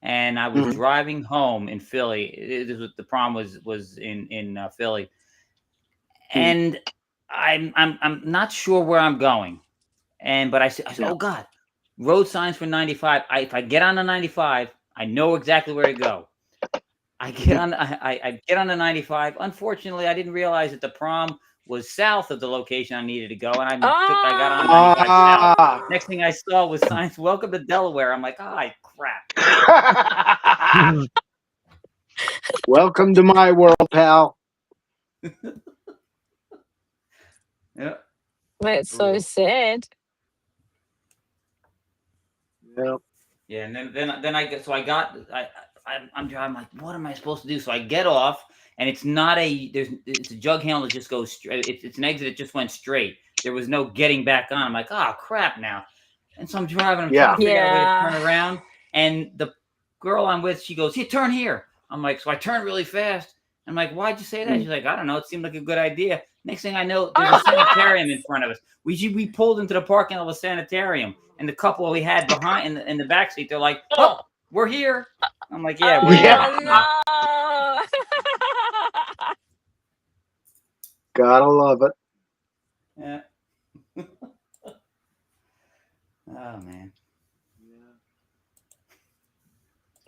and I was driving home in Philly. The prom was in Philly, and I'm not sure where I'm going, but I said, oh God, road signs for 95. If I get on the 95, I know exactly where to go. I get on the 95. Unfortunately, I didn't realize that the prom was south of the location I needed to go, and I got on 95 south. Next thing I saw was signs, "Welcome to Delaware." I'm like, crap. Welcome to my world, pal. Yeah. That's so sad. Yep. Yeah, and then I'm driving, like, what am I supposed to do? So I get off, and it's a jug handle that just goes straight. It's an exit that just went straight. There was no getting back on. I'm like, crap now. And so I'm driving. I'm trying to figure out a way to turn around. And the girl I'm with, she goes, "Here, turn here." I'm like, so I turn really fast. I'm like, "Why'd you say that?" She's like, "I don't know. It seemed like a good idea." Next thing I know, there's a sanitarium in front of us. We pulled into the parking lot of a sanitarium, and the couple we had behind in the back seat, they're like, "Oh, we're here." I'm like, "Yeah, we're here." No. Gotta love it. Yeah. Oh man.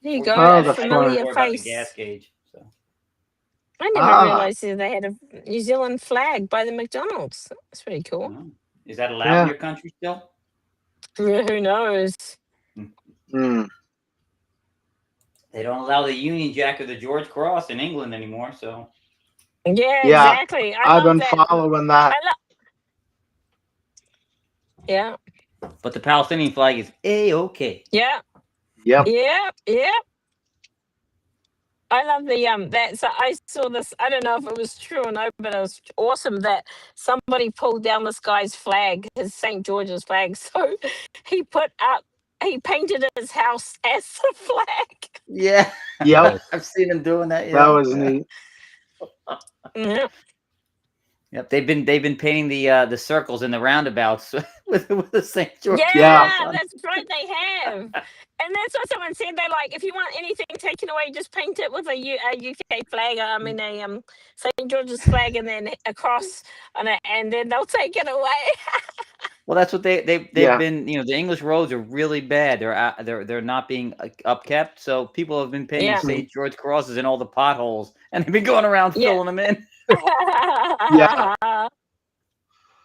There you go. Oh, A the familiar More about the face. gas gauge. So. I never realized that they had a New Zealand flag by the McDonald's. That's pretty cool. Oh. Is that allowed in your country still? Who knows? They don't allow the Union Jack or the George Cross in England anymore. So. Yeah, exactly. I've been following that. Yeah. But the Palestinian flag is A-OK. Yeah. Yep. Yep. I love the that. So I saw this. I don't know if it was true or no, but it was awesome that somebody pulled down this guy's flag, his St. George's flag. So he painted his house as the flag. Yeah. Yep, I've seen them doing that. that Yeah. was neat. Yeah. Yep. They've been painting the circles in the roundabouts with the St. George Yeah. cross Yeah, on. that's right, they have. And that's what someone said. They're like, if you want anything taken away, just paint it with a UK flag. I mean, a St. George's flag, and then a cross on it, and then they'll take it away. Well, that's what they've Yeah. been. You know, the English roads are really bad. They're not being upkept. So people have been painting Yeah. St. George crosses in all the potholes, and they've been going around Yeah. filling them in. Yeah.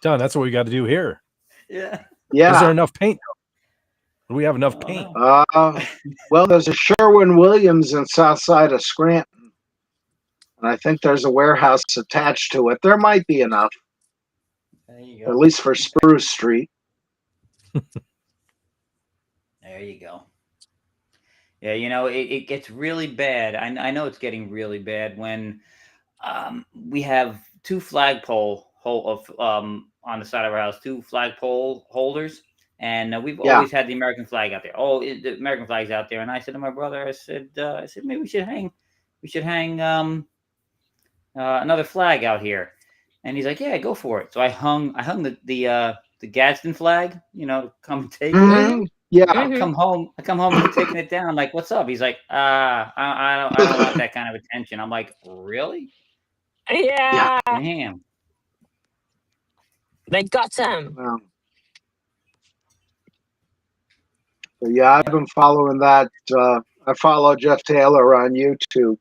John, that's what we got to do here. Yeah. Is Yeah. there enough paint? Do we have enough Oh, paint? no. Well, there's a Sherwin-Williams in south side of Scranton, and I think there's a warehouse attached to it. There might be enough, There you at go. least for Spruce Street. There you go. Yeah, you know, it gets really bad. I know it's getting really bad when we have two flagpole on the side of our house, two flagpole holders, and we've Yeah. always had the American flag out there. Oh, the American flag's out there, and I said to my brother, I said maybe we should hang another flag out here, and he's like, yeah, go for it. So I hung the Gadsden flag, you know, to come and take it. Mhm. Yeah. I come home. He's taking it down. I'm like, what's up? He's like, I don't want that kind of attention. I'm like, really? Yeah. Damn. They got some. Well, so yeah, I've been following that. I follow Jeff Taylor on YouTube,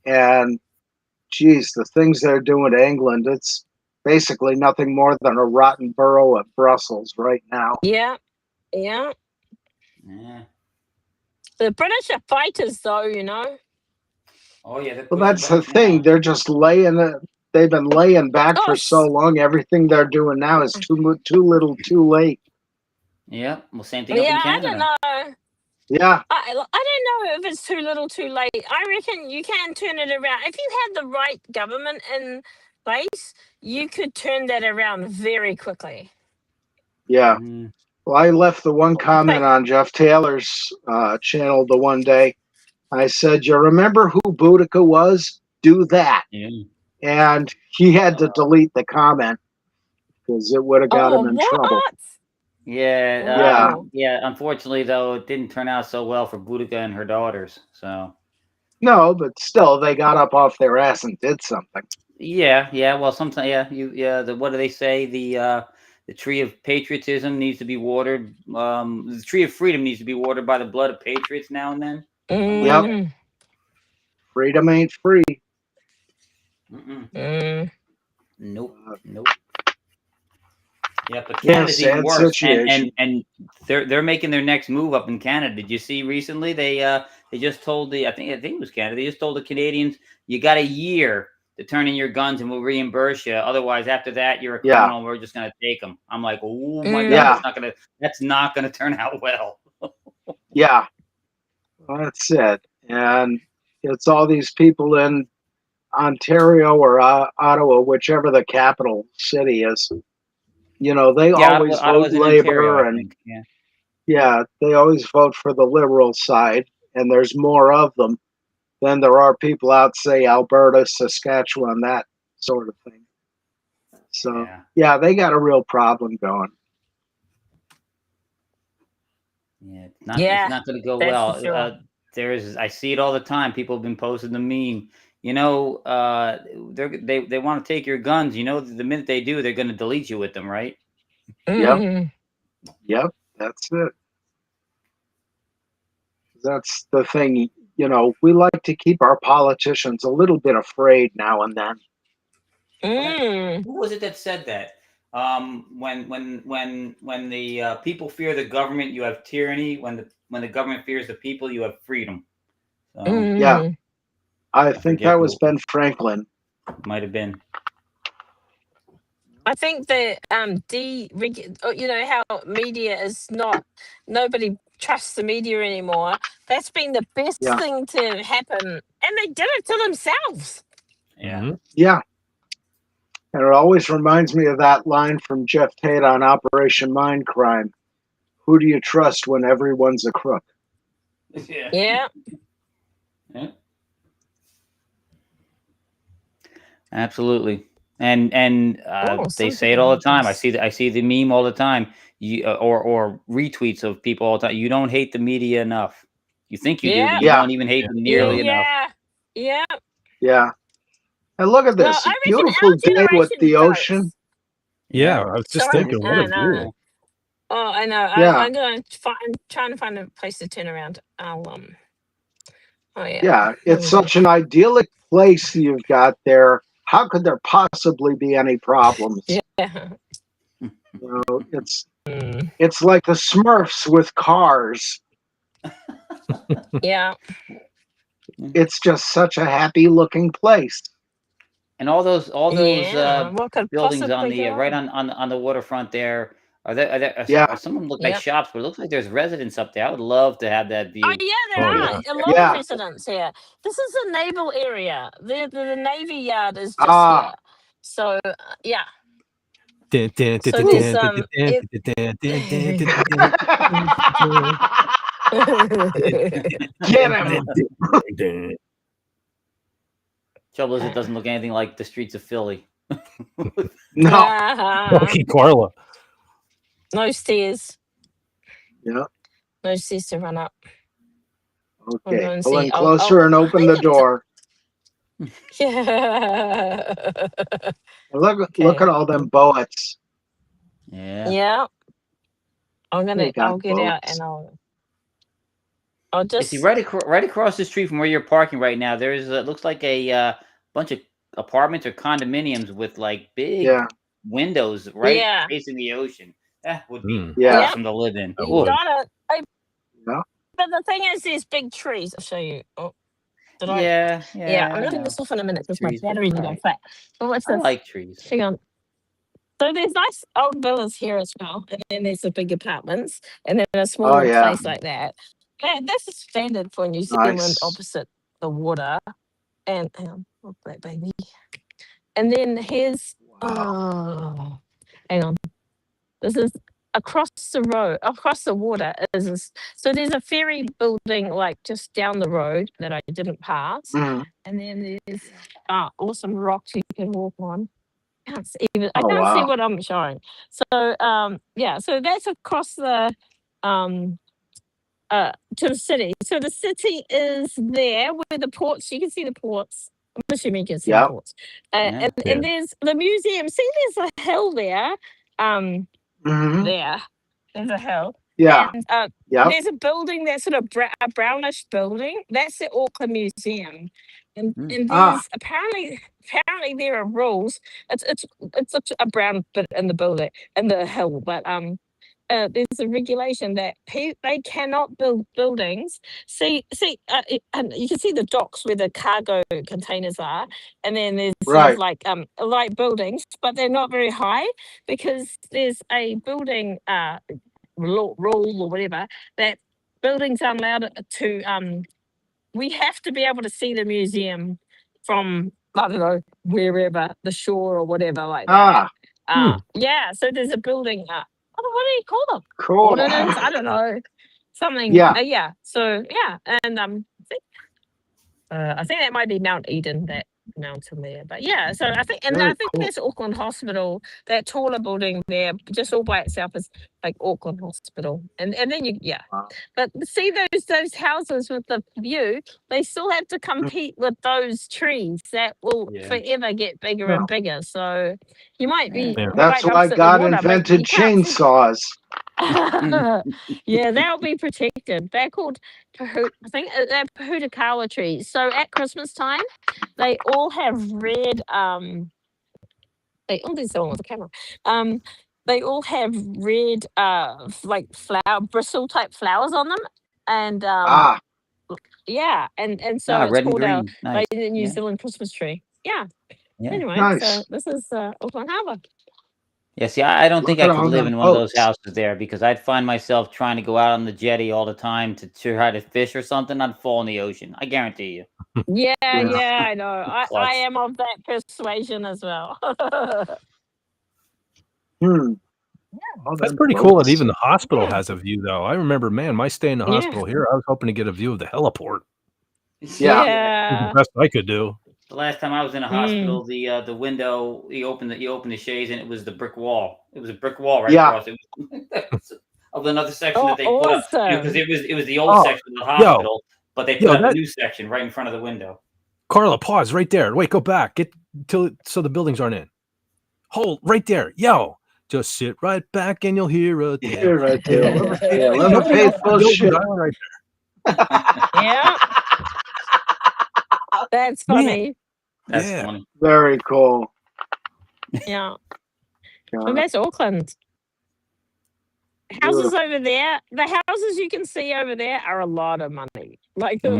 and geez, the things they're doing to England, it's basically nothing more than a rotten borough of Brussels right now. Yeah. Yeah. Yeah. The British are fighters, though, you know. Oh yeah. Well, that's the thing. They're just laying it. They've been laying back for so long. Everything they're doing now is too little, too late. Yeah. Well, same thing up in Yeah, I Canada. don't know. Yeah. I don't know if it's too little, too late. I reckon you can turn it around. If you had the right government in place, you could turn that around very quickly. Yeah. Mm. Well, I left the one comment Like- on Jeff Taylor's channel the one day. I said, "You remember who Boudica was? Do that." Yeah. And he had to delete the comment because it would have got Oh, him in what? trouble. Yeah. Yeah. Yeah. Unfortunately, though, it didn't turn out so well for Boudica and her daughters. So. No, but still, they got up off their ass and did something. Yeah. Yeah. Well, sometimes. Yeah. What do they say? The tree of patriotism needs to be watered. The tree of freedom needs to be watered by the blood of patriots now and then. Yep. Freedom ain't free. Nope. Nope. Yeah, but Yeah, Canada's even sad worse, situation. and they're making their next move up in Canada. Did you see recently? They just told I think it was Canada. They just told the Canadians, you got a year to turn in your guns and we'll reimburse you. Otherwise, after that, you're a criminal. And we're just gonna take them. I'm like, oh my god, that's not gonna turn out well. Yeah, well, that's it. And it's all these people in Ontario or Ottawa, whichever the capital city is. You know, they always vote Labour, and they always vote for the Liberal side, and there's more of them than there are people out, say, Alberta, Saskatchewan, that sort of thing. So, yeah, they got a real problem going. Yeah, it's not going to go well. Sure. I see it all the time. People have been posting the meme. You know, they want to take your guns. You know, the minute they do, they're going to delete you with them, right? Yep, that's it. That's the thing. You know, we like to keep our politicians a little bit afraid now and then. Who was it that said that? When the people fear the government, you have tyranny. When the government fears the people, you have freedom. Yeah, I think that was Ben Franklin. Might have been. I think that you know how media is nobody trusts the media anymore. That's been the best thing to happen, and they did it to themselves. Yeah. Yeah. And it always reminds me of that line from Jeff Tate on Operation Mindcrime. Who do you trust when everyone's a crook? Yeah. Yeah. Yeah. Absolutely. And they say it all the time. I see the meme all the time. Or retweets of people all the time. You don't hate the media enough. You think you do, but Yeah. you Yeah. don't even hate them nearly enough. Yeah. Yeah. Yeah. And look at Well, this. A I reckon beautiful our day with generation the ocean. does. Yeah, I was just Sorry? thinking, what a And view. oh, I know. Yeah. I'm going to trying to find a place to turn around. Oh yeah. Yeah. Here It's we go. such an idyllic place you've got there. How could there possibly be any problems? Yeah. You know, Mm. it's like the Smurfs with cars. Yeah. It's just such a happy looking place. And all those Yeah. What could buildings on possibly the go right wrong? on the waterfront there. Yeah. Some of them look like Yep. shops, but it looks like there's residents up there. I would love to have that Oh view. yeah, there Oh, are yeah. a lot of Yeah. residents here. This is a naval area. The Navy Yard is just Ah. here. So yeah. Dun, dun, dun, So dun, there's dun, dun, dun, it. dun, dun, dun, dun, dun, dun, Get him. dun. Trouble is, it doesn't look anything like the streets of Philly. No. Monkey Carla. No stairs. Yeah. No stairs to run up. I'll go Okay. and Pull see. in closer and open the door. Yeah. Look at all them boats. Yeah. Yeah. They I'll got get out boats. and I'll You just see, right across the street from where you're parking right now, there's it looks like a bunch of apartments or condominiums with like big Yeah. windows right yeah. facing the ocean. That would be Yeah. Yep. awesome to live in. I You would. got it. Yeah. But the thing is, there's big trees. I'll show you. Oh, did I? Yeah, Yeah, I'm I gonna turn know. this off in a minute because my Trees, but battery's going alright. flat. But what's I this? like trees. Hang on. So there's nice old villas here as well, and then there's the big apartments, and then a small Oh yeah. place like that. And that's standard for New Zealand, Nice. opposite the water. And hang on, look that baby. And then here's Wow. hang on. This is across the road, across the water is this. So there's a ferry building like just down the road that I didn't pass, Mhm. and then there's awesome rocks you can walk on. I can't see Oh see wow. what I'm showing. So yeah, so that's across the um to the city. So the city is there where the ports. You can see the ports. I'm assuming you can see the Yep. ports. Yeah. And there's the museum. See, there's a hill there. Hmm. There. There's a hill. Yeah. And Yep. there's a building that's sort of a brownish building. That's the Auckland Museum. And Ah. there's apparently there are rules. It's such a brown bit in the building in the hill, but there's a regulation that they cannot build buildings. And you can see the docks where the cargo containers are, and then there's Right. like light buildings, but they're not very high because there's a building rule or whatever that buildings aren't allowed to. We have to be able to see the museum from I don't know wherever the shore or whatever like that. Ah. Yeah, so there's a building. What do you call them? Cool. Ordinance? I don't know. Something. Yeah. Yeah. So yeah, and I think that might be Mount Eden, that mountain there. But yeah, so I think Very cool. that's Auckland Hospital. That taller building there, just all by itself, is like Auckland Hospital. And then Wow. but see those houses with the view, they still have to compete with those trees that will Yeah. forever get bigger Yeah. and bigger. So you might be Yeah. That's right why opposite the God water, but invented you can't see. chainsaws. Yeah, they'll be protected. They're called I think they're Pahutakawa trees. So at Christmas time, they all have red. There's someone with a camera. They all have red, like flower bristle type flowers on them, and Ah. yeah, and so it's Red and called green. Nice. like the New Yeah. Zealand Christmas tree. Yeah. Yeah. Anyway, Nice. so this is Auckland Harbour. Yeah, see, I don't think Look I at could all live them in one of those boats. houses there because I'd find myself trying to go out on the jetty all the time to try to fish or something. I'd fall in the ocean. I guarantee you. Yeah, Yeah. I know. I Clutch. am of that persuasion as well. Hmm. All That's them pretty cool that boats. even the hospital Yeah. has a view, though. I remember, man, my stay in the Yeah. hospital here, I was hoping to get a view of the heliport. Yeah. The best I could do. The last time I was in a hospital, the window, you opened the shades, and it was the brick wall. It was a brick wall right across. It was of another section that they put up, because it was the old section of the hospital, but they put up a new section right in front of the window. Carla, pause right there. Wait, go back. Get till so the buildings aren't in. Hold right there. Yo, just sit right back and you'll hear a Hear a tale. Live a faithful shit. Right there. Yeah. That's funny. That's funny. Very cool. Yeah. Well, that's Auckland. Houses over there, the houses you can see over there are a lot of money. Like, I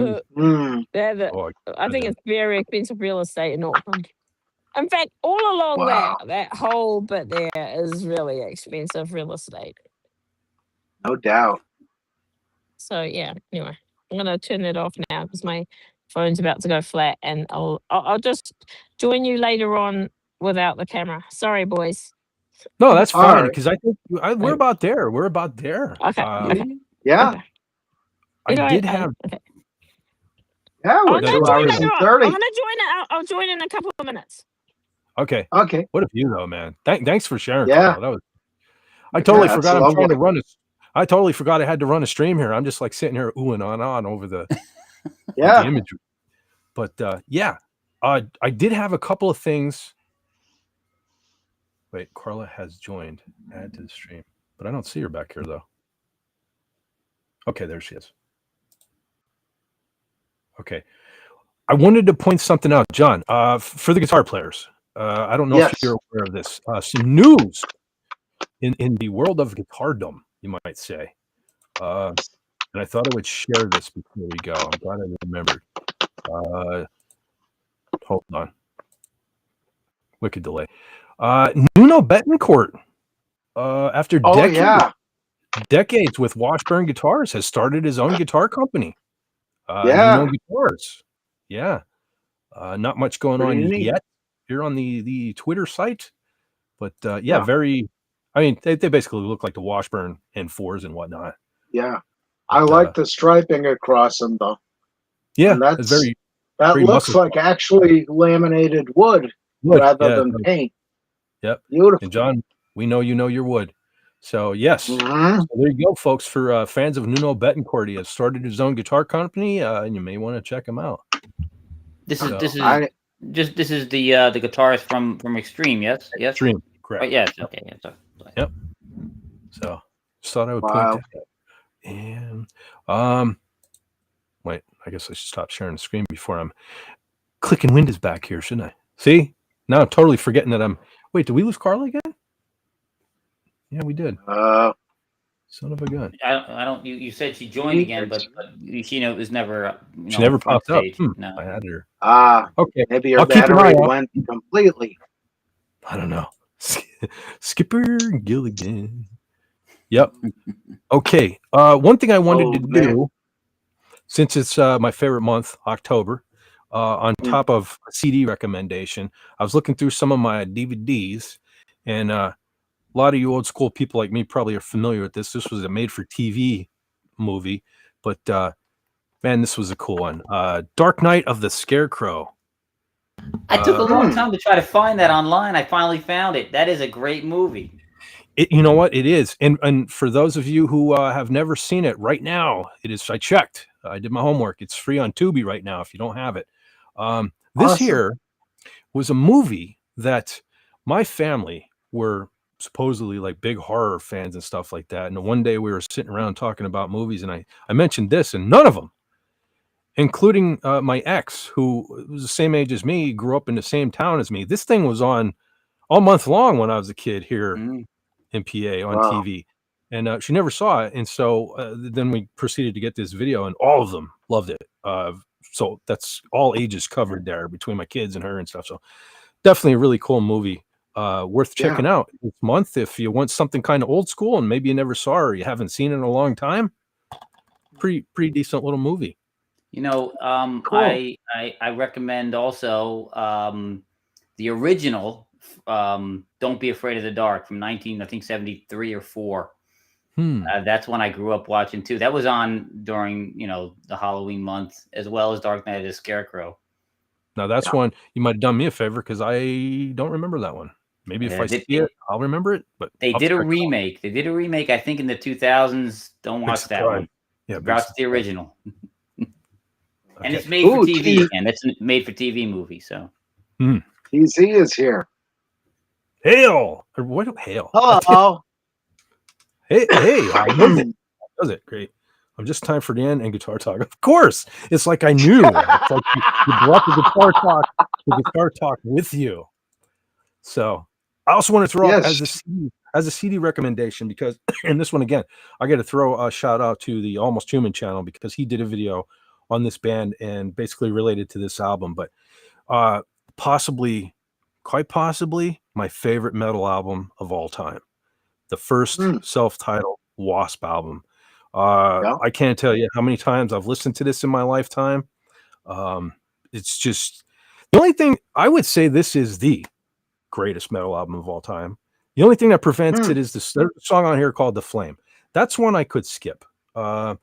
think it's very expensive real estate in Auckland. In fact, all along that whole bit there is really expensive real estate. No doubt. So yeah, anyway, I'm gonna turn it off now because my phone's about to go flat, and I'll just join you later on without the camera. Sorry, boys. No, that's fine because I think we're about there. We're about there. Okay. Yeah. I did have. Yeah, we're 2 hours and 30. I'm gonna join it. I'll join in a couple of minutes. Okay. Okay. What a view, though, man. Thanks for sharing. Yeah. Carl. That was. I totally forgot. I'm trying to run it. I totally forgot I had to run a stream here. I'm just like sitting here oohing on over the the imagery. But I did have a couple of things. Wait, Carla has joined. Add to the stream, but I don't see her back here though. Okay, there she is. Okay, I wanted to point something out, John, for the guitar players. I don't know if you're aware of this. Some news in the world of guitardom, you might say. And I thought I would share this before we go. I'm glad I remembered. Hold on. Wicked delay. Nuno Betancourt, after decades with Washburn Guitars, has started his own guitar company. Nuno Guitars. Yeah. Not much going on yet here on the Twitter site. But very, I mean, they basically look like the Washburn N4s and whatnot. Yeah. I like the striping across them, though. Yeah. And that's very looks like actually laminated wood rather than paint. Yep. Beautiful. And John, we know you know your wood. So yes. So there you go, folks. For fans of Nuno Betancourt, he has started his own guitar company, and you may want to check him out. This is the guitarist from Extreme, yes? Yes. Extreme, correct. Oh, yes. Okay. Yeah, sorry. Yep. So just thought I would point that out. And wait, I guess I should stop sharing the screen before I'm clicking Windows back here, shouldn't I? See? Now I'm totally forgetting that I'm. Wait, did we lose Carla again? Yeah, we did. Son of a gun. I don't. You said she joined again, but she it was never. She never popped up. No, I had her. Okay. Maybe your battery went completely. I don't know. Skipper Gilligan. Yep. Okay. One thing I wanted to do, since it's my favorite month, October, on top of a CD recommendation, I was looking through some of my DVDs, and a lot of you old school people like me probably are familiar with this. This was a made-for-TV movie, but man, this was a cool one. Dark Knight of the Scarecrow. I took a long time to try to find that online. I finally found it. That is a great movie. You know what? It is. And for those of you who have never seen it, right now, it is. I checked. I did my homework. It's free on Tubi right now if you don't have it. This here was a movie that my family were supposedly like big horror fans and stuff like that. And one day we were sitting around talking about movies, and I mentioned this, and none of them, including my ex, who was the same age as me, grew up in the same town as me. This thing was on all month long when I was a kid here in PA on TV, and she never saw it. And so then we proceeded to get this video, and all of them loved it. So that's all ages covered there between my kids and her and stuff. So definitely a really cool movie, worth checking out this month if you want something kind of old school and maybe you never saw or you haven't seen it in a long time. Pretty decent little movie. Cool. I recommend also the original Don't Be Afraid of the Dark from 1973 or 4. That's one I grew up watching too. That was on during the Halloween month, as well as Dark Knight of the Scarecrow. Now that's one you might have done me a favor because I don't remember that one. Maybe if I see it, I'll remember it. But they did a remake. They did a remake, I think, in the 2000s. Don't watch that one. Yeah, watch the original. And Okay. it's made for TV, and it's a made for TV movie. So TZ is here. Hail or what? Hail. Hello. Hey, does it great? I'm just time for the end and guitar talk. Of course, it's like I knew. It's like you brought the guitar talk with you. So I also want to throw up as a CD recommendation because, and this one again, I got to throw a shout out to the Almost Human channel because he did a video on this band and basically related to this album. But quite possibly, my favorite metal album of all time, the first self-titled W.a.s.P. album. I can't tell you how many times I've listened to this in my lifetime. It's just the only thing I would say this is the greatest metal album of all time. The only thing that prevents it is the song on here called The Flame. That's one I could skip. And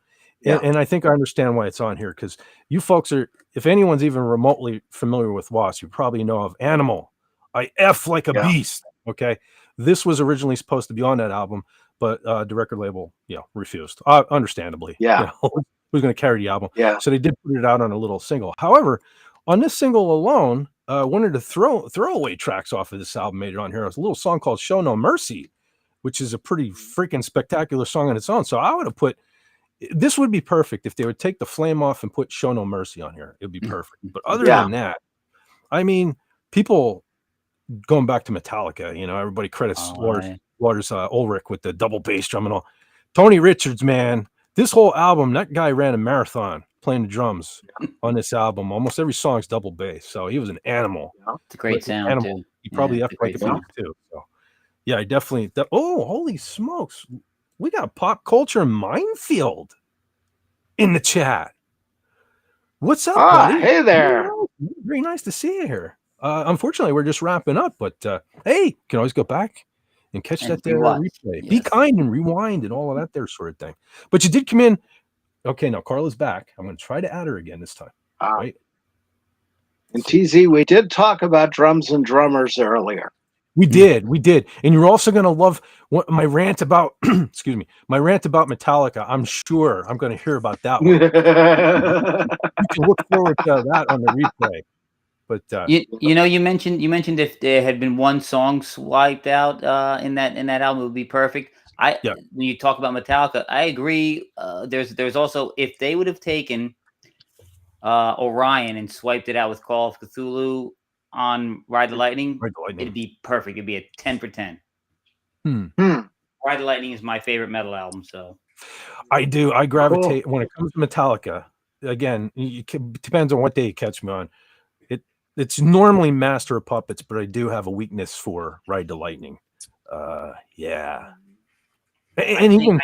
I think I understand why it's on here because you folks are, if anyone's even remotely familiar with W.a.s.P., you probably know of Animal. I F like a beast. Okay. This was originally supposed to be on that album, but the record label, refused. Understandably. Who's going to carry the album? So they did put it out on a little single. However, on this single alone, one of the throwaway tracks off of this album made it on here. It's a little song called Show No Mercy, which is a pretty freaking spectacular song on its own. So I would have put, this would be perfect if they would take The Flame off and put Show No Mercy on here. It'd be perfect. But other than that, I mean, people going back to Metallica, everybody credits Lars Ulrich with the double bass drum and all. Tony Richards, man, this whole album, that guy ran a marathon playing the drums on this album. Almost every song's double bass, so he was an animal. It's a great sound too. He probably F like a beast too. So yeah, I definitely. Oh, holy smokes! We got Pop Culture Minefield in the chat. What's up, buddy? Hey there. Very nice to see you here. Unfortunately, we're just wrapping up, but hey, you can always go back and catch that there replay. Yes. Be kind and rewind and all of that there sort of thing. But you did come in. Okay, now Carla's back. I'm going to try to add her again this time. Right? And TZ, we did talk about drums and drummers earlier. We did. And you're also going to love my rant about, excuse me, my rant about Metallica. I'm sure I'm going to hear about that one. You can look forward to that on the replay. But you mentioned if there had been one song swiped out in that album, it would be perfect. When you talk about Metallica, I agree. There's also, if they would have taken Orion and swiped it out with Call of Cthulhu on Ride the Lightning, it'd be perfect. It'd be a 10 for 10. Ride the Lightning is my favorite metal album. So I gravitate when it comes to Metallica. Again, it depends on what day you catch me on. It's normally Master of Puppets, but I do have a weakness for Ride the Lightning. And even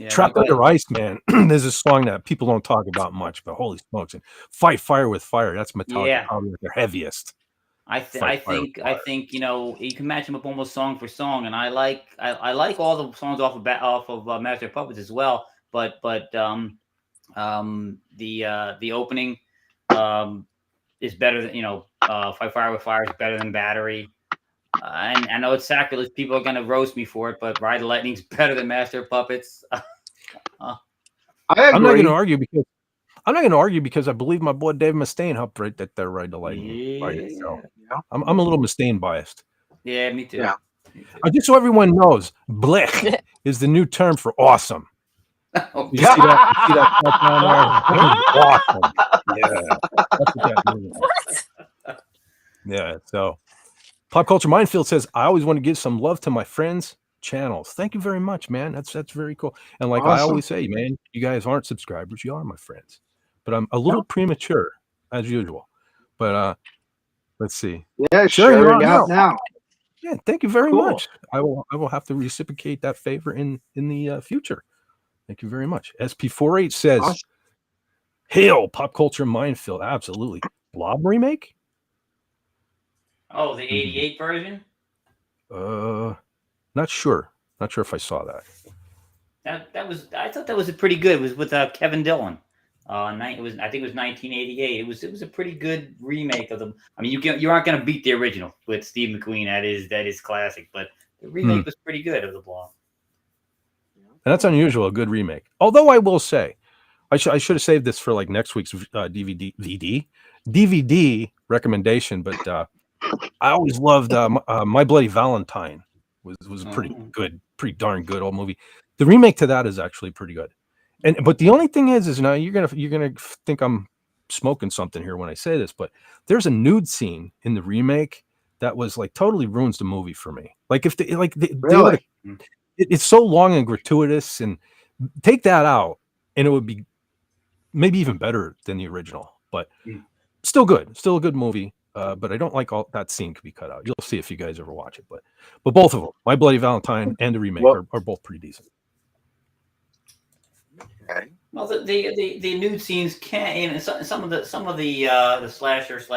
Trapped Under Ice, man. There's a song that people don't talk about much, but holy smokes! And Fight Fire with Fire. That's Metallica, probably their heaviest. I think you can match them up almost song for song, and I like all the songs off of Master of Puppets as well. But the opening is better than Fight Fire with Fire is better than Battery. And I know it's sacrilege. People are going to roast me for it, but Ride the Lightning's better than Master of Puppets. I agree. I'm not going to argue because I believe my boy Dave Mustaine helped write that Ride the Lightning. So I'm a little Mustaine biased. Yeah, me too. Yeah. Just so everyone knows, blech is the new term for awesome. You see that awesome. Yeah. That's what that means. Yeah. So Pop Culture Minefield says, I always want to give some love to my friends' channels. Thank you very much, man. That's very cool. And like I always say, man, you guys aren't subscribers. You are my friends. But I'm a little premature, as usual. But let's see. Yeah, sure. You're out now. Yeah, thank you very much. I will have to reciprocate that favor in the future. Thank you very much. SP48 says, hail Pop Culture Minefield. Absolutely. Blob remake? Oh, the 88 version? Not sure. Not sure if I saw that. I thought that was a pretty good. It was with Kevin Dillon. I think it was 1988. It was a pretty good remake of them. I mean, you aren't going to beat the original with Steve McQueen. That is classic. But the remake was pretty good of the Blob. And that's unusual, a good remake. Although I will say, I should have saved this for like next week's DVD recommendation. But I always loved My Bloody Valentine. Was a pretty good, pretty darn good old movie. The remake to that is actually pretty good. But the only thing is now you're gonna think I'm smoking something here when I say this, but there's a nude scene in the remake that was like totally ruins the movie for me. Like if they Really? it's so long and gratuitous, and take that out, and it would be maybe even better than the original. But still good, still a good movie. But I don't like all that scene could be cut out. You'll see if you guys ever watch it. But both of them, My Bloody Valentine and the remake, are both pretty decent. Okay. Well, the nude scenes can, some of the slasher /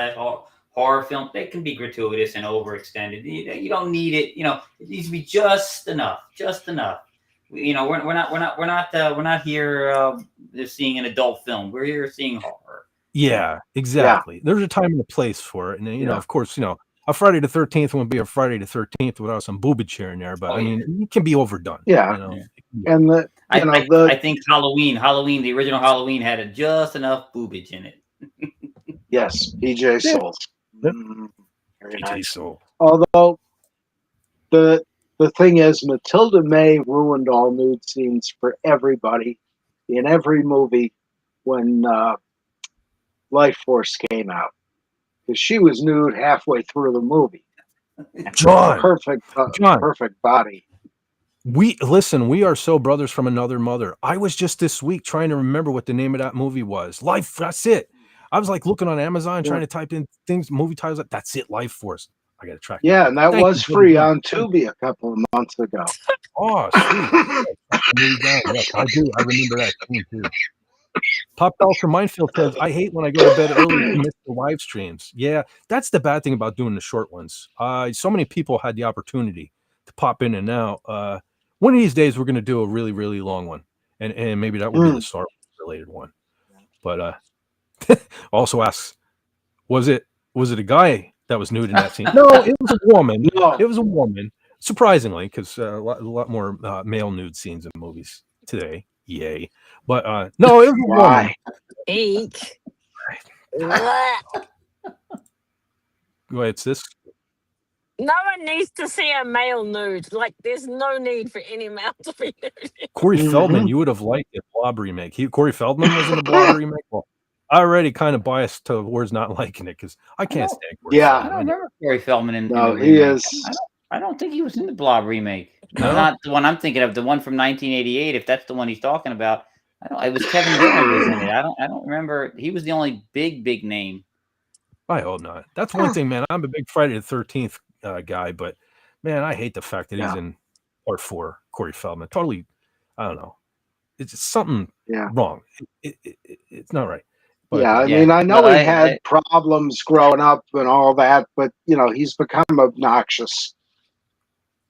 horror film, they can be gratuitous and overextended. You don't need it. It needs to be just enough. We're not here seeing an adult film. We're here seeing horror. Yeah, exactly. Yeah. There's a time and a place for it, and of course, a Friday the 13th wouldn't be a Friday the 13th without some boobage here and there. But I mean, it can be overdone. Yeah, and I think Halloween, the original Halloween had just enough boobage in it. Yes, PJ Souls. Yep. Very PJ nice. Soul. Although the thing is, Matilda May ruined all nude scenes for everybody in every movie when Life Force came out, because she was nude halfway through the movie. John, perfect body. We are so brothers from another mother. I was just this week trying to remember what the name of that movie was. Life. That's it. I was like looking on Amazon trying to type in things, movie titles. That's it. Life Force. I got to track. Yeah, and that was free on Tubi a couple of months ago. Oh, sweet. Yes, I do. I remember that scene too. Pop Culture Minefield says, I hate when I go to bed early to miss the live streams. Yeah, that's the bad thing about doing the short ones. So many people had the opportunity to pop in and out. One of these days, we're going to do a really, really long one. And maybe that will be the Star Wars related one. But also asks, was it a guy that was nude in that scene? No, it was a woman. No. It was a woman, surprisingly, because a lot more male nude scenes in movies today. Yay. But no, it was a woman. Eek. Wait, it's this. No one needs to see a male nude. Like, there's no need for any male to be nude. Corey Feldman, you would have liked the Blob remake. Corey Feldman was in the Blob remake. Well, I already kind of biased towards not liking it because I can't stand Corey Feldman. I don't remember Corey Feldman in the remake. He is. I don't think he was in the Blob remake. No? Not the one I'm thinking of. The one from 1988. If that's the one he's talking about, it was Kevin Dillon was in it. I don't remember. He was the only big name. I hope not. That's one thing, man. I'm a big Friday the 13th guy, but man, I hate the fact that he's in part 4. Corey Feldman. Totally, I don't know. It's just something wrong. It's not right. But, I mean, I know he had problems growing up and all that, but he's become obnoxious.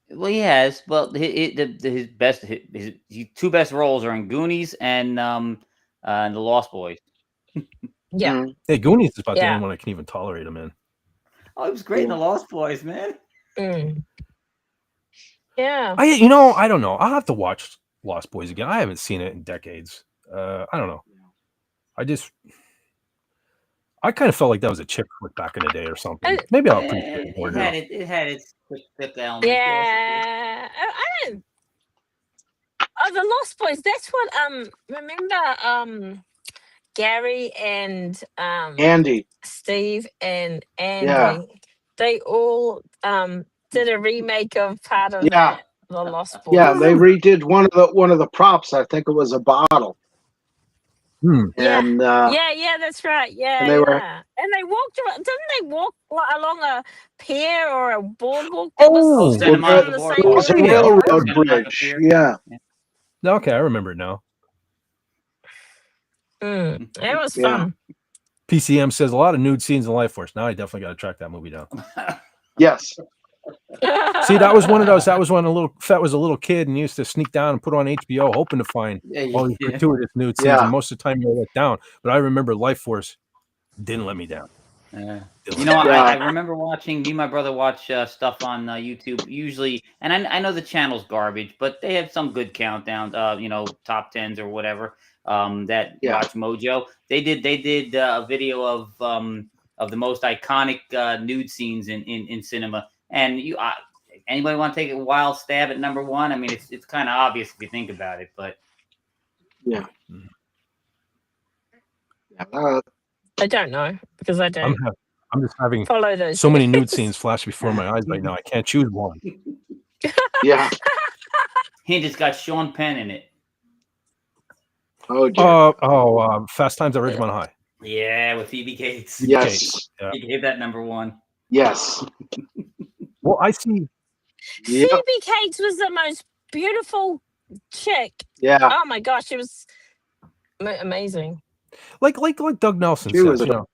Well, he has. Well, his two best roles are in Goonies and The Lost Boys. Yeah. Hey, Goonies is about the only one I can even tolerate him in. Oh, he was great in The Lost Boys, man. Yeah. I don't know. I'll have to watch Lost Boys again. I haven't seen it in decades. I don't know. I kind of felt like that was a chick flick back in the day or something. Maybe I'll appreciate it more now. It had its element. Yeah. I don't. Oh, The Lost Boys. That's what. Remember, Gary and Andy, Steve and Andy. Yeah. They all did a remake of part of that, The Lost Boys. Yeah, they redid one of the props. I think it was a bottle. And yeah, that's right. Yeah, and they walked around. Didn't they walk along a pier or a boardwalk? It was a railroad bridge. Yeah. Okay, I remember it now. It was fun. PCM says a lot of nude scenes in Life Force. Now I definitely got to track that movie down. Yes. See, that was one of those. That was when Fett was a little kid and used to sneak down and put on HBO, hoping to find all these gratuitous nude scenes. And most of the time, you let down. But I remember Life Force didn't let me down. You know, I remember watching. Me and my brother watch stuff on YouTube usually, and I know the channel's garbage, but they have some good countdowns. You know, top 10s or whatever. That Watch Mojo. They did a video of the most iconic nude scenes in cinema. And anybody want to take a wild stab at number one? I mean, it's kind of obvious if you think about it, but I don't know because I don't. I'm just having follow those so many nude scenes flash before my eyes right now. I can't choose one. Yeah. Hint, it's got Sean Penn in it. Fast Times at Ridgemont High. Yeah, with Phoebe Cates. Yes. He gave that number one. Yes. Well, I see. Phoebe Cates was the most beautiful chick. Yeah. Oh my gosh, she was amazing. Like Doug Nelson says, you know,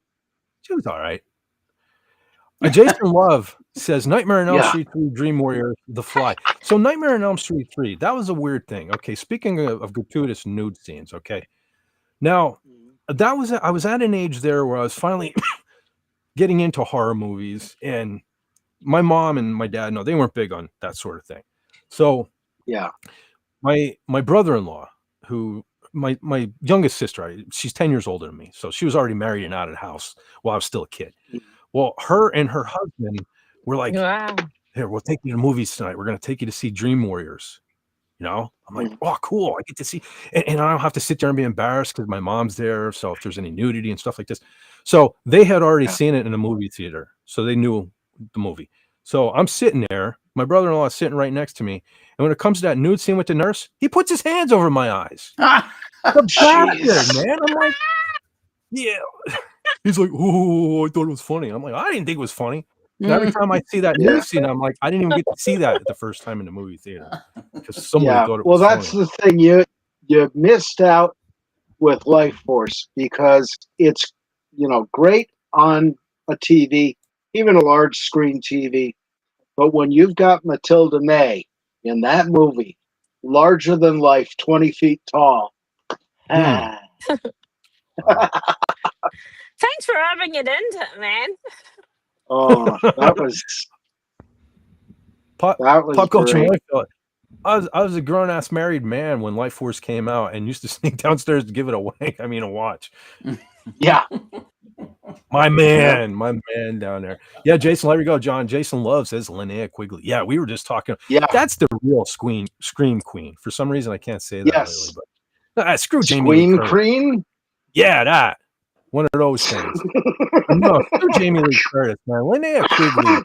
she was all right. Jason Love says Nightmare on Elm Street 3, Dream Warrior, The Fly. So Nightmare on Elm Street 3, that was a weird thing. Okay, speaking of gratuitous nude scenes, okay. Now, I was at an age there where I was finally getting into horror movies, and my mom and my dad, no, they weren't big on that sort of thing. So my brother-in-law, who my youngest sister, she's 10 years older than me, so she was already married and out of the house while I was still a kid. Well, her and her husband were like, here, we'll take you to movies tonight. We're going to take you to see Dream Warriors. You know, I'm like, oh, cool. I get to see, and I don't have to sit there and be embarrassed because my mom's there. So if there's any nudity and stuff like this. So they had already seen it in a movie theater. So they knew the movie. So I'm sitting there. My brother-in-law is sitting right next to me. And when it comes to that nude scene with the nurse, he puts his hands over my eyes. The bastard, man. I'm like, yeah. He's like, oh, I thought it was funny. I'm like, I didn't think it was funny. And every time I see that news scene, I'm like, I didn't even get to see that the first time in the movie theater because somebody thought it was funny. Well, that's the thing. You missed out with Life Force because it's, you know, great on a TV, even a large screen TV. But when you've got Matilda May in that movie, larger than life, 20 feet tall. Thanks for rubbing it into it, man. Oh, that was pop culture. I was a grown ass married man when Life Force came out and used to sneak downstairs to give it a watch. Yeah. My man down there. Yeah, Jason, let me go, John. Jason Love says Linnea Quigley. Yeah, we were just talking. Yeah, that's the real scream queen. For some reason, I can't say that lately, but screw Jamie Lee Curtis. Yeah, that. One of those things. No, screw Jamie Lee Curtis, man. Linnea Quigley,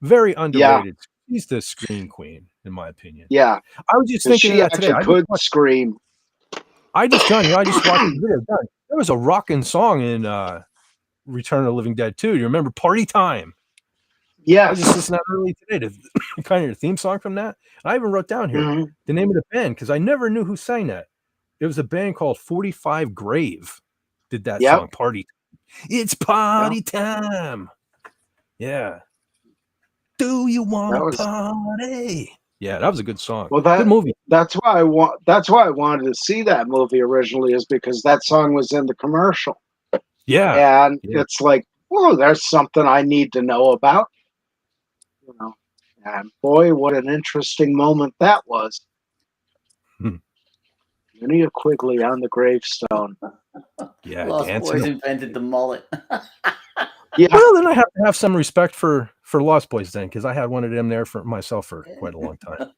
very underrated. She's the scream queen, in my opinion. Yeah. I was just thinking of that today. I could scream. I just watched the video. There was a rocking song in Return of the Living Dead 2. You remember Party Time? Yeah. I was just listening to that early today to kind of the theme song from that. I even wrote down here the name of the band because I never knew who sang that. It was a band called 45 Grave. Did that song Party Time. It's party time. Yeah. Do you want to party? Yeah, that was a good song. Well, good movie. That's why I wanted to see that movie originally, is because that song was in the commercial. Yeah. And it's like, oh, there's something I need to know about. You know. And boy, what an interesting moment that was. Linnea Quigley on the gravestone. Yeah, Lost Boys invented the mullet. Yeah. Well, then I have to have some respect for Lost Boys then, because I had one of them there for myself for quite a long time.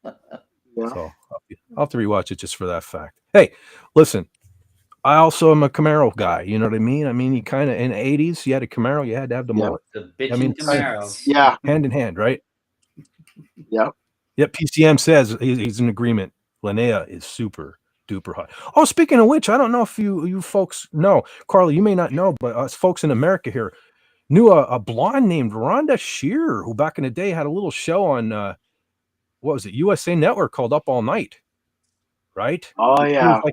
So I'll have to rewatch it just for that fact. Hey, listen, I also am a Camaro guy. You know what I mean? I mean, you kind of in the 80s, you had a Camaro, you had to have the mullet. The bitchin' Camaro. Hand in hand, right? Yep. Yep. PCM says he's in agreement. Linnea is super duper hot. Oh, speaking of which, I don't know if you folks know, Carly, you may not know, but us folks in America here knew a blonde named Rhonda Shearer, who back in the day had a little show on what was it, USA Network called Up All Night, right? Oh yeah, she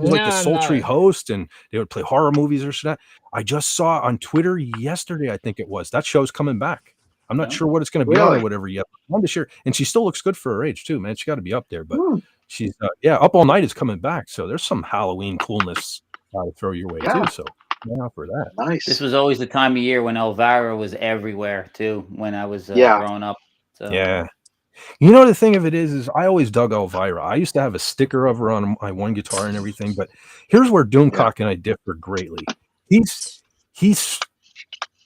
was like the sultry host, and they would play horror movies or something. I just saw on Twitter yesterday, I think it was, that show's coming back. I'm not sure what it's going to be on or whatever yet. I wanted to share, and she still looks good for her age too, man. She got to be up there, but she's Up All Night is coming back, so there's some Halloween coolness to throw your way too. So yeah, for that. Nice. This was always the time of year when Elvira was everywhere too. When I was growing up. So. Yeah. You know, the thing of it is I always dug Elvira. I used to have a sticker of her on my one guitar and everything, but here's where Doomcock and I differ greatly. He's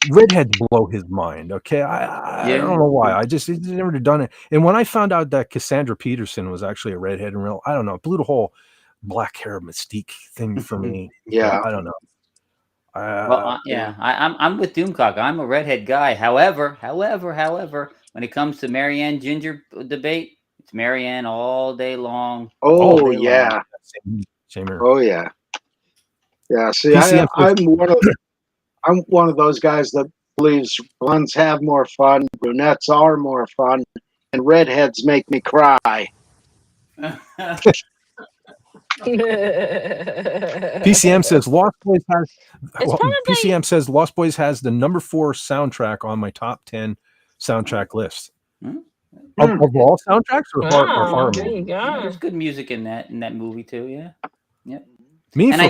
redheads blow his mind. Okay. I don't know why. He's never done it. And when I found out that Cassandra Peterson was actually a redhead in real, I don't know, it blew the whole black hair mystique thing for me. Yeah. I don't know. I'm with Doomcock. I'm a redhead guy. However, when it comes to Marianne Ginger debate, it's Marianne all day long. Oh yeah. Same here. Oh yeah. Yeah. See, I'm one of those guys that believes blondes have more fun, brunettes are more fun, and redheads make me cry. PCM says Lost Boys has. PCM says Lost Boys has the number 4 soundtrack on my top 10 soundtrack list. Of all soundtracks or horror there movies? you go. Yeah, there's good music in that movie too. Yeah. I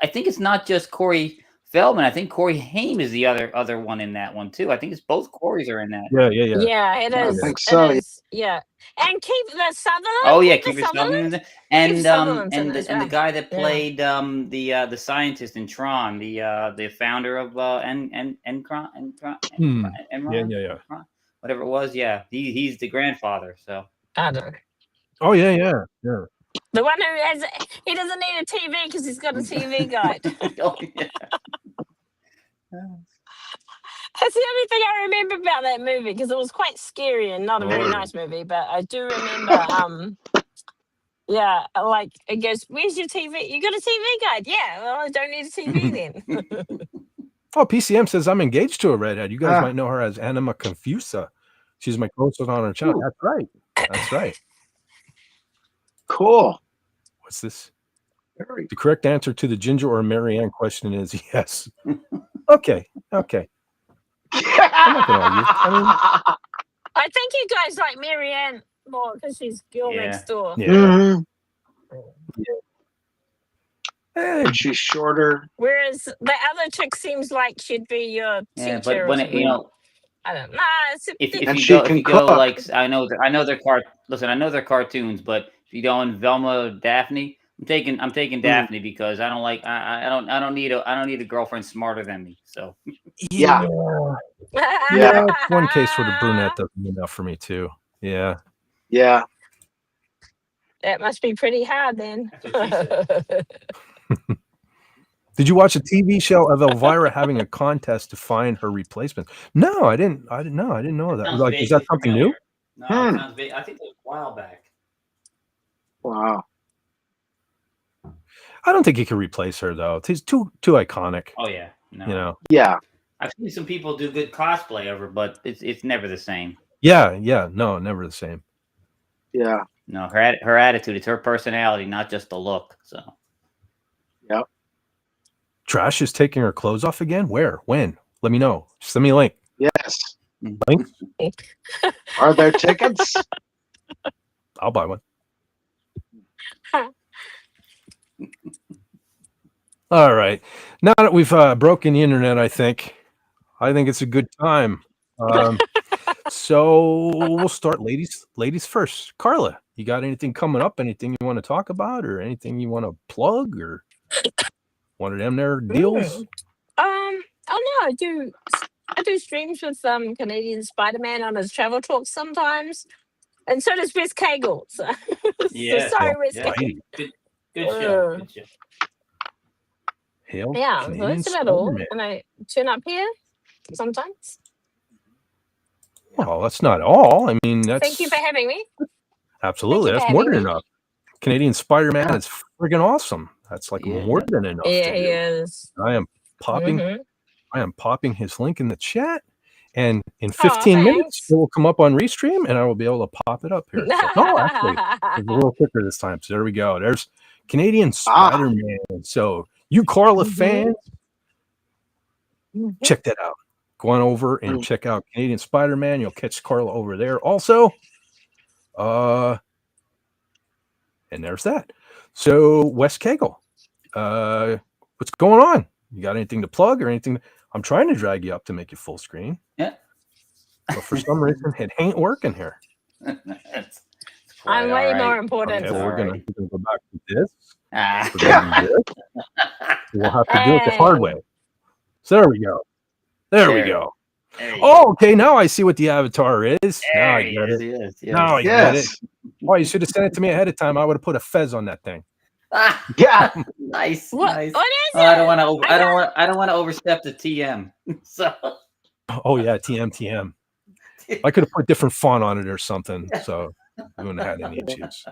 think it's not just Corey Feldman. I think Corey Haim is the other one in that one too. I think it's both Corys are in that. Yeah. Yeah, it is. I think so. Yeah. And Kiefer Sutherland. Oh yeah, Kiefer Sutherland. And the guy that played the scientist in Tron, the founder of Enron, whatever it was. Yeah, he's the grandfather. So I don't know. Oh yeah. The one who he doesn't need a TV because he's got a TV guide. Oh, yeah. That's the only thing I remember about that movie because it was quite scary and not a very nice movie. But I do remember, like it goes, "Where's your TV? You got a TV guide? Yeah, well, I don't need a TV then." Oh, PCM says I'm engaged to a redhead. You guys might know her as Anima Confusa. She's my closest on her channel. That's right. That's right. Cool. What's this? The correct answer to the Ginger or Marianne question is yes. Okay. I'm not gonna argue. I think you guys like Marianne more because she's girl next door. Yeah. And she's shorter. Whereas the other chick seems like she'd be your teacher. But when I don't know. If you go like I know they're cartoons, but if you go in Velma Daphne, I'm taking Daphne because I don't need a girlfriend smarter than me. So yeah. One case where the brunette doesn't be enough for me too. Yeah. That must be pretty hard then. Did you watch a TV show of Elvira having a contest to find her replacement? No, I didn't know. I didn't know that. Like, is that something new? No, I think it was a while back. Wow. I don't think he could replace her though. He's too iconic. Oh yeah. No. You know. Yeah. I've seen some people do good cosplay of her, but it's never the same. Yeah. No, never the same. Yeah. No, her attitude, it's her personality, not just the look. So. Yep. Trash is taking her clothes off again? Where? When? Let me know. Send me a link. Yes. Links? Are there tickets? I'll buy one. All right. Now that we've broken the internet, I think it's a good time. So we'll start ladies first. Carla, you got anything coming up? Anything you want to talk about or anything you want to plug or one of them there deals? Oh no, I do streams with Canadian Spider-Man on his travel talks sometimes. And so does Wes Cagle. So, yeah. So sorry, Wes Cagle. Good show. Good show. Hail yeah, so that's about all. And I turn up here sometimes. Well, that's not all. I mean, that's... Thank you for having me. Absolutely. That's more than enough. Canadian Spider-Man is friggin' awesome. That's like more than enough. Yeah, he is. I am popping his link in the chat. And in 15 minutes, it will come up on Restream, and I will be able to pop it up here. So, no, actually, it's a little quicker this time. So there we go. There's Canadian Spider-Man. So you Carla fans, check that out. go on over and check out Canadian Spider-Man. You'll catch Carla over there also. And there's that. So Wes Cagle, what's going on? You got anything to plug or anything? I'm trying to drag you up to make you full screen. Yeah. But for some reason, it ain't working here. I'm way more important. Okay, well, we're gonna go back to this. Ah. We're gonna do this. We'll have to do it the hard way. So there we go. There we go. Oh, okay. Now I see what the avatar is. Now I get it. Now I get it. Oh, you should have sent it to me ahead of time. I would have put a fez on that thing. Yeah. Nice. What is it? I don't want to overstep the TM. So. Oh yeah, TM. I could have put different font on it or something, so you wouldn't have had any issues.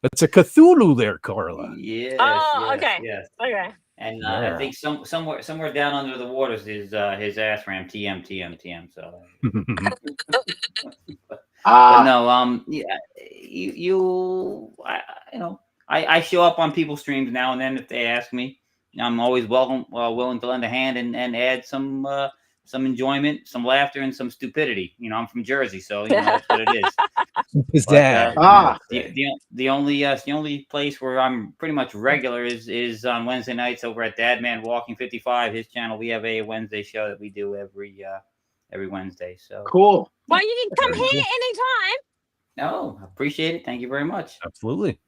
It's a Cthulhu there, Carla. Yes. Oh, okay. Yes. Okay. And I think somewhere down under the waters is his ass ram TM. So. But no, I show up on people's streams now and then if they ask me. I'm always willing to lend a hand and add some enjoyment, some laughter, and some stupidity. I'm from Jersey, so that's what it is. The only place where I'm pretty much regular is on Wednesday nights over at Dadman Walking 55. His channel. We have a Wednesday show that we do every Wednesday. So cool. Well, you can come here anytime. No, I appreciate it. Thank you very much. Absolutely.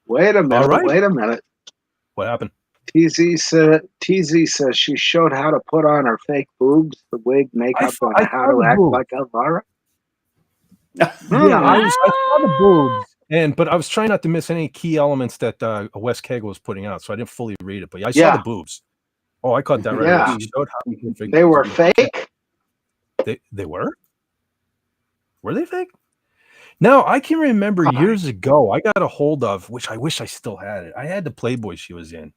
Wait a minute. All right. Wait a minute. What happened? TZ says she showed how to put on her fake boobs, the wig, makeup, and how to act like Elvira. Yeah, I saw the boobs, but I was trying not to miss any key elements that Wes Cagle was putting out, so I didn't fully read it. But I saw the boobs. Oh, I caught that right. Yeah. She showed how they were fake. They were? Were they fake? Now I can remember years ago I got a hold of, which I wish I still had it. I had the Playboy she was in,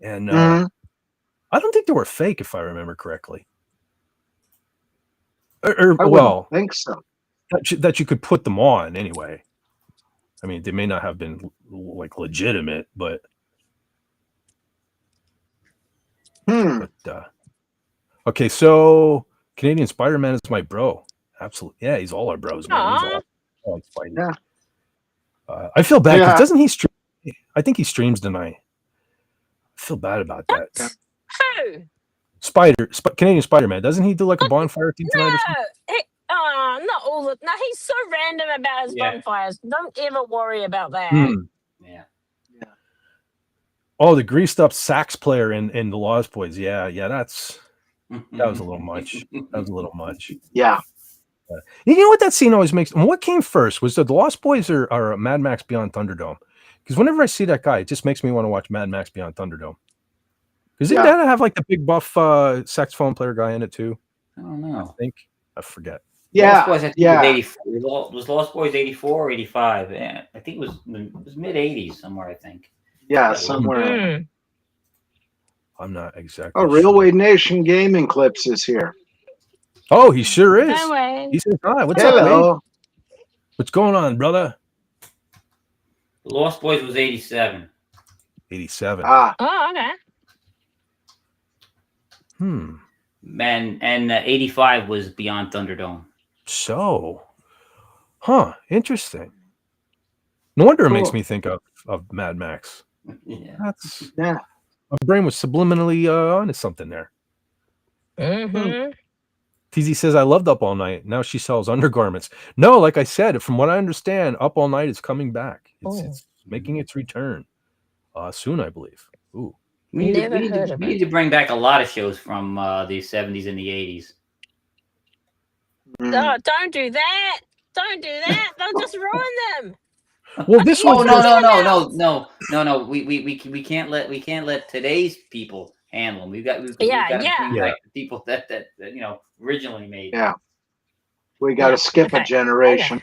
and I don't think they were fake if I remember correctly. I think so. That you could put them on anyway. I mean, they may not have been like legitimate, but. Okay, so Canadian Spider-Man is my bro. Absolutely, yeah, he's all our bros, man. He's all Spidey. Yeah. I feel bad because doesn't he stream? I think he streams tonight. I feel bad about that. Who? Canadian Spider-Man. Doesn't he do like a bonfire thing tonight? Or something? Not all the. No, he's so random about his bonfires. Don't ever worry about that. Yeah. Oh, the greased up sax player in the Lost Boys. Yeah, that was a little much. Yeah. You know what that scene always makes? What came first? Was the Lost Boys or Mad Max Beyond Thunderdome? Because whenever I see that guy, it just makes me want to watch Mad Max Beyond Thunderdome. Because didn't that have like the big buff saxophone player guy in it too? I don't know. I forget. Yeah, Lost Boys, was Lost Boys 84 or 85? I think it was mid 80s somewhere. I think. Yeah, somewhere. I'm not exactly. Oh, Railway Nation Gaming Clips is here. Oh, he sure is. No way. He says hi. What's up, man? What's going on, brother? Lost Boys was 87. 87. Ah. Oh, okay. And 85 was Beyond Thunderdome. So, interesting. No wonder it makes me think of Mad Max. Yeah. My brain was subliminally onto something there. TZ says, I loved Up All Night. Now she sells undergarments. No, like I said, from what I understand, Up All Night is coming back. It's making its return soon, I believe. Ooh. We need to bring back a lot of shows from the 70s and the 80s. No, don't do that. Don't do that. They'll just ruin them. Well, this one. No. We can't let today's people handle them. We've got to bring back the people that originally made. Yeah. We got to skip a generation.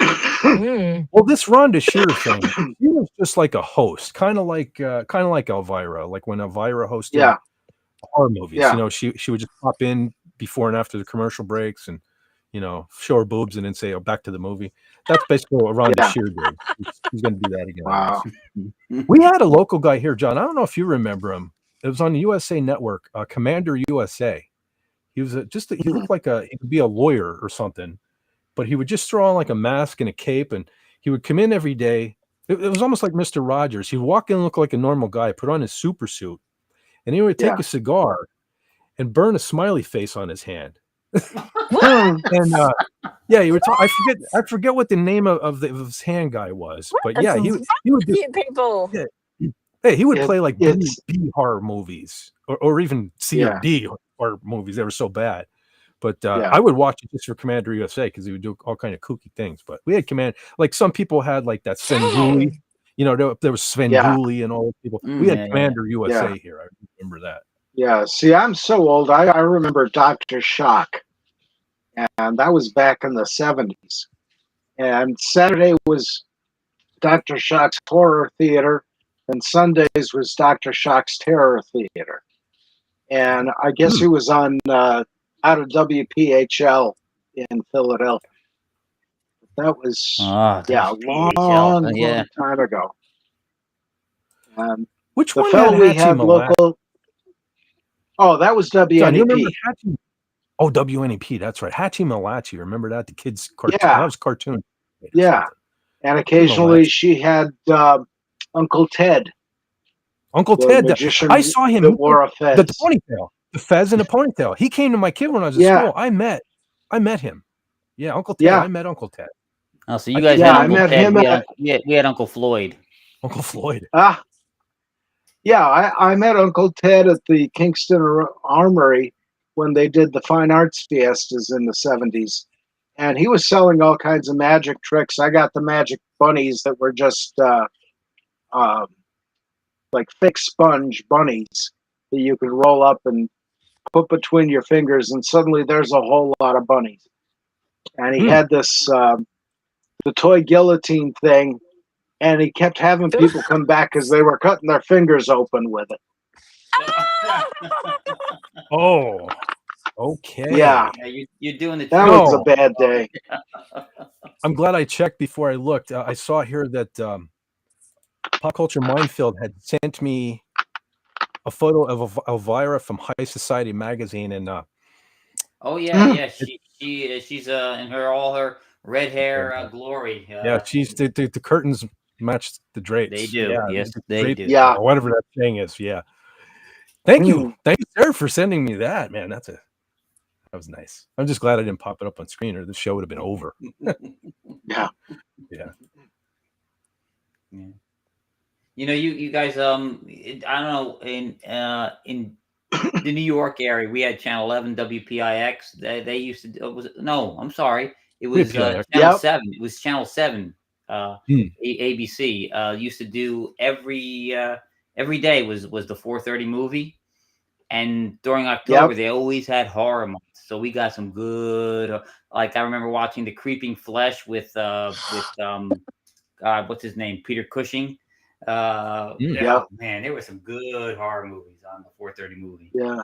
Well, this Rhonda Shear thing, she was just like a host, kind of like Elvira, like when Elvira hosted horror movies. Yeah. She would just pop in before and after the commercial breaks and show her boobs and then say, back to the movie. That's basically what Rhonda Shear did. She's going to do that again. Wow. We had a local guy here, John. I don't know if you remember him. It was on the USA Network, Commander USA. He was he looked like he could be a lawyer or something, but he would just throw on like a mask and a cape, and he would come in every day. It was almost like Mr. Rogers. He'd walk in and look like a normal guy, put on his super suit, and he would take a cigar and burn a smiley face on his hand. And yeah, he would talk. I forget what the name of his hand guy was, but yeah, he would do, people. yeah, hey, he would play like B horror movies or even C or D horror movies. They were so bad. But I would watch it just for Commander USA because he would do all kind of kooky things. But we had like some people had like that Svengoolie. You know, there was Svengoolie and all those people. We had Commander USA here. I remember that. Yeah. See, I'm so old. I remember Dr. Shock, and that was back in the 70s. And Saturday was Dr. Shock's Horror Theater, and Sundays was Dr. Shock's Terror Theater. And I guess he was on out of WPHL in Philadelphia. That was long time ago. Which the one fellow had we Hatchie had local? Oh, that was WNEP. John, you remember Hatchie? Oh, WNEP. That's right. Hatchie Malachi. Remember that? The kids' cartoon. Yeah. That was cartoon. Yeah. And occasionally she had Uncle Ted. Uncle Ted. I saw him. That wore a fez. The ponytail. The fez and a ponytail. He came to my kid when I was in school. I met him. Yeah, Uncle Ted. I met Uncle Ted. Oh, so you guys had Uncle Ted. We had Uncle Floyd. Uncle Floyd. Yeah, I met Uncle Ted at the Kingston Armory when they did the Fine Arts Fiestas in the 70s. And he was selling all kinds of magic tricks. I got the magic bunnies that were just like fake sponge bunnies that you could roll up and put between your fingers, and suddenly there's a whole lot of bunnies. And he had this, the toy guillotine thing, and he kept having people come back because they were cutting their fingers open with it. Oh, okay. Yeah, you're doing the. That was a bad day. I'm glad I checked before I looked. I saw here that Pop Culture Minefield had sent me a photo of Elvira from High Society magazine, and she's in all her red hair glory. She's the curtains match the drapes. They do. Yes, they do. Yeah, whatever that thing is. Yeah. Thank you, sir, for sending me that. Man, that was nice. I'm just glad I didn't pop it up on screen, or the show would have been over. Yeah. You know, you guys, I don't know, in the New York area, we had Channel 11 WPIX. They used to. I'm sorry. It was Channel 7. It was Channel 7. ABC used to do every day was the 4:30 movie, and during October they always had horror months. So we got some good. Like I remember watching The Creeping Flesh with what's his name, Peter Cushing. Man, there were some good horror movies on the 4:30 movie. Yeah,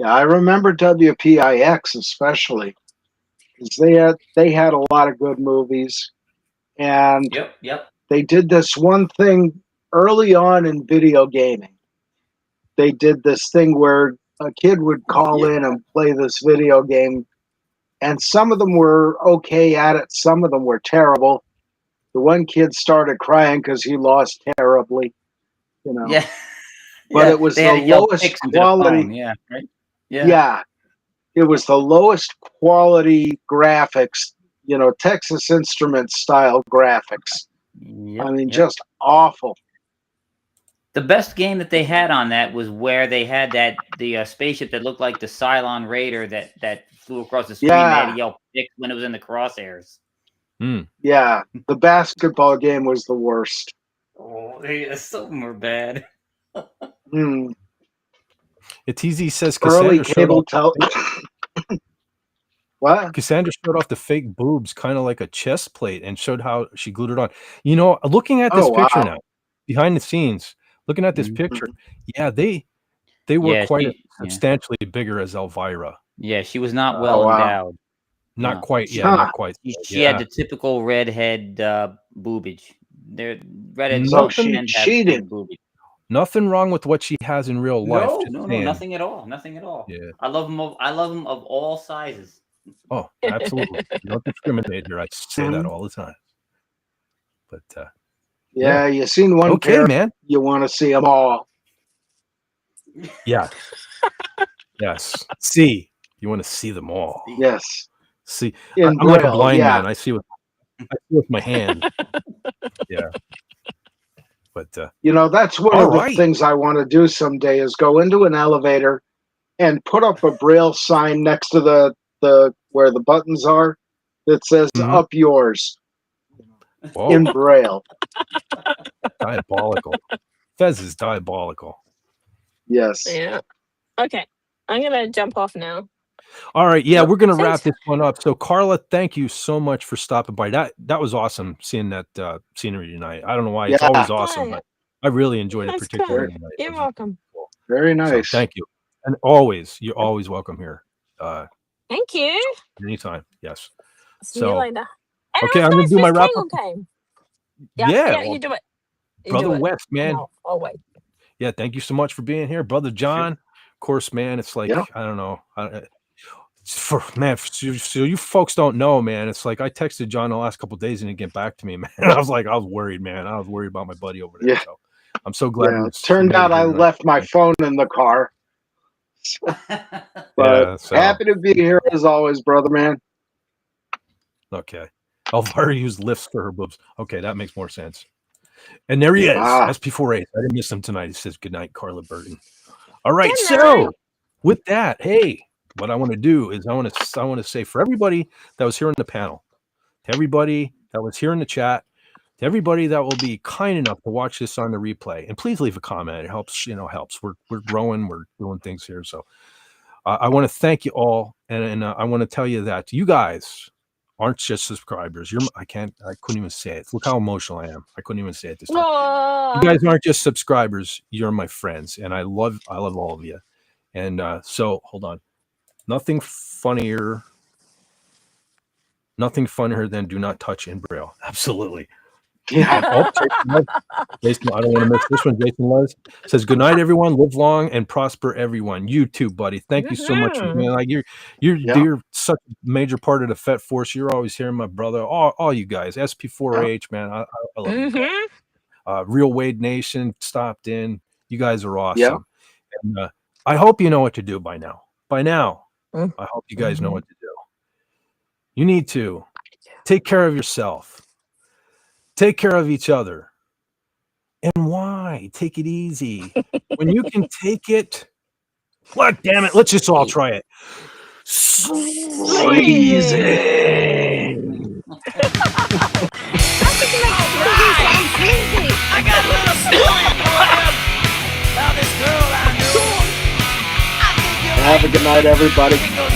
I remember WPIX especially because they had a lot of good movies, and they did this one thing early on in video gaming. They did this thing where a kid would call in and play this video game, and some of them were okay at it, some of them were terrible. The one kid started crying because he lost terribly, you know. Yeah. But it was the lowest quality. It was the lowest quality graphics, you know, Texas Instruments style graphics. I mean, just awful. The best game that they had on that was where they had the spaceship that looked like the Cylon Raider that flew across the screen. They had to yell "pick" when it was in the crosshairs. Yeah, the basketball game was the worst. Oh, some of them were bad. TZ says early Cassandra cable What? Cassandra showed off the fake boobs, kind of like a chest plate, and showed how she glued it on. You know, looking at this picture now, behind the scenes, looking at this picture, they were substantially bigger as Elvira. Yeah, she was not well endowed. Not quite. Yeah, not quite. She had the typical redhead boobage. They're redhead. So she didn't. Boobage. Nothing wrong with what she has in real life. No, just no, saying. nothing at all. Nothing at all. Yeah. I love them. I love them of all sizes. Oh, absolutely. You don't discriminate here. I say that all the time. But yeah, you seen one okay, pair, man. you want to see them all. Yeah. Yes. See. You want to see them all. Yes. See. In I'm like a Braille, blind yeah. man. I see with my hand. Yeah. But You know, that's one all of the right. things I want to do someday is go into an elevator and put up a Braille sign next to the where the buttons are that says "Up yours" Whoa. in Braille. Diabolical. Fez is diabolical. Yes. Yeah. Okay. I'm gonna jump off now. All right. Yeah, Well, we're gonna thanks. wrap this one up. So Carla, thank you so much for stopping by. That was awesome seeing that scenery tonight. I don't know why. It's Yeah. always awesome, Hi. but I really enjoyed it That's particularly good. tonight. It You're was welcome. cool. Very So nice. thank you. And always, you're always welcome here. Thank you. Anytime. Yes. See you So later. And okay, it was I'm gonna nice do my Miss wrap Kegel up. came. Yeah, Yeah, you well, do it. You Brother do it. West, man. No, I'll wait. Yeah, thank you so much for being here, Brother John. Of course, man. It's like Yeah. I don't know. So you folks don't know, man. It's like I texted John the last couple of days and he didn't get back to me, man. I was worried, man. I was worried about my buddy over there. Yeah. So I'm so glad. Yeah. he Turned made it out I here tonight. left my phone in the car. But Yeah, so happy to be here as always, brother man. okay. Elvira used lifts for her boobs. Okay, that makes more sense. And there he is, SP4A. I didn't miss him tonight. He says good night, Carla Burton. All right, Good so night. with that, hey, what I want to do is I want to say for everybody that was here on the panel, to everybody that was here in the chat, to everybody that will be kind enough to watch this on the replay, and please leave a comment. It helps, helps. We're growing, we're doing things here. So I want to thank you all, and I want to tell you that you guys aren't just subscribers. I couldn't even say it. Look how emotional I am. I couldn't even say it this time. You guys aren't just subscribers. You're my friends, and I love all of you. And so hold on. Nothing funnier than do not touch in Braille. Absolutely. Yeah. Jason, I don't want to miss this one. Jason Luz says, "Good night, everyone. Live long and prosper, everyone." You too, buddy. Thank you so much, man. Like you're such a major part of the FET force. You're always here, my brother. All you guys, SP4H, man. I love you guys. Real Wade Nation stopped in. You guys are awesome. And I hope you know what to do by now. I hope you guys know what to do. You need to take care of yourself. Take care of each other. And why? Take it easy. When you can take it, what? Damn it. Let's just all try it. Easy. I got a little story for you about this girl I knew. Have a good night, everybody. It goes